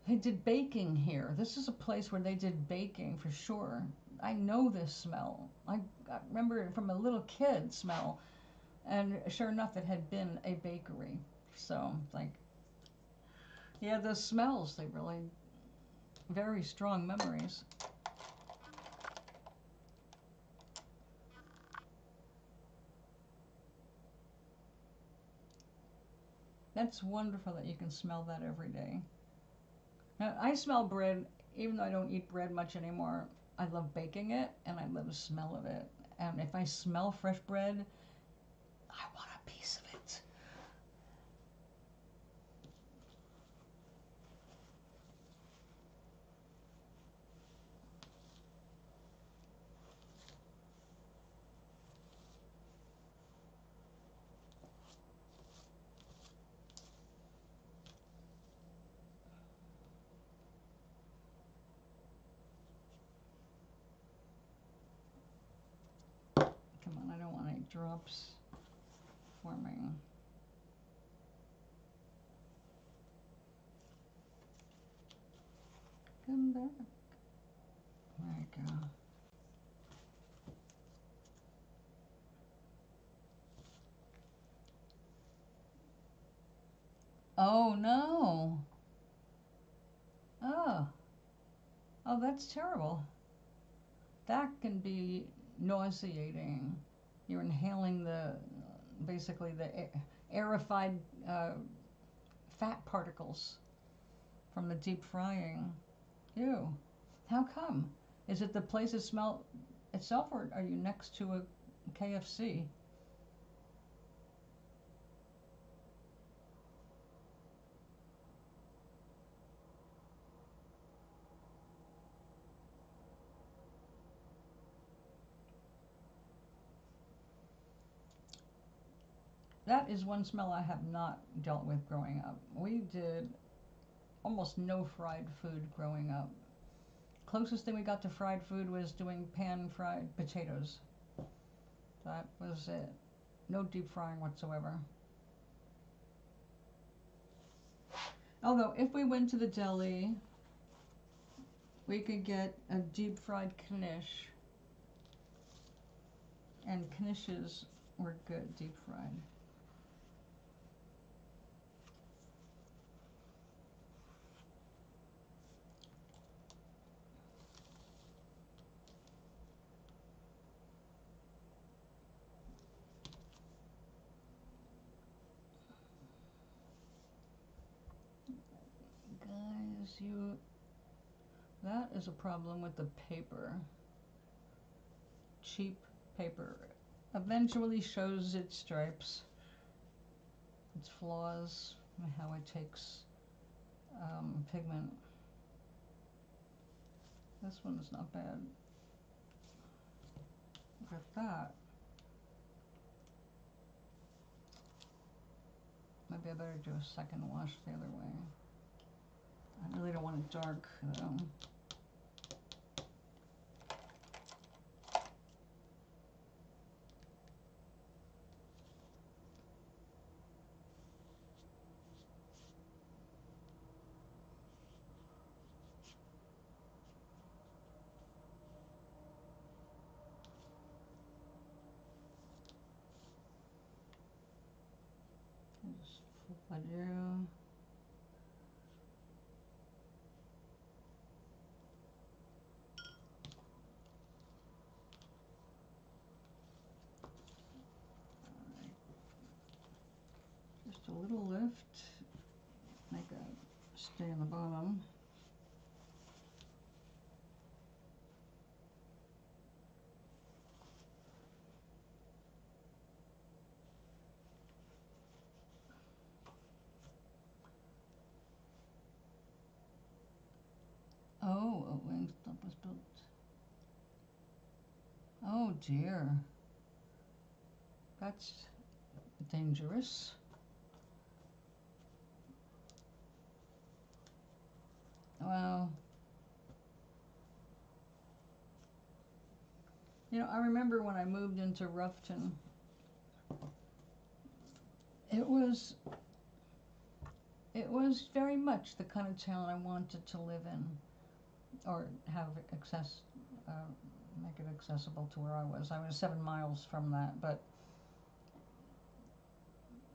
they did baking here. This is a place where they did baking for sure. I know this smell. I remember it from a little kid smell. And sure enough, it had been a bakery. So, like, yeah, the smells, they really, very strong memories. That's wonderful that you can smell that every day. Now, I smell bread even though I don't eat bread much anymore, I love baking it and I love the smell of it. And if I smell fresh bread, I want a piece of it. Come on, I don't want any drops forming. Come back. There you go. Oh no. Oh. Oh, that's terrible. That can be nauseating. You're inhaling basically the aerified fat particles from the deep frying. Ew. How come? Is it the place that smell itself, or are you next to a KFC? That is one smell I have not dealt with growing up. We did almost no fried food growing up. Closest thing we got to fried food was doing pan fried potatoes. That was it. No deep frying whatsoever. Although if we went to the deli, we could get a deep fried knish, and knishes were good deep fried. Guys, that is a problem with the paper. Cheap paper eventually shows its stripes, its flaws, and how it takes pigment. This one is not bad. Look at that. Maybe I better do a second wash the other way. I really don't want it dark though. Just flip I do. Just a little lift, make it stay on the bottom. Oh, a wing stump was built. Oh dear. That's dangerous. Wow. You know, I remember when I moved into Ruffton, it was very much the kind of town I wanted to live in, or have make it accessible to where I was. I was 7 miles from that, but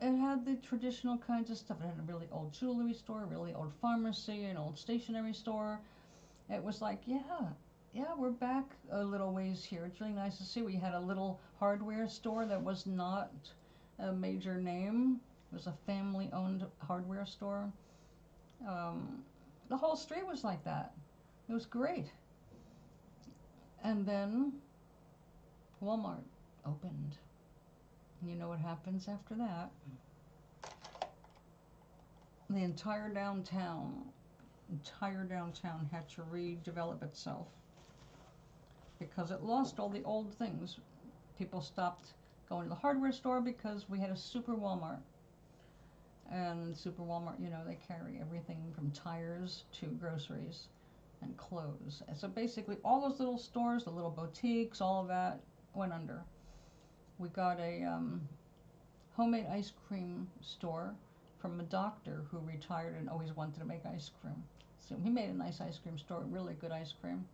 it had the traditional kinds of stuff. It had a really old jewelry store, a really old pharmacy, an old stationery store. It was like, yeah, we're back a little ways here. It's really nice to see. We had a little hardware store that was not a major name. It was a family-owned hardware store. The whole street was like that. It was great. And then Walmart opened. You know what happens after that? The entire downtown had to redevelop itself because it lost all the old things. People stopped going to the hardware store because we had a super Walmart. And super Walmart, you know, they carry everything from tires to groceries and clothes. And so basically all those little stores, the little boutiques, all of that went under. We got a homemade ice cream store from a doctor who retired and always wanted to make ice cream. So he made a nice ice cream store, really good ice cream.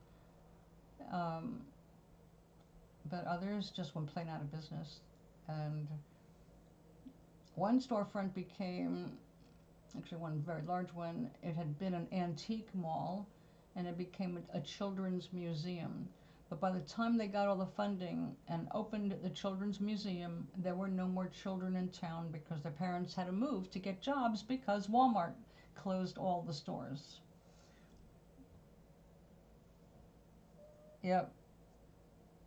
But others just went plain out of business. And one storefront became, actually one very large one, it had been an antique mall and it became a children's museum. But by the time they got all the funding and opened the children's museum, there were no more children in town because their parents had to move to get jobs because Walmart closed all the stores. Yep.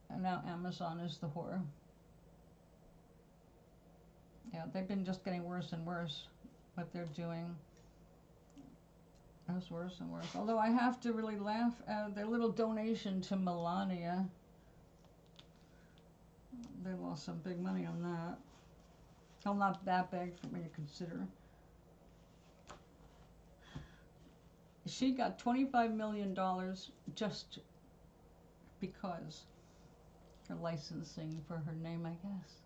And now Amazon is the whore. Yeah, they've been just getting worse and worse. What they're doing is worse and worse. Although I have to really laugh at their little donation to Melania. They lost some big money on that. Well, not that big for me to consider. She got $25 million just because her licensing for her name, I guess.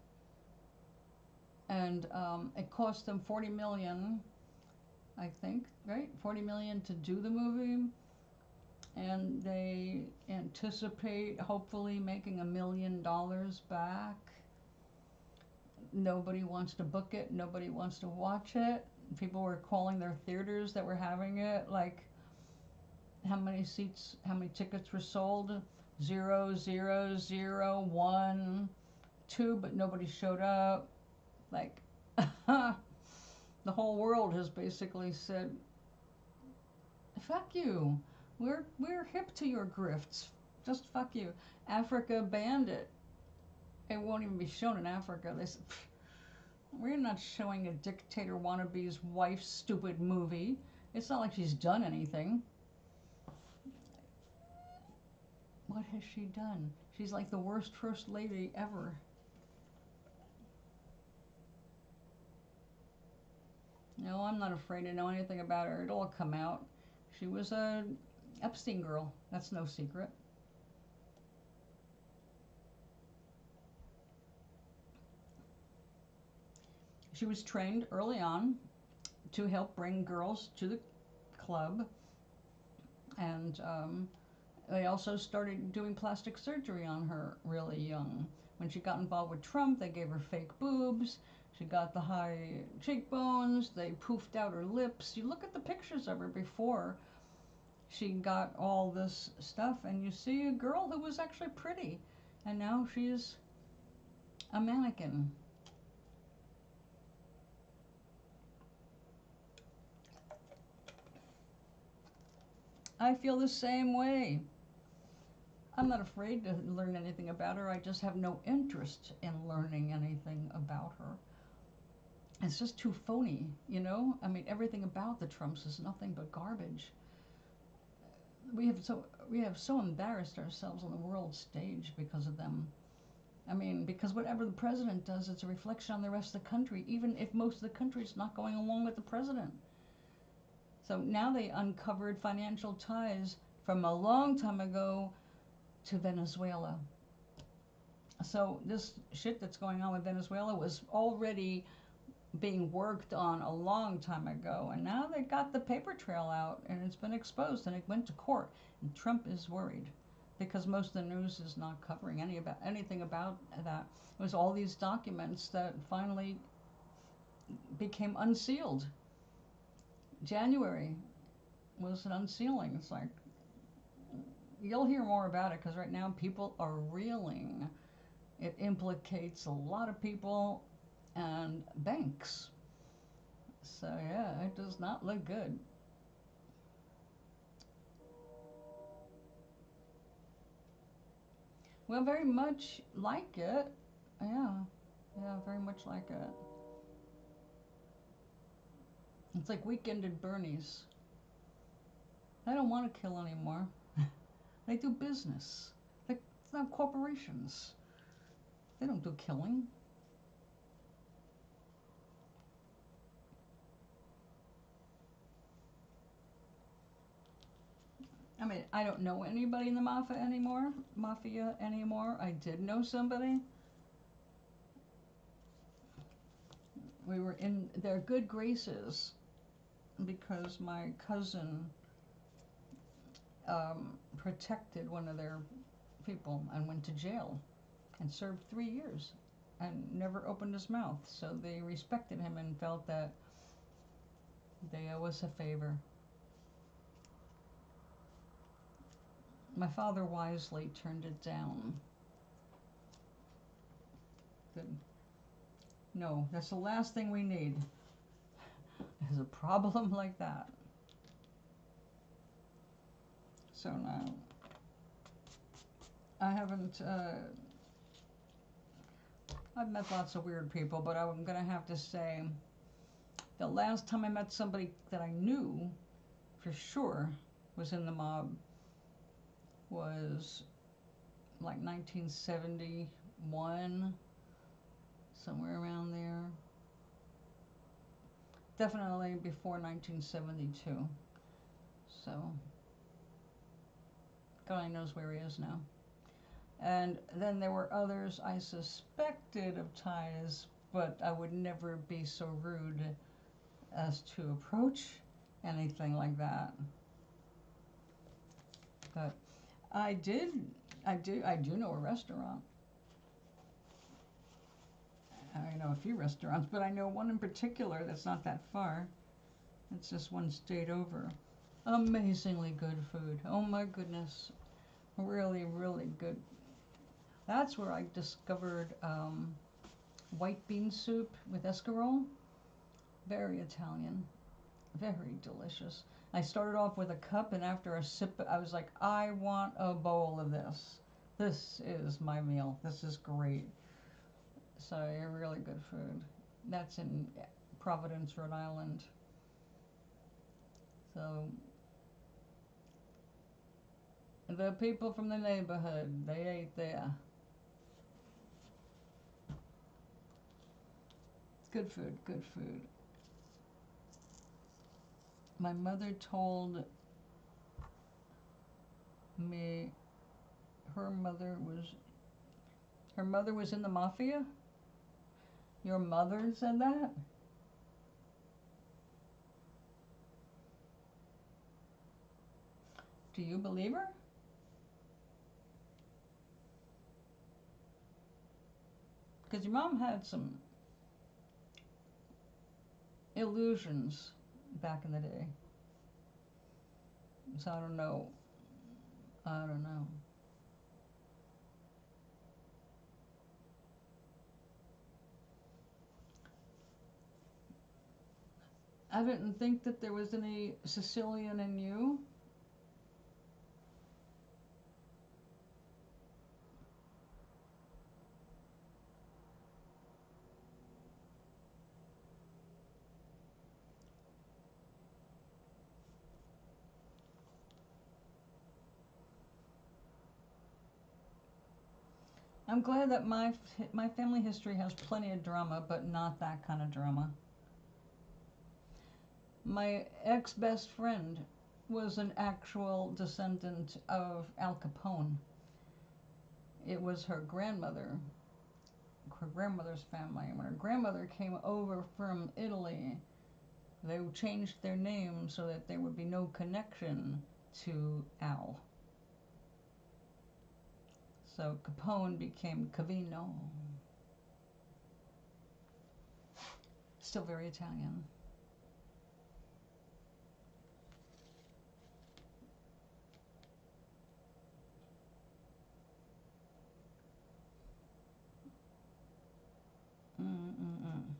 And it cost them $40 million, I think, right? $40 million to do the movie. And they anticipate hopefully making $1 million back. Nobody wants to book it. Nobody wants to watch it. People were calling their theaters that were having it, like, how many seats, how many tickets were sold? 0, 0, 0, 1, 2, but nobody showed up. Like, the whole world has basically said, fuck you. We're hip to your grifts. Just fuck you. Africa banned it. It won't even be shown in Africa. They said, we're not showing a dictator wannabe's wife's stupid movie. It's not like she's done anything. What has she done? She's like the worst first lady ever. No, I'm not afraid to know anything about her. It'll all come out. She was a Epstein girl. That's no secret. She was trained early on to help bring girls to the club. And they also started doing plastic surgery on her really young. When she got involved with Trump, they gave her fake boobs. She got the high cheekbones. They poofed out her lips. You look at the pictures of her before she got all this stuff, and you see a girl who was actually pretty. And now she's a mannequin. I feel the same way. I'm not afraid to learn anything about her. I just have no interest in learning anything about her. It's just too phony, you know? I mean, everything about the Trumps is nothing but garbage. We have so embarrassed ourselves on the world stage because of them. I mean, because whatever the president does, it's a reflection on the rest of the country, even if most of the country's not going along with the president. So now they uncovered financial ties from a long time ago to Venezuela. So this shit that's going on with Venezuela was already being worked on a long time ago, and now they got the paper trail out and it's been exposed and it went to court, and Trump is worried because most of the news is not covering anything about that. It was all these documents that finally became unsealed. January was an unsealing. It's like, you'll hear more about it because right now people are reeling. It implicates a lot of people and banks. So yeah, it does not look good. Well, very much like it. Yeah. Yeah, very much like it. It's like Weekend at Bernie's. They don't want to kill anymore. They do business. It's not corporations. They don't do killing. I mean, I don't know anybody in the mafia anymore. I did know somebody. We were in their good graces because my cousin protected one of their people and went to jail and served 3 years and never opened his mouth. So they respected him and felt that they owe us a favor. My father wisely turned it down. Good. No, that's the last thing we need. Is a problem like that. So now, I haven't, I've met lots of weird people, but I'm gonna have to say, the last time I met somebody that I knew for sure was in the mob was like 1971, somewhere around there. Definitely before 1972. So, God only knows where he is now. And then there were others I suspected of ties, but I would never be so rude as to approach anything like that. But I do know a restaurant. I know a few restaurants, but I know one in particular that's not that far. It's just one state over. Amazingly good food. Oh my goodness. Really, really good. That's where I discovered white bean soup with escarole. Very Italian. Very delicious. I started off with a cup, and after a sip, I was like, I want a bowl of this. This is my meal. This is great. So, really good food. That's in Providence, Rhode Island. So, the people from the neighborhood, they ate there. Good food, good food. My mother told me her mother was in the mafia. Your mother said that? Do you believe her? Because your mom had some illusions back in the day. So I don't know. I don't know. I didn't think that there was any Sicilian in you. I'm glad that my family history has plenty of drama, but not that kind of drama. My ex-best friend was an actual descendant of Al Capone. It was her grandmother's family. When her grandmother came over from Italy, they changed their name so that there would be no connection to Al. So Capone became Cavino. Still very Italian. Mm-mm-mm.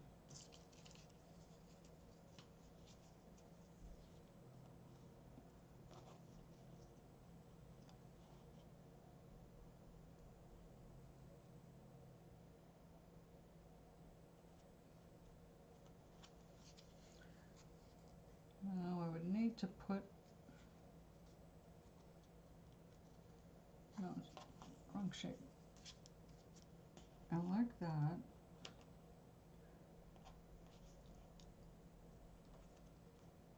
to put, no, it's wrong shape. I like that.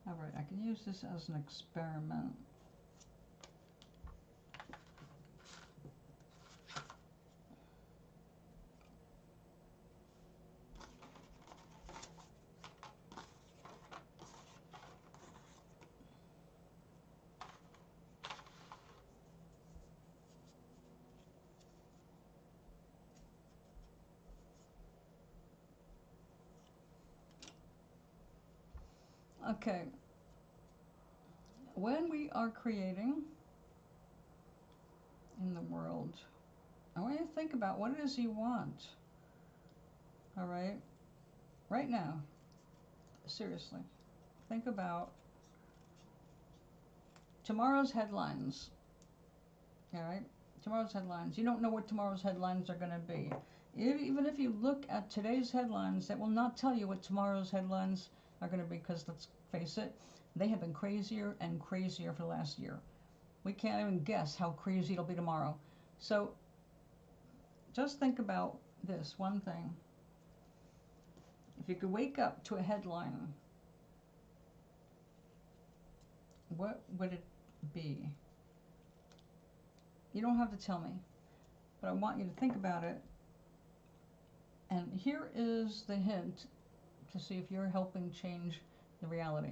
All right, I can use this as an experiment. Okay, when we are creating in the world, I want you to think about what it is you want. All right, right now, seriously, think about tomorrow's headlines. All right, tomorrow's headlines. You don't know what tomorrow's headlines are going to be. Even if you look at today's headlines, that will not tell you what tomorrow's headlines are going to be, because let's face it, they have been crazier and crazier for the last year. We can't even guess how crazy it'll be tomorrow. So just think about this one thing. If you could wake up to a headline, what would it be? You don't have to tell me, but I want you to think about it. And here is the hint to see if you're helping change the reality.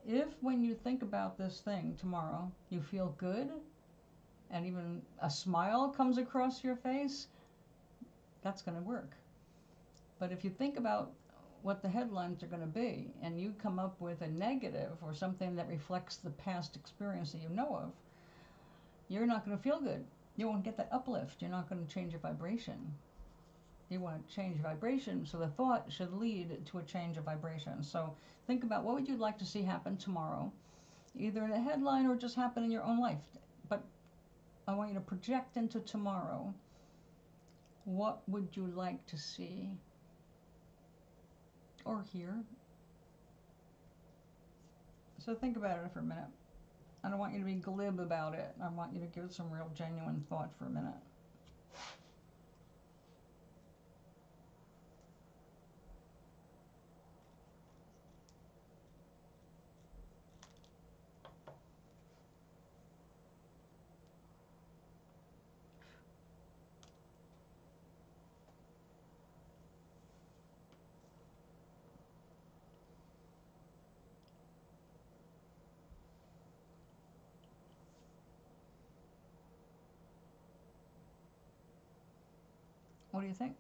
If when you think about this thing tomorrow, you feel good and even a smile comes across your face, that's going to work. But if you think about what the headlines are going to be and you come up with a negative or something that reflects the past experience that you know of, you're not going to feel good. You won't get that uplift. You're not going to change your vibration. You want to change vibration, so the thought should lead to a change of vibration. So think about what would you like to see happen tomorrow, either in a headline or just happen in your own life. But I want you to project into tomorrow. What would you like to see or hear? So think about it for a minute. I don't want you to be glib about it. I want you to give it some real genuine thought for a minute. What do you think?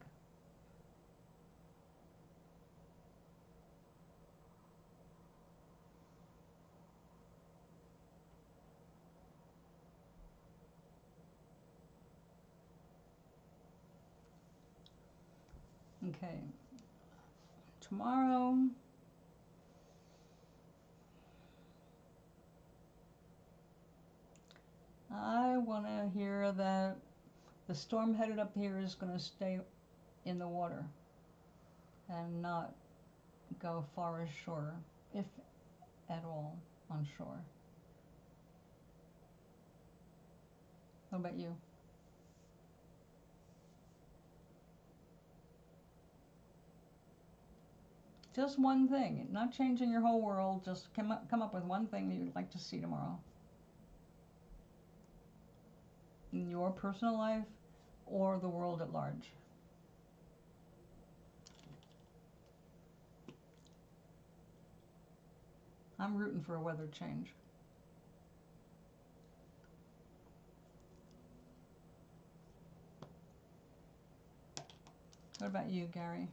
Okay. Tomorrow, I want to hear that the storm headed up here is going to stay in the water and not go far ashore, if at all, on shore. What about you? Just one thing, not changing your whole world, just come up with one thing that you'd like to see tomorrow. In your personal life or the world at large. I'm rooting for a weather change. What about you, Gary?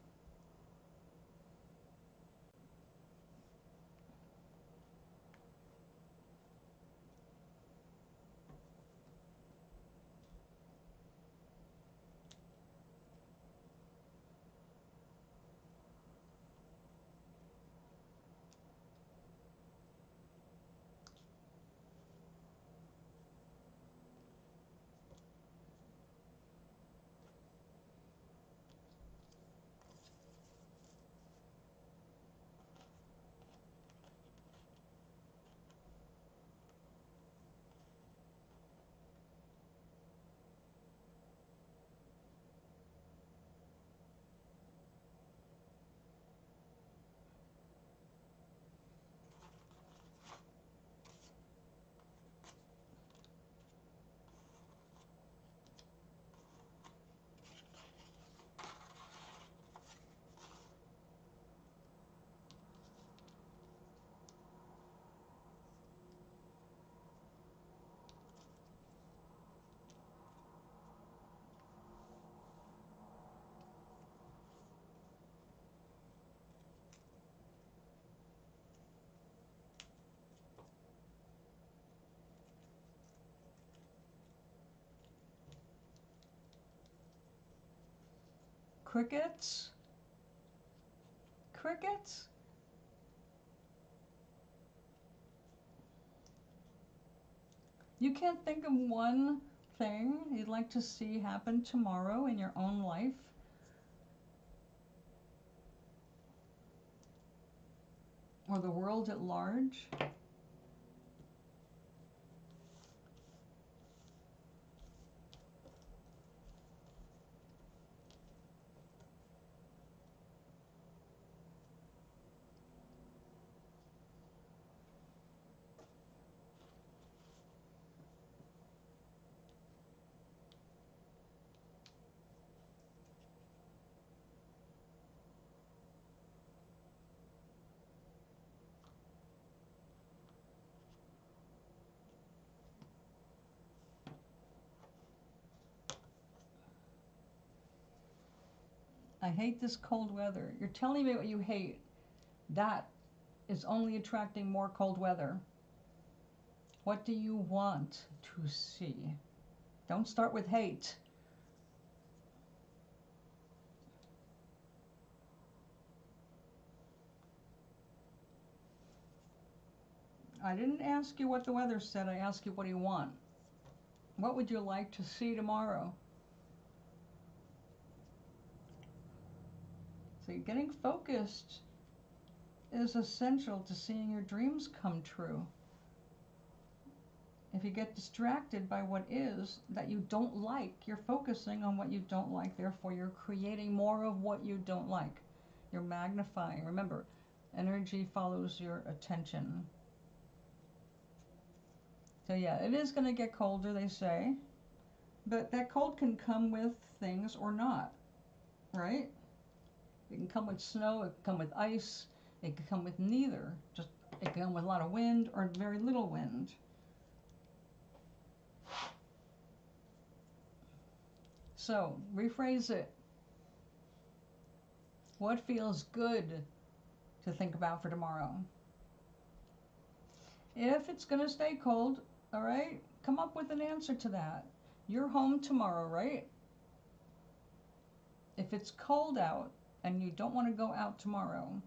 Crickets? Crickets? You can't think of one thing you'd like to see happen tomorrow in your own life? Or the world at large? I hate this cold weather. You're telling me what you hate. That is only attracting more cold weather. What do you want to see? Don't start with hate. I didn't ask you what the weather said. I asked you what do you want. What would you like to see tomorrow? See, getting focused is essential to seeing your dreams come true. If you get distracted by what is that you don't like, you're focusing on what you don't like. Therefore, you're creating more of what you don't like. You're magnifying. Remember, energy follows your attention. So yeah, it is going to get colder, they say. But that cold can come with things or not, right? It can come with snow, it can come with ice, it can come with neither. Just it can come with a lot of wind or very little wind. So, rephrase it. What feels good to think about for tomorrow? If it's going to stay cold, all right, come up with an answer to that. You're home tomorrow, right? If it's cold out and you don't want to go out tomorrow,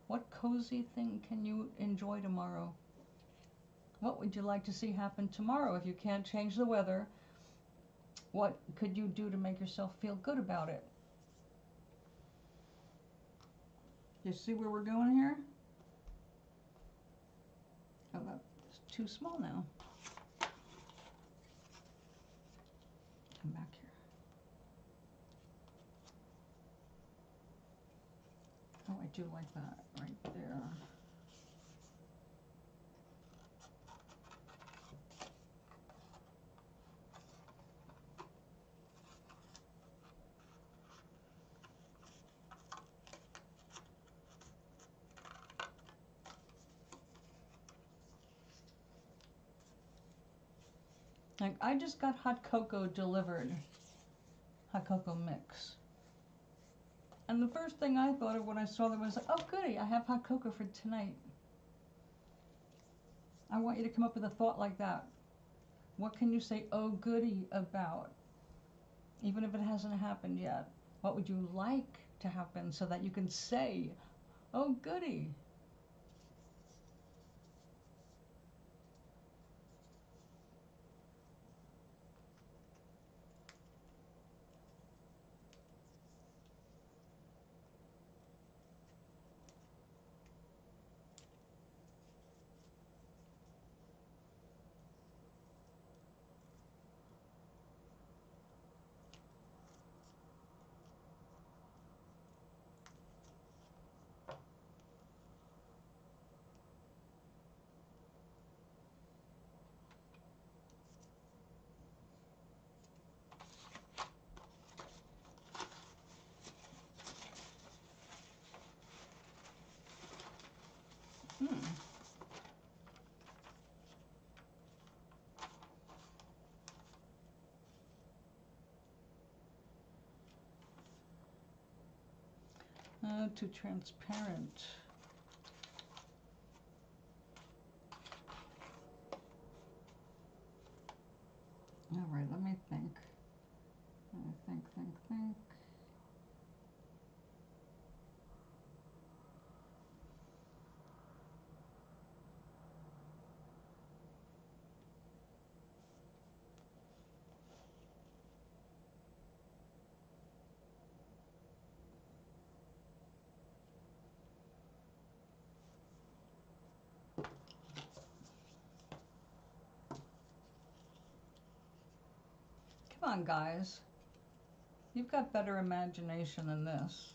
what cozy thing can you enjoy tomorrow? What would you like to see happen tomorrow? If you can't change the weather, what could you do to make yourself feel good about it? You see where we're going here? Oh, that's too small now. Come back here. Oh, I do like that right there. Like, I just got hot cocoa delivered. Hot cocoa mix. And the first thing I thought of when I saw that was, oh goody, I have hot cocoa for tonight. I want you to come up with a thought like that. What can you say, oh goody, about? Even if it hasn't happened yet. What would you like to happen so that you can say, oh goody? Hmm. Too transparent. All right, let me think. Think. on, guys. You've got better imagination than this.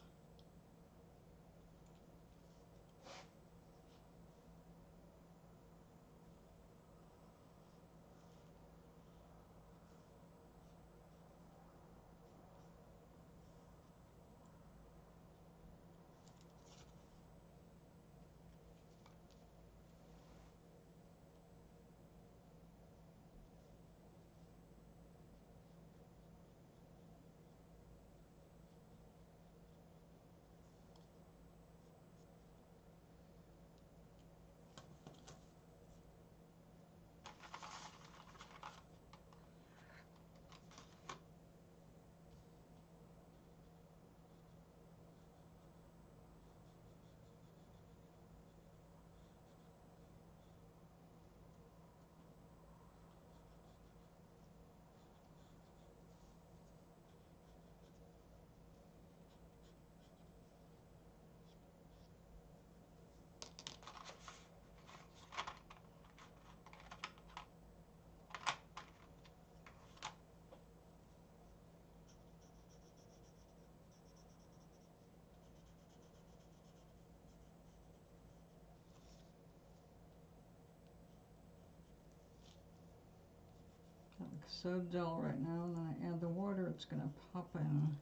That looks so dull right now, and then I add the water, it's gonna pop in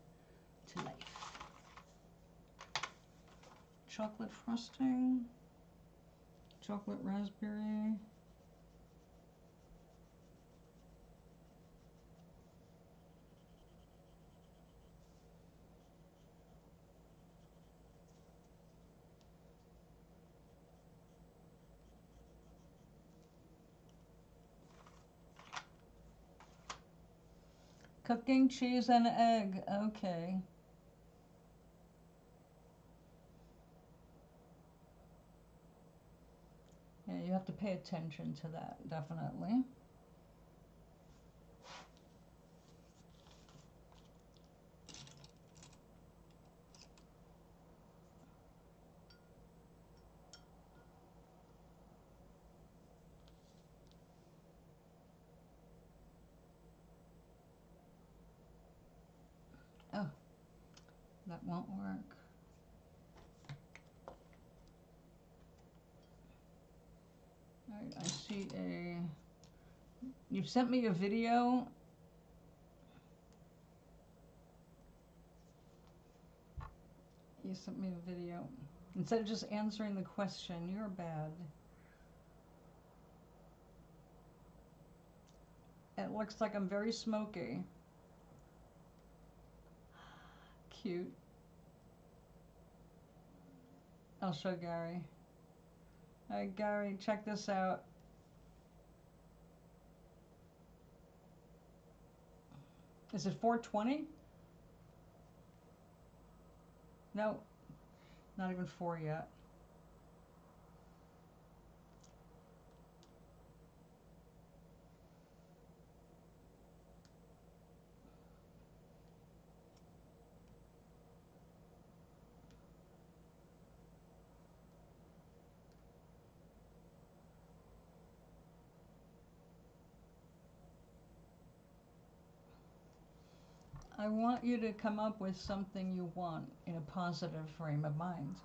to life. Chocolate frosting, chocolate raspberry. Cooking cheese and egg, okay. Yeah, you have to pay attention to that, definitely. Oh, that won't work. All right, I see you've sent me a video. You sent me a video. Instead of just answering the question, you're bad. It looks like I'm very smoky. Cute. I'll show Gary. All right, Gary, check this out. Is it 420? No, not even 4 yet. I want you to come up with something you want in a positive frame of mind.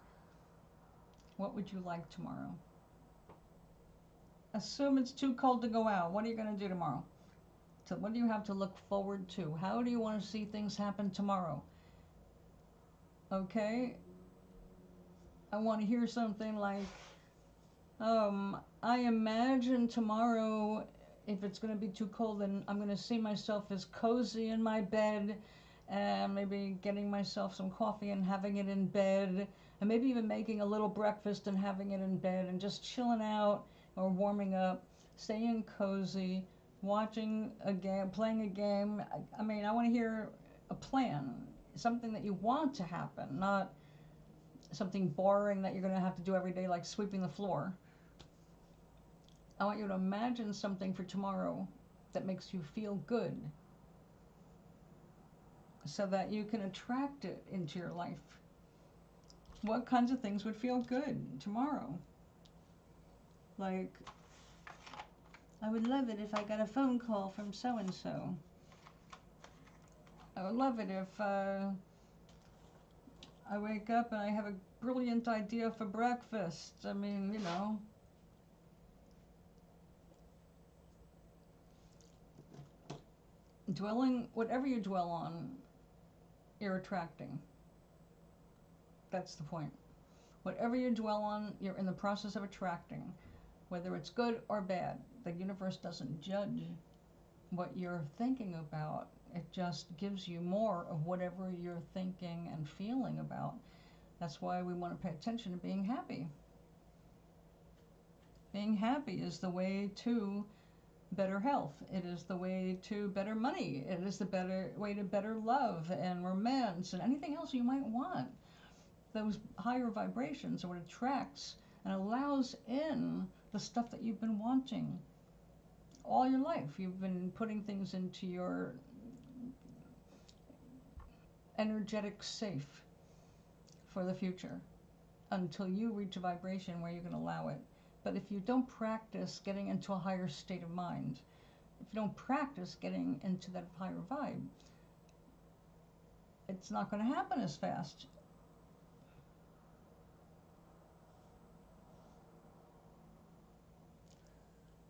What would you like tomorrow? Assume it's too cold to go out. What are you going to do tomorrow? So what do you have to look forward to? How do you want to see things happen tomorrow? Okay? I want to hear something like, I imagine tomorrow, if it's going to be too cold, then I'm going to see myself as cozy in my bed, and maybe getting myself some coffee and having it in bed, and maybe even making a little breakfast and having it in bed, and just chilling out or warming up, staying cozy, watching a game, playing a game. I mean, I want to hear a plan, something that you want to happen, not something boring that you're going to have to do every day, like sweeping the floor. I want you to imagine something for tomorrow that makes you feel good, so that you can attract it into your life. What kinds of things would feel good tomorrow? Like, I would love it if I got a phone call from so-and-so. I would love it if I wake up and I have a brilliant idea for breakfast. I mean, you know. Whatever you dwell on, you're attracting. That's the point. Whatever you dwell on, you're in the process of attracting. Whether it's good or bad, the universe doesn't judge what you're thinking about. It just gives you more of whatever you're thinking and feeling about. That's why we want to pay attention to being happy. Being happy is the way to better health. It is the way to better money. It is the better way to better love and romance and anything else you might want. Those higher vibrations are what attracts and allows in the stuff that you've been wanting all your life. You've been putting things into your energetic safe for the future until you reach a vibration where you can allow it. But if you don't practice getting into a higher state of mind, if you don't practice getting into that higher vibe, it's not going to happen as fast.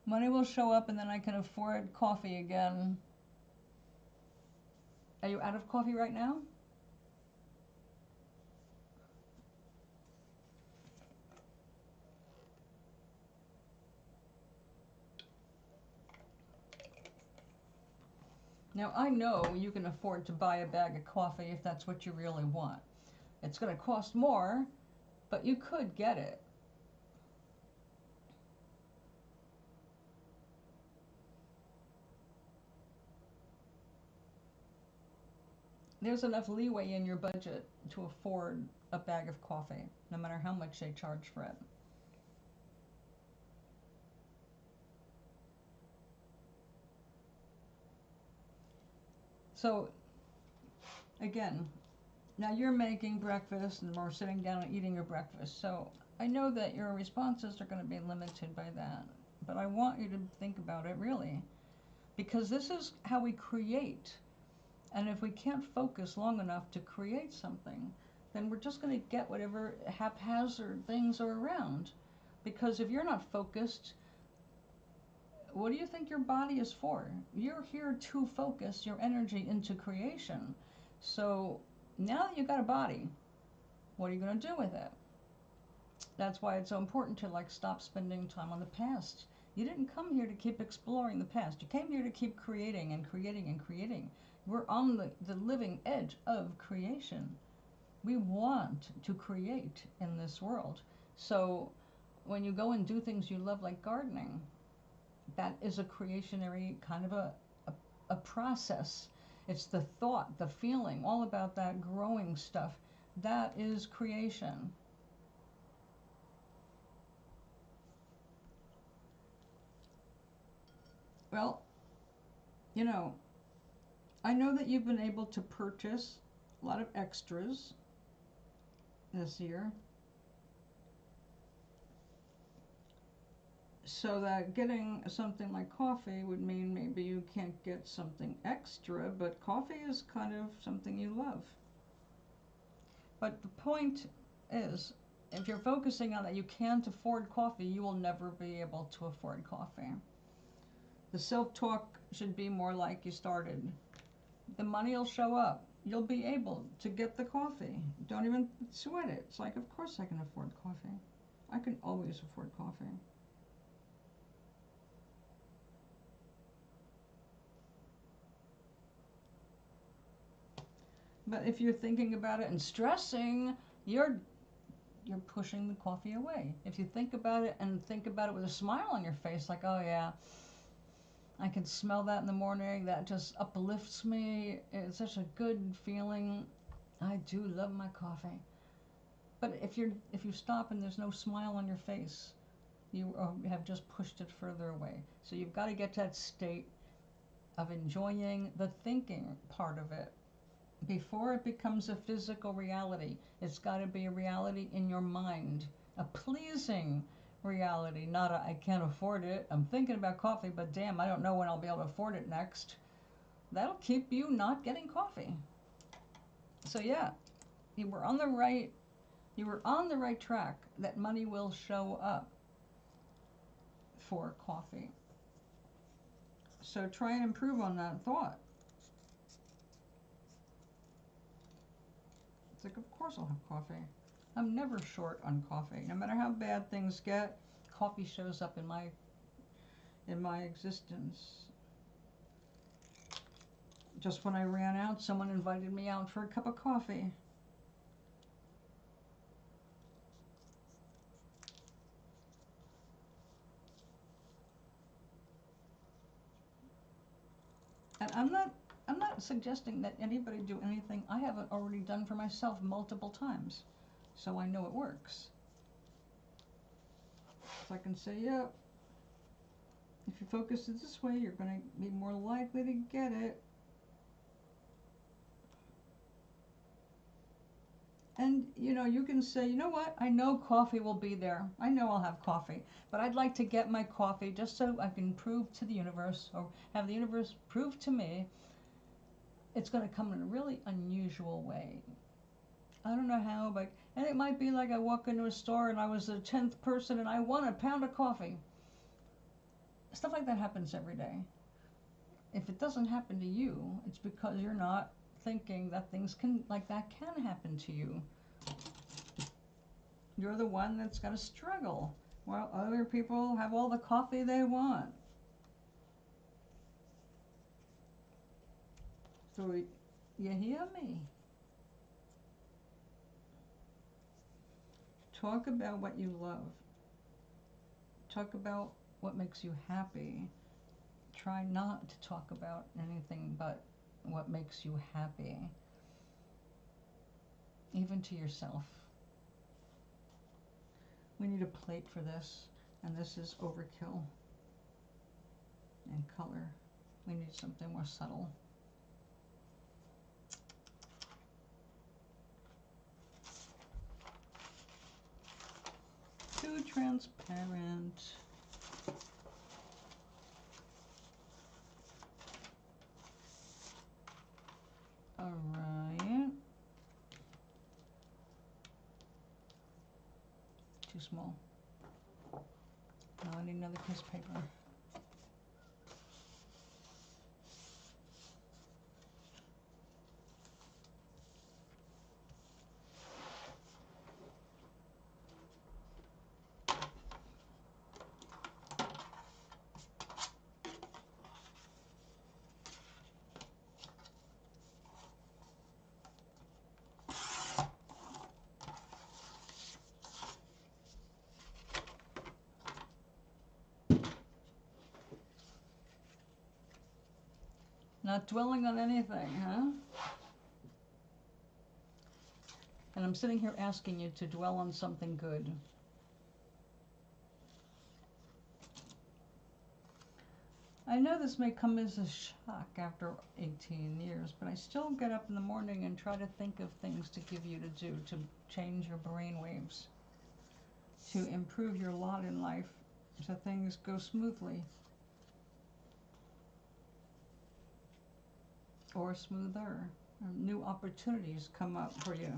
Money will show up and then I can afford coffee again. Are you out of coffee right now? Now, I know you can afford to buy a bag of coffee if that's what you really want. It's going to cost more, but you could get it. There's enough leeway in your budget to afford a bag of coffee, no matter how much they charge for it. So, again, now you're making breakfast and we're sitting down and eating your breakfast. So I know that your responses are going to be limited by that, but I want you to think about it really, because this is how we create. And if we can't focus long enough to create something, then we're just going to get whatever haphazard things are around. Because if you're not focused, what do you think your body is for? You're here to focus your energy into creation. So now that you've got a body, what are you going to do with it? That's why it's so important to stop spending time on the past. You didn't come here to keep exploring the past. You came here to keep creating and creating and creating. We're on the living edge of creation. We want to create in this world. So when you go and do things you love, like gardening, that is a creationary kind of a process. It's the thought, the feeling, all about that growing stuff. That is creation. Well, I know that you've been able to purchase a lot of extras this year. So that getting something like coffee would mean maybe you can't get something extra, but coffee is kind of something you love. But the point is, if you're focusing on that you can't afford coffee, you will never be able to afford coffee. The self-talk should be more like you started. The money will show up. You'll be able to get the coffee. Don't even sweat it. It's like, of course I can afford coffee. I can always afford coffee. But if you're thinking about it and stressing, you're pushing the coffee away. If you think about it and think about it with a smile on your face, like, oh yeah, I can smell that in the morning, that just uplifts me. It's such a good feeling. I do love my coffee. But if you stop and there's no smile on your face, you have just pushed it further away. So you've got to get to that state of enjoying the thinking part of it. Before it becomes a physical reality, it's got to be a reality in your mind, a pleasing reality, not I can't afford it. I'm thinking about coffee, but damn, I don't know when I'll be able to afford it next. That'll keep you not getting coffee. So yeah, you were on the right track, that money will show up for coffee. So try and improve on that thought. It's like, of course I'll have coffee. I'm never short on coffee. No matter how bad things get, coffee shows up in my existence. Just when I ran out, someone invited me out for a cup of coffee. And I'm not suggesting that anybody do anything I haven't already done for myself multiple times. So I know it works. So I can say, yeah, if you focus it this way, you're going to be more likely to get it. And, you can say, you know what, I know coffee will be there. I know I'll have coffee. But I'd like to get my coffee just so I can prove to the universe, or have the universe prove to me, it's going to come in a really unusual way. I don't know how, but, and it might be like I walk into a store and I was the 10th person and I won a pound of coffee. Stuff like that happens every day. If it doesn't happen to you, it's because you're not thinking that things like that can happen to you. You're the one that's got to struggle while other people have all the coffee they want. So you hear me? Talk about what you love. Talk about what makes you happy. Try not to talk about anything but what makes you happy, even to yourself. We need a plate for this, and this is overkill in color. We need something more subtle. Too transparent. All right. Too small. Now I need another piece of paper. Not dwelling on anything, huh? And I'm sitting here asking you to dwell on something good. I know this may come as a shock after 18 years, but I still get up in the morning and try to think of things to give you to do, to change your brain waves, to improve your lot in life so things go smoothly. Or smoother. New opportunities come up for you.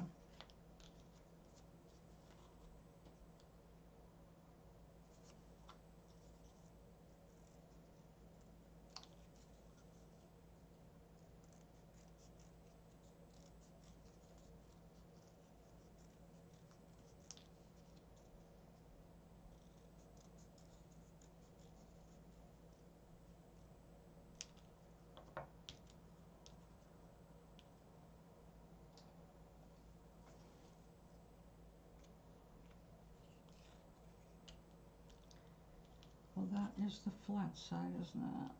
Well, that is the flat side, isn't it?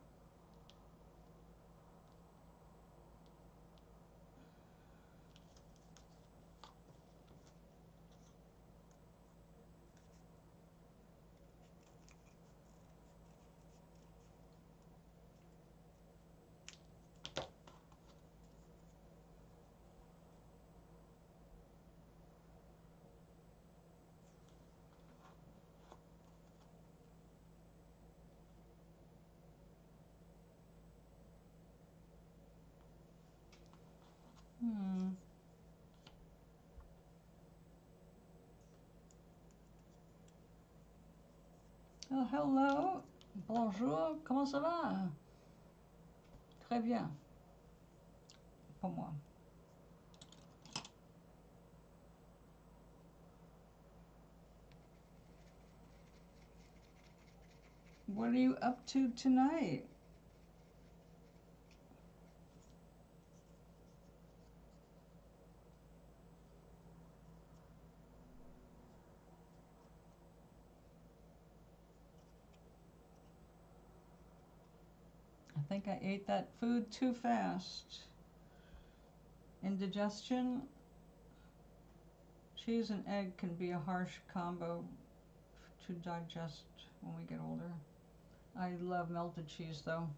Oh, hello. Bonjour. Comment ça va? Très bien. Pour moi. What are you up to tonight? I think I ate that food too fast. Indigestion. Cheese and egg can be a harsh combo to digest when we get older. I love melted cheese though.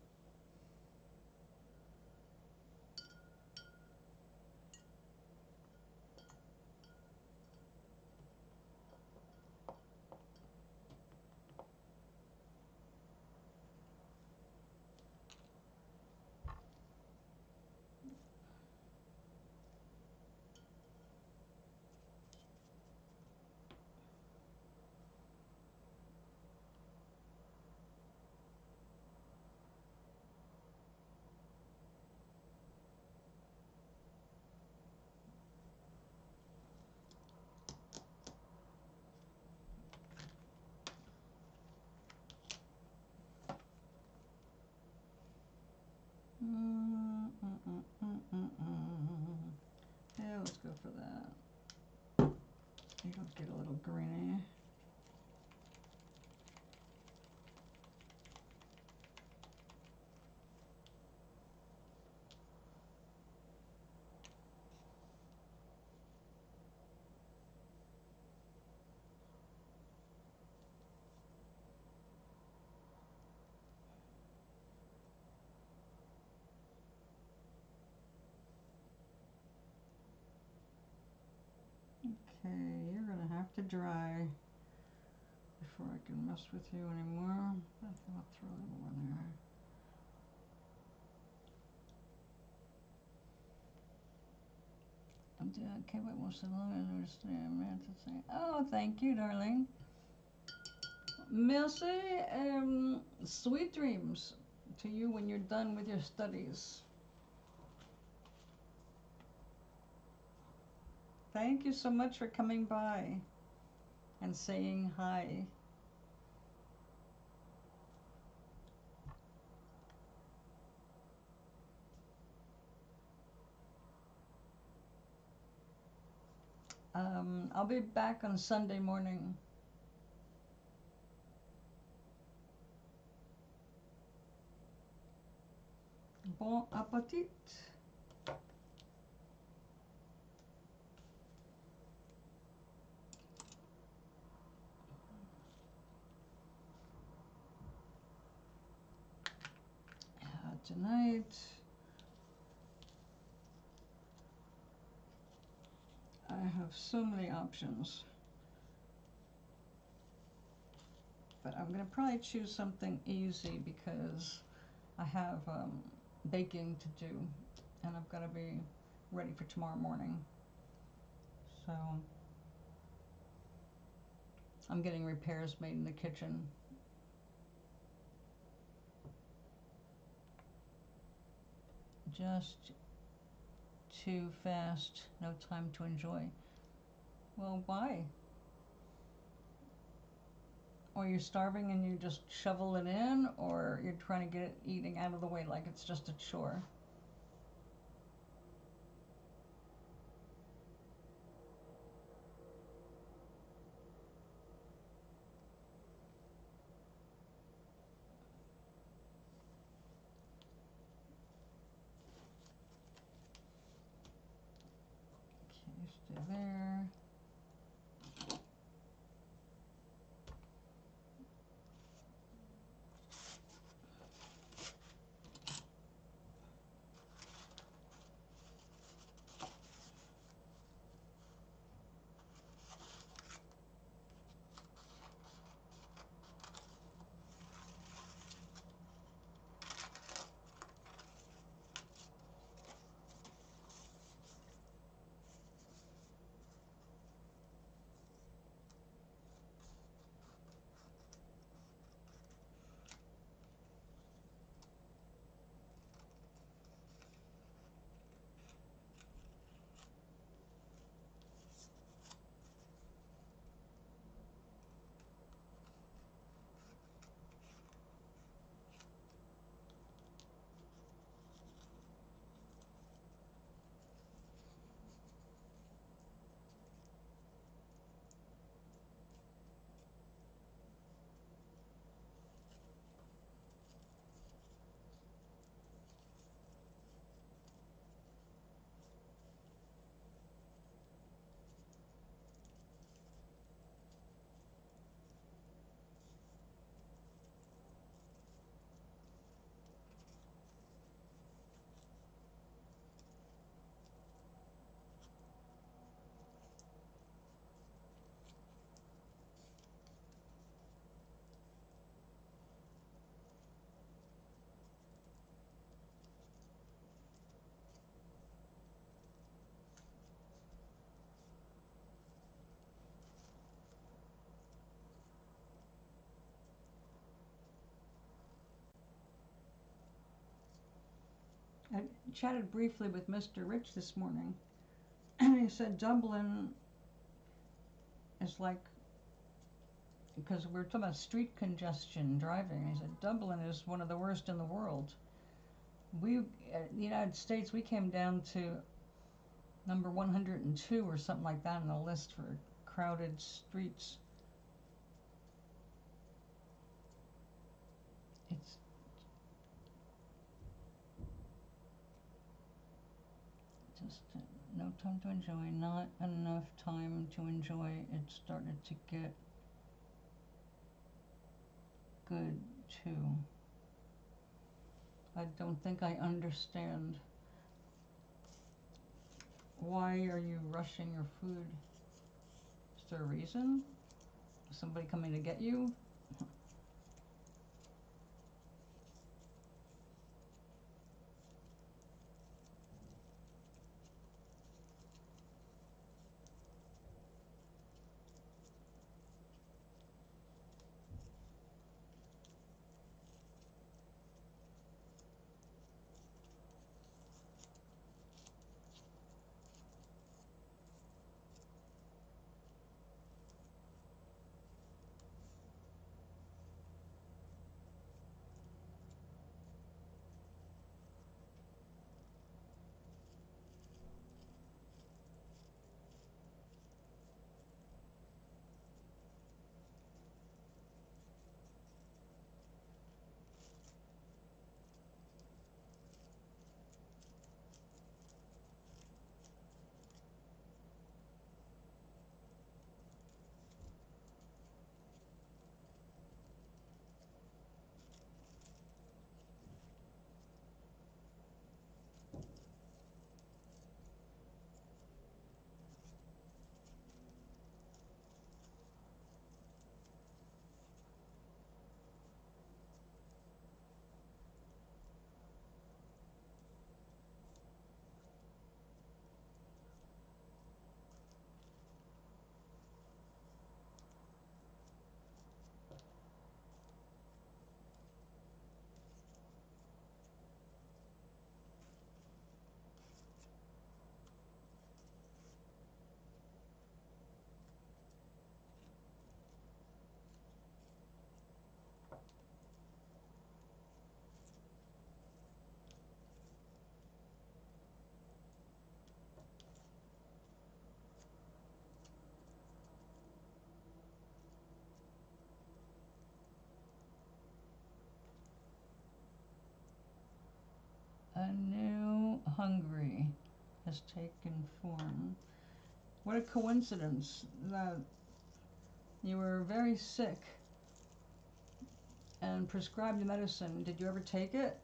Yeah, let's go for that. It'll get a little greeny. Okay, you're gonna have to dry before I can mess with you anymore. I think I'll throw a little more there. I'm doing okay, but most of the long I understand, man, to say. Oh, thank you, darling. Merci, sweet dreams to you when you're done with your studies. Thank you so much for coming by and saying hi. I'll be back on Sunday morning. Bon appetit. Tonight, I have so many options. But I'm going to probably choose something easy because I have baking to do and I've got to be ready for tomorrow morning. So I'm getting repairs made in the kitchen. Just too fast, no time to enjoy. Well, why? Or you're starving and you just shovel it in, or you're trying to get it eating out of the way like it's just a chore. Okay, stay there. I chatted briefly with Mr. Rich this morning, and he said Dublin is like, because we're talking about street congestion, driving. He said Dublin is one of the worst in the world. The United States, we came down to number 102 or something like that on the list for crowded streets. It's just no time to enjoy, not enough time to enjoy. It started to get good too. I don't think I understand. Why are you rushing your food? Is there a reason? Is somebody coming to get you? A new hungry has taken form. What a coincidence that you were very sick and prescribed medicine. Did you ever take it?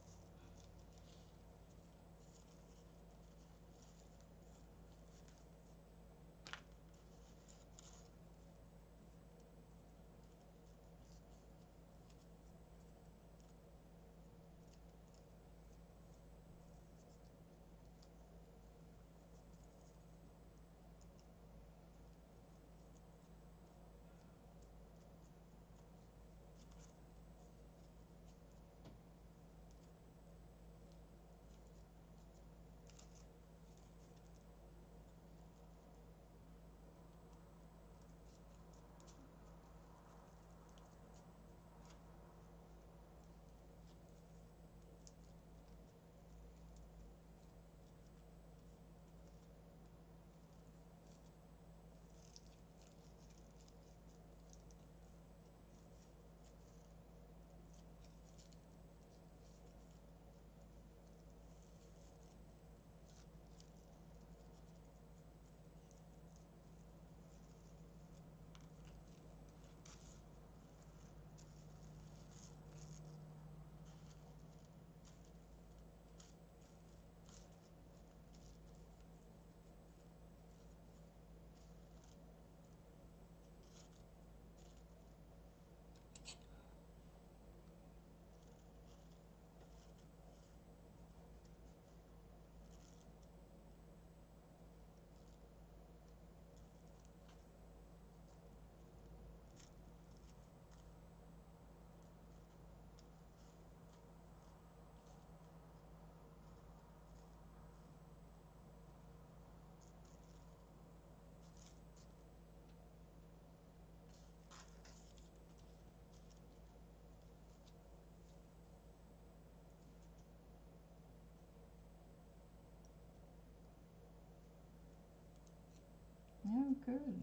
Oh, good.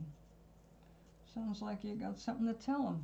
Sounds like you got something to tell them.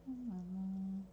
Come on. Come on.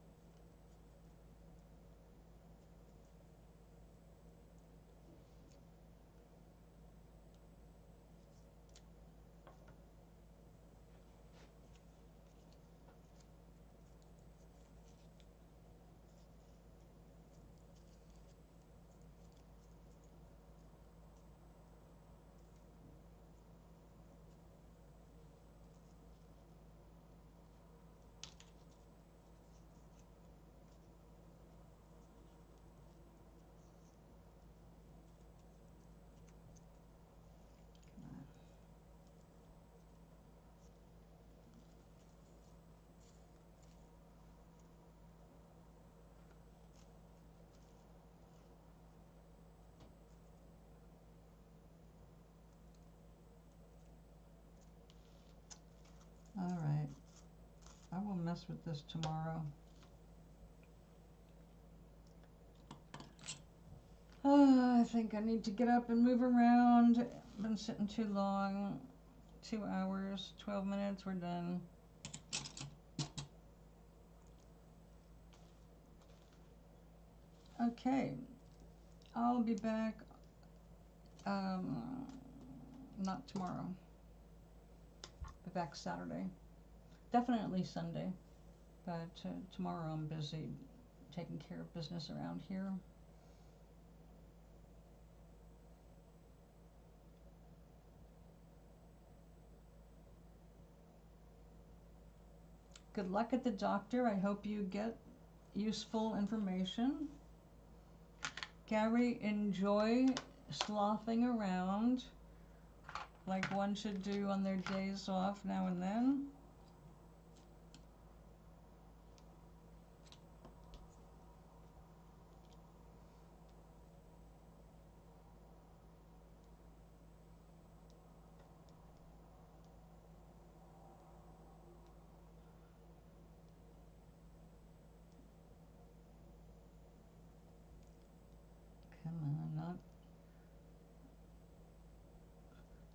All right. I will mess with this tomorrow. I think I need to get up and move around. Been sitting too long. 2 hours, 12 minutes, we're done. Okay, I'll be back, not tomorrow. Be back Saturday. Definitely Sunday, but tomorrow I'm busy taking care of business around here. Good luck at the doctor. I hope you get useful information. Gary, enjoy sloughing around like one should do on their days off now and then. Come on, not.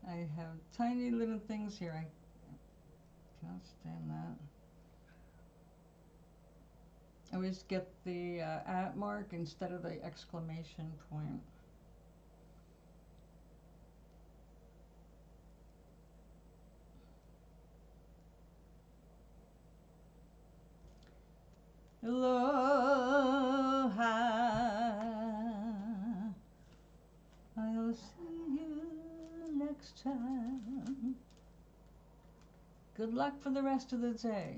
I have tiny little things here. I cannot stand that. I always get the at mark instead of the exclamation point. Aloha. I'll see you next time. Good luck for the rest of the day.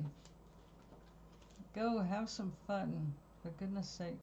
Go have some fun, for goodness sake.